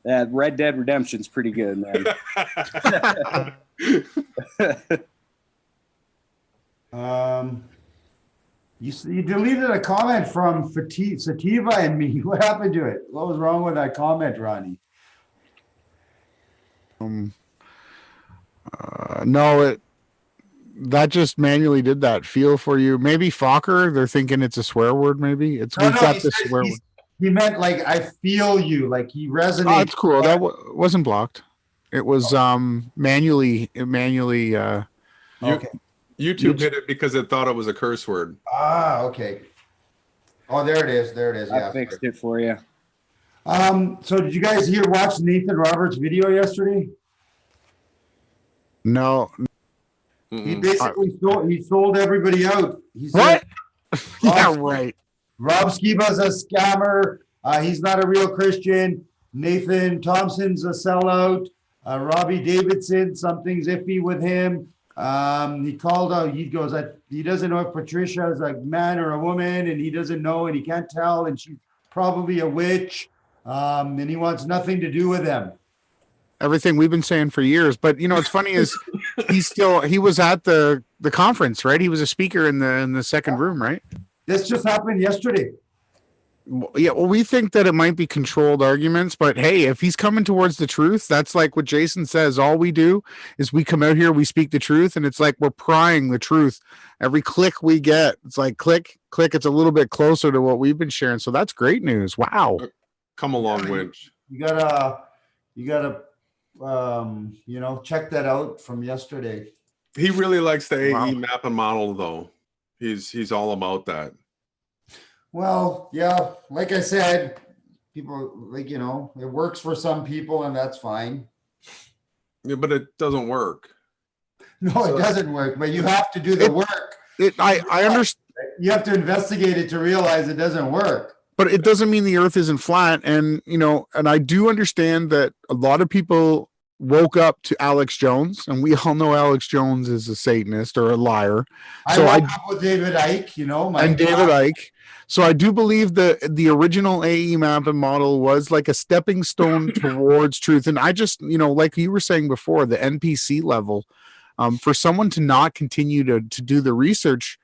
Red Dead Redemption's pretty good, man. You deleted a comment from Sativa and me. What happened to it? What was wrong with that comment, Ronnie? No, that just manually did that feel for you. Maybe Focker, they're thinking it's a swear word. Maybe it's we've got this swear word. He meant like I feel you, like he resonates. Oh, it's cool. That wasn't blocked. It was manually. Okay. YouTube hit it because it thought it was a curse word. Ah, okay. Oh, there it is. There it is. I fixed it for you. So did you guys watch Nathan Roberts' video yesterday? No. He basically sold everybody out. He said, what? Yeah, right. Rob Skiba's a scammer. He's not a real Christian. Nathan Thompson's a sellout. Robbie Davidson, something's iffy with him. He called out, he goes, he doesn't know if Patricia is a man or a woman, and he doesn't know, and he can't tell, and she's probably a witch, and he wants nothing to do with them. Everything we've been saying for years. But what's funny is he was at the conference, right? He was a speaker in the second room, right? This just happened yesterday. Yeah, well, we think that it might be controlled arguments, but hey, if he's coming towards the truth, that's like what Jason says. All we do is we come out here, we speak the truth, and it's like we're prying the truth. Every click we get, it's like click, click. It's a little bit closer to what we've been sharing. So that's great news. Wow. Come along, Winch. You gotta check that out from yesterday. He really likes the AE map and model, though. He's all about that. Well, yeah, like I said, people it works for some people, and that's fine. Yeah, but it doesn't work. No, it doesn't work. But you have to do the work. I understand. You have to investigate it to realize it doesn't work. But it doesn't mean the Earth isn't flat, and and I do understand that a lot of people woke up to Alex Jones, and we all know Alex Jones is a Satanist or a liar. I woke up with David Icke, David Icke. So I do believe the original AE map and model was like a stepping stone towards truth. And I just, like you were saying before, the NPC level, for someone to not continue to do the research,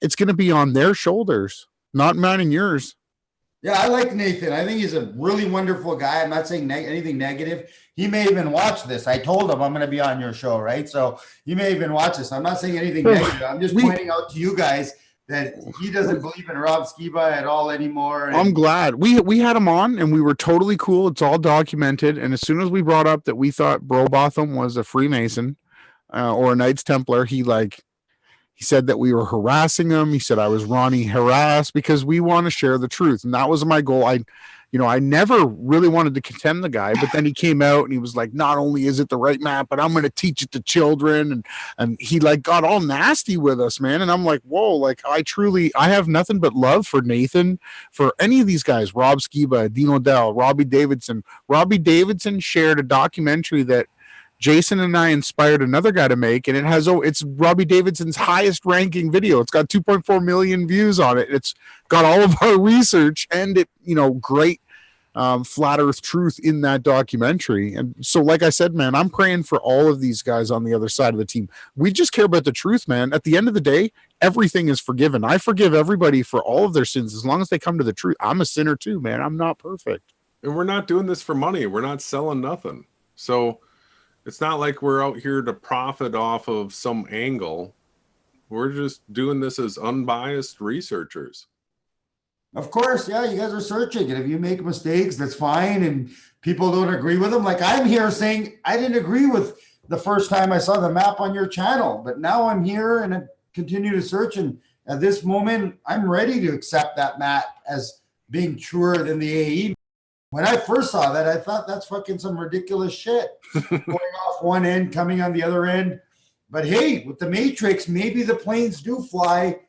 it's going to be on their shoulders, not mine and yours. Yeah, I like Nathan. I think he's a really wonderful guy. I'm not saying anything negative. He may even watch this. I told him I'm going to be on your show, right? So he may even watch this. I'm not saying anything negative. I'm just pointing out to you guys that he doesn't believe in Rob Skiba at all anymore. I'm glad. We had him on, and we were totally cool. It's all documented. And as soon as we brought up that we thought Brobotham was a Freemason or a Knights Templar, he said that we were harassing him. He said I was Ronnie harassed because we want to share the truth. And that was my goal. I never really wanted to condemn the guy, but then he came out and he was like, not only is it the right map, but I'm going to teach it to children. And he got all nasty with us, man. And I'm like, whoa, I have nothing but love for Nathan, for any of these guys, Rob Skiba, Dean O'Dell, Robbie Davidson. Robbie Davidson shared a documentary that Jason and I inspired another guy to make, and it's Robbie Davidson's highest ranking video. It's got 2.4 million views on it. It's got all of our research and great flat earth truth in that documentary. And so, like I said, man, I'm praying for all of these guys on the other side of the team. We just care about the truth, man. At the end of the day, everything is forgiven. I forgive everybody for all of their sins as long as they come to the truth. I'm a sinner too, man. I'm not perfect. And we're not doing this for money. We're not selling nothing. So it's not like we're out here to profit off of some angle. We're just doing this as unbiased researchers. Of course, yeah, you guys are searching. And if you make mistakes, that's fine. And people don't agree with them. Like I'm here saying I didn't agree with the first time I saw the map on your channel. But now I'm here and I continue to search. And at this moment, I'm ready to accept that map as being truer than the AE. When I first saw that, I thought that's fucking some ridiculous shit. Going off one end, coming on the other end. But hey, with the Matrix, maybe the planes do fly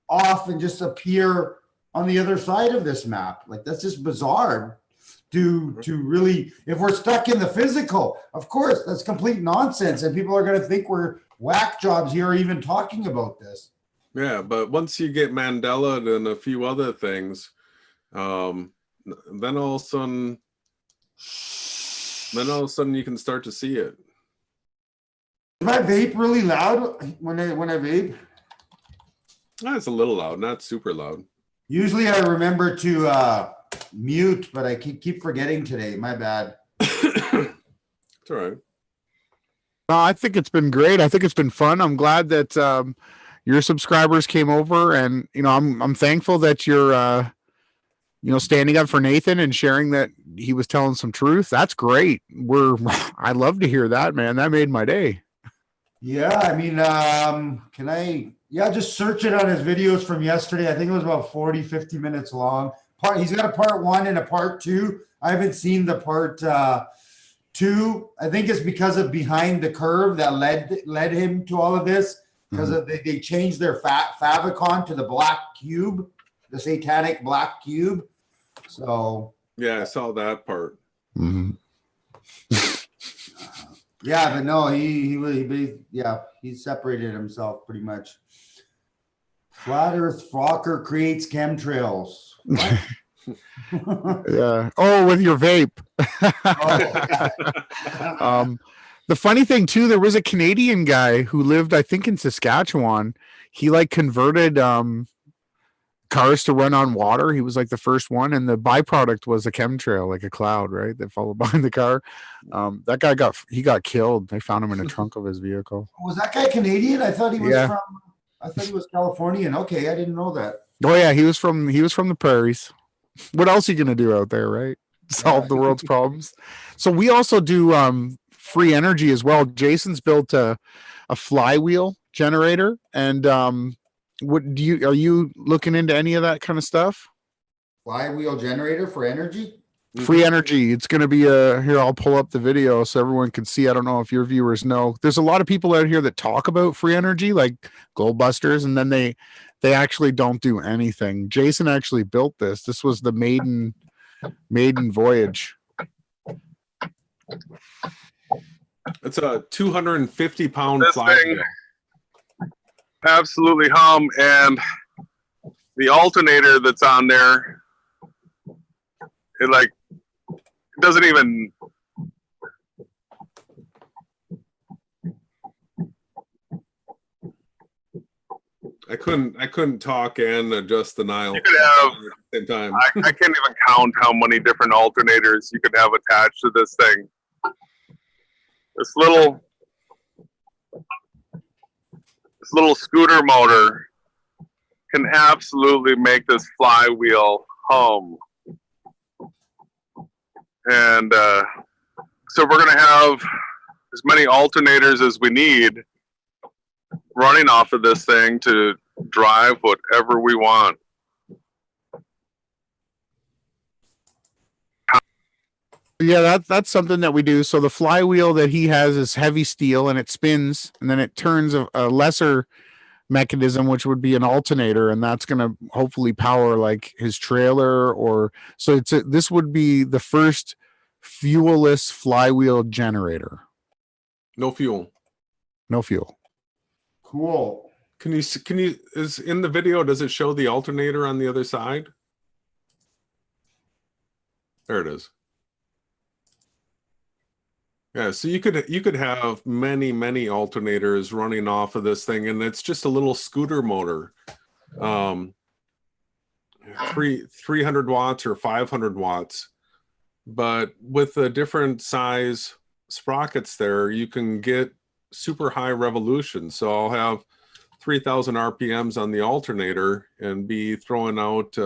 off and just appear on the other side of this map. Like that's just bizarre to really, if we're stuck in the physical, of course, that's complete nonsense. And people are going to think we're whack jobs here even talking about this. Yeah, but once you get Mandela and a few other things, then all of a sudden you can start to see it. Is my vape really loud when I vape? It's a little loud, not super loud. Usually I remember to mute, but I keep forgetting today. My bad. It's all right. I think it's been great. I think it's been fun. I'm glad that your subscribers came over, and I'm thankful that you're standing up for Nathan and sharing that he was telling some truth. That's great. I love to hear that, man. That made my day. Yeah, I mean, just search it on his videos from yesterday. I think it was about 40, 50 minutes long. He's got a part 1 and a part 2. I haven't seen the part 2. I think it's because of Behind the Curve that led him to all of this, because they changed their favicon to the black cube, the satanic black cube. So yeah, I saw that part. Mm-hmm. Yeah, but no, he separated himself pretty much. Flat Earth Focker creates chemtrails. What? Yeah. Oh, with your vape. The funny thing too, there was a Canadian guy who lived, I think, in Saskatchewan. He converted cars to run on water. He was the first one, and the byproduct was a chemtrail, like a cloud, right, that followed behind the car. That guy got killed. They found him in the trunk of his vehicle. Was that guy Canadian? I thought he was Californian. Okay, I didn't know that. Oh yeah, he was from the prairies. What else are you gonna do out there, right? Solve the world's problems. So we also do free energy as well. Jason's built a flywheel generator, and are you looking into any of that kind of stuff? Flywheel generator for energy? Free energy. It's going to be here. I'll pull up the video so everyone can see. I don't know if your viewers know. There's a lot of people out here that talk about free energy, like globebusters, and then they actually don't do anything. Jason actually built this. This was the maiden voyage. It's a 250-pound thing absolutely hum, and the alternator that's on there, it doesn't even. I couldn't talk and adjust the dial You could have at the same time. I can't even count how many different alternators you could have attached to this thing. This little scooter motor can absolutely make this flywheel hum. And so we're going to have as many alternators as we need running off of this thing to drive whatever we want. Yeah, that's something that we do. So the flywheel that he has is heavy steel, and it spins, and then it turns a lesser mechanism, which would be an alternator, and that's going to hopefully power his trailer. Or so this would be the first fuelless flywheel generator. No fuel. Cool. Can you is in the video, does it show the alternator on the other side? There it is. Yeah, so you could have many alternators running off of this thing, and it's just a little scooter motor, 300 watts or 500 watts, but with the different size sprockets there, you can get super high revolution. So I'll have 3,000 RPMs on the alternator and be throwing out.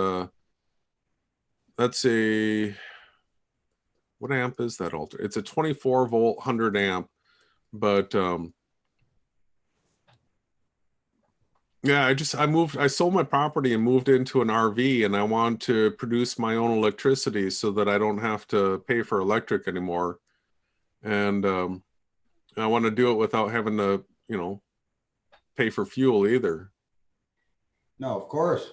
Let's see. What amp is that alter? It's a 24 volt 100 amp, but yeah, I sold my property and moved into an RV, and I want to produce my own electricity so that I don't have to pay for electric anymore. And I want to do it without having to, pay for fuel either. No, of course.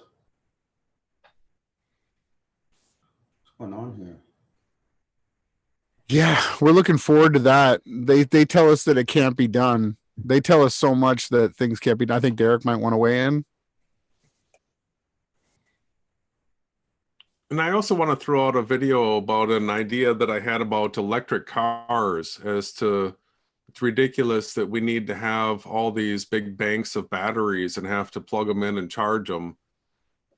What's going on here? Yeah, we're looking forward to that. They tell us that it can't be done. They tell us so much that things can't be done. I think Derek might want to weigh in. And I also want to throw out a video about an idea that I had about electric cars, as to it's ridiculous that we need to have all these big banks of batteries and have to plug them in and charge them,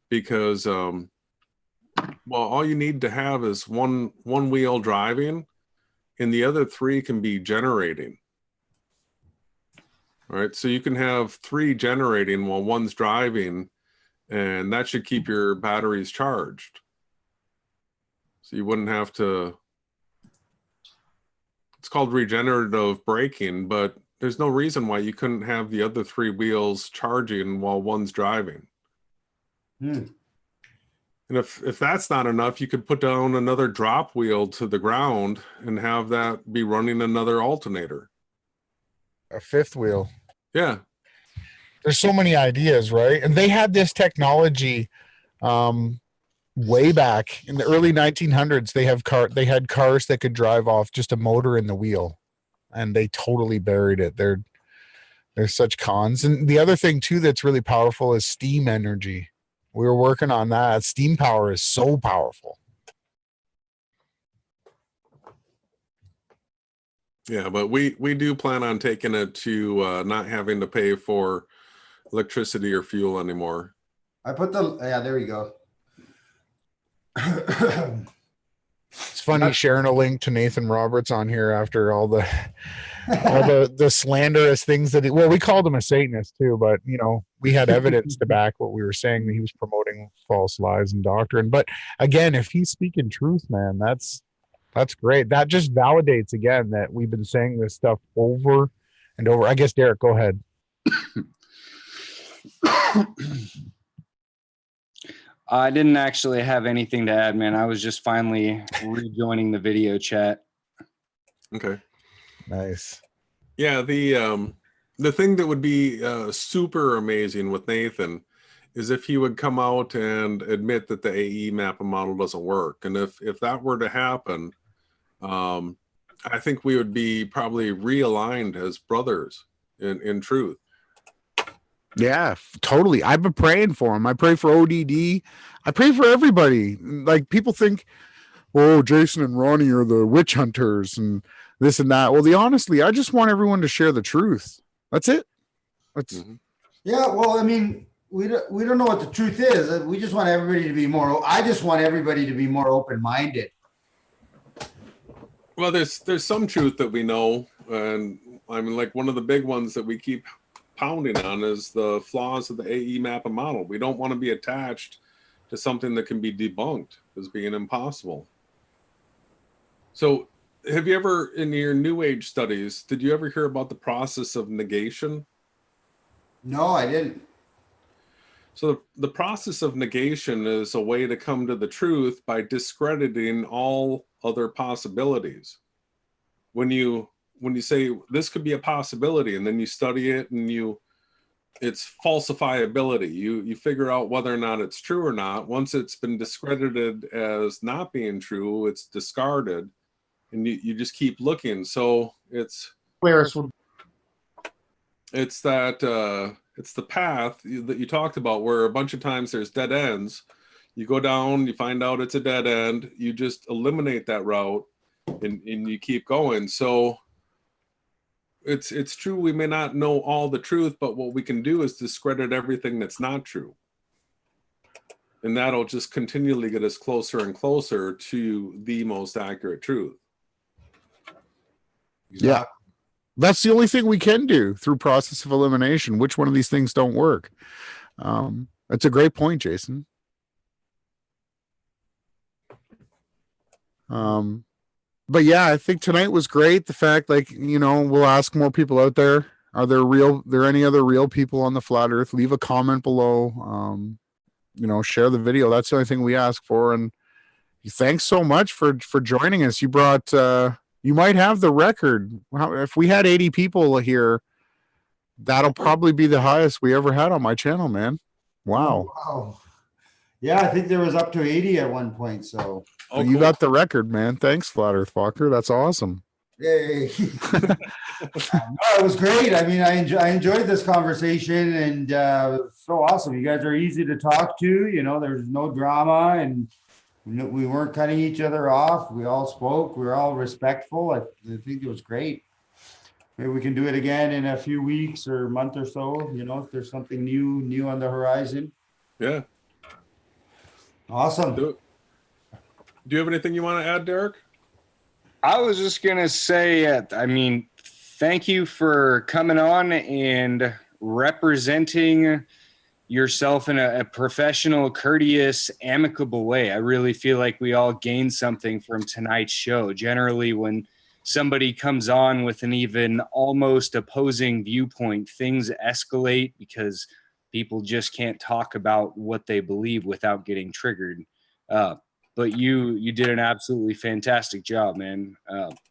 because well, all you need to have is one wheel driving, and the other three can be generating. All right, so you can have 3 generating while one's driving, and that should keep your batteries charged. So you wouldn't have to, it's called regenerative braking, but there's no reason why you couldn't have the other 3 wheels charging while one's driving. And if that's not enough, you could put down another drop wheel to the ground and have that be running another alternator. A 5th wheel. Yeah. There's so many ideas, right? And they had this technology way back in the early 1900s. They had cars that could drive off just a motor in the wheel, and they totally buried it. There's such cons. And the other thing too that's really powerful is steam energy. We were working on that. Steam power is so powerful. Yeah, but we do plan on taking it to not having to pay for electricity or fuel anymore. I put the, yeah, there we go. It's funny sharing a link to Nathan Roberts on here after all the slanderous things that we called him a Satanist too, but you know, we had evidence to back what we were saying, that he was promoting false lies and doctrine. But again, if he's speaking truth, man, that's great. That just validates again that we've been saying this stuff over and over. I guess Derek, go ahead. I didn't actually have anything to add, man. I was just finally rejoining the video chat. Okay. Nice. Yeah, the thing that would be super amazing with Nathan is if he would come out and admit that the AE map model doesn't work. And if that were to happen, I think we would be probably realigned as brothers in truth. Yeah, totally. I've been praying for him. I pray for ODD. I pray for everybody. Like, people think, oh, Jason and Ronnie are the witch hunters and this and that. Well, honestly, I just want everyone to share the truth. That's it. That's Yeah, well, I mean, we don't know what the truth is. We just want everybody to be more. I just want everybody to be more open-minded. Well, there's some truth that we know, and I mean, like, one of the big ones that we keep pounding on is the flaws of the AE mappa model. We don't want to be attached to something that can be debunked as being impossible. So have you ever, in your New Age studies, did you ever hear about the process of negation? No, I didn't. So the process of negation is a way to come to the truth by discrediting all other possibilities. When you say this could be a possibility, and then you study it and it's falsifiability. You figure out whether or not it's true or not. Once it's been discredited as not being true, it's discarded, and you just keep looking. So it's the path that you talked about, where a bunch of times there's dead ends. You go down, you find out it's a dead end, you just eliminate that route, and you keep going. So it's true, we may not know all the truth, but what we can do is discredit everything that's not true, and that'll just continually get us closer and closer to the most accurate truth. Yeah, that's the only thing we can do through process of elimination. Which one of these things don't work? That's a great point, Jason. But yeah, I think tonight was great. The fact, like, you know, we'll ask more people out there. Are there any other real people on the flat earth? Leave a comment below. You know, share the video. That's the only thing we ask for. And thanks so much for joining us. You brought, you might have the record. If we had 80 people here, that'll probably be the highest we ever had on my channel, man. Wow. Oh, wow. Yeah, I think there was up to 80 at one point. So you got the record, man. Thanks, Flat Earth Focker. That's awesome. Yay. No, it was great. I mean, I enjoyed this conversation, and so awesome. You guys are easy to talk to. You know, there's no drama, and we weren't cutting each other off. We all spoke. We were all respectful. I think it was great. Maybe we can do it again in a few weeks or a month or so. You know, if there's something new on the horizon. Yeah. Awesome. Do you have anything you want to add, Derek? I was just going to say, I mean, thank you for coming on and representing yourself in a professional, courteous, amicable way. I really feel like we all gained something from tonight's show. Generally, when somebody comes on with an even almost opposing viewpoint, things escalate because people just can't talk about what they believe without getting triggered. But you did an absolutely fantastic job, man.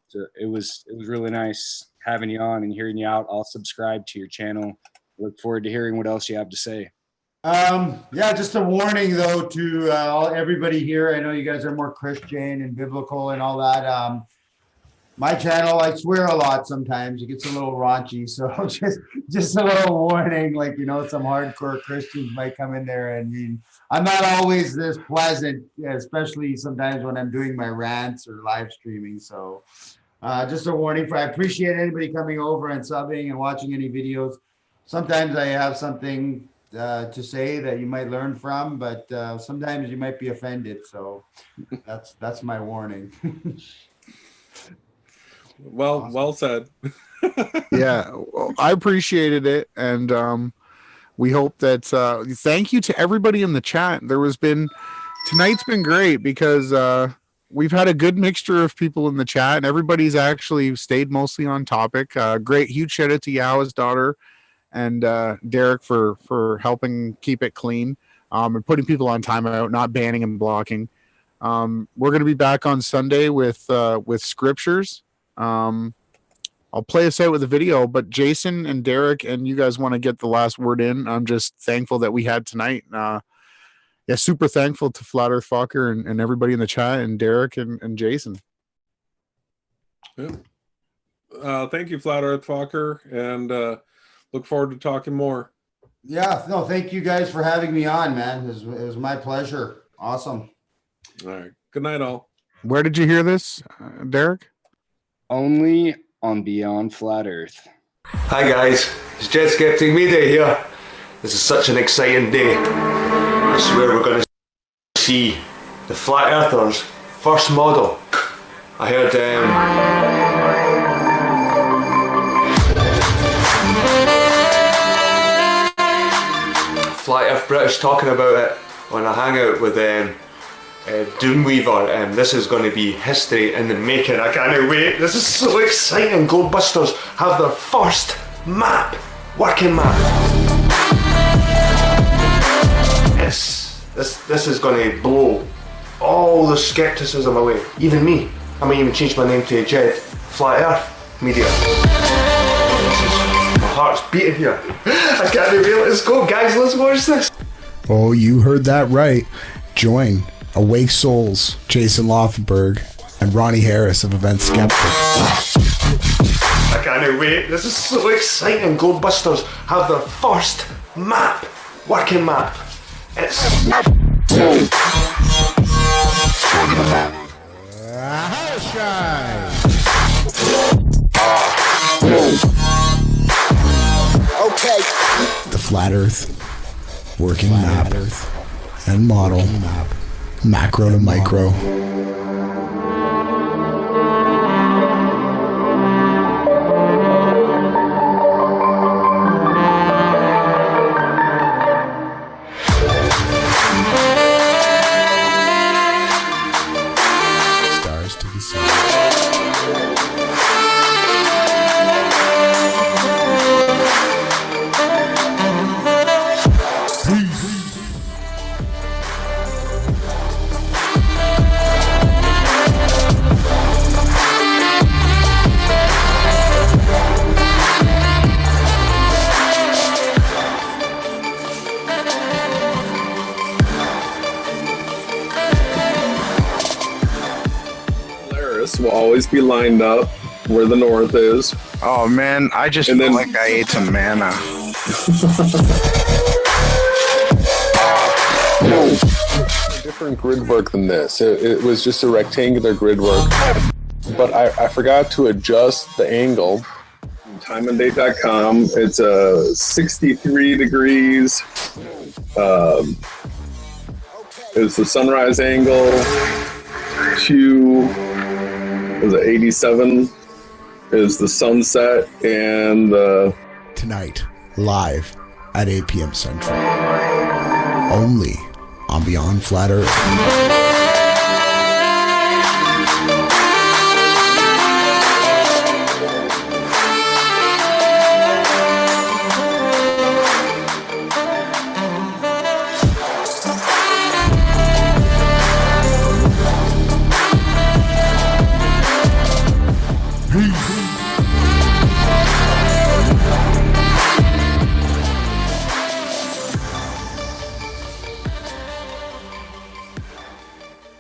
So it was really nice having you on and hearing you out. I'll subscribe to your channel. Look forward to hearing what else you have to say. Yeah, just a warning though to everybody here. I know you guys are more Christian and biblical and all that. My channel, I swear a lot sometimes. It gets a little raunchy, so just a little warning. Like, you know, some hardcore Christians might come in there, and I'm not always this pleasant, especially sometimes when I'm doing my rants or live streaming. So just a warning. I appreciate anybody coming over and subbing and watching any videos. Sometimes I have something to say that you might learn from, but sometimes you might be offended. So that's my warning. Well, awesome. Well said. Yeah, well, I appreciated it, and we hope that. Thank you to everybody in the chat. Tonight's been great because we've had a good mixture of people in the chat, and everybody's actually stayed mostly on topic. Great, huge shout out to Yahawah's daughter and Derek for helping keep it clean and putting people on timeout, not banning and blocking. We're going to be back on Sunday with scriptures. I'll play us out with a video, but Jason and Derek and you guys want to get the last word in. I'm just thankful that we had tonight. Yeah, super thankful to Flat Earth Focker and everybody in the chat, and Derek and Jason. Yeah. Thank you, Flat Earth Focker, and look forward to talking more. Yeah, no, thank you guys for having me on, man. It was my pleasure. Awesome. All right. Good night, all. Where did you hear this, Derek? Only on Beyond Flat Earth. Hi guys, it's Jet Skeptic Media here. This is such an exciting day. I swear we're going to see the Flat Earthers' first model. I heard Flat Earth British talking about it on a hangout with Doomweaver, and this is going to be history in the making. I can't wait. This is so exciting. Globebusters have their first map, working map. This is going to blow all the skepticism away. Even me. I might even change my name to Jed Flat Earth Media. My heart's beating here. I can't wait. Let's go, guys. Let's watch this. Oh, you heard that right. Join Awake Souls, Jason Laufenberg, and Ronnie Harris of Event Skeptic. I can't wait. This is so exciting. Globebusters have their first map, working map. It's okay. The Flat Earth working map and model. Macro to micro. Stars to the sun. Will always be lined up where the north is. Oh man, I just feel like I ate some manna. Different grid work than this. It was just a rectangular grid work, but I forgot to adjust the angle. Timeanddate.com. It's 63 degrees. It's the sunrise angle to. Was it 87 is the sunset and tonight, live at 8 p.m. Central. Only on Beyond Flat Earth.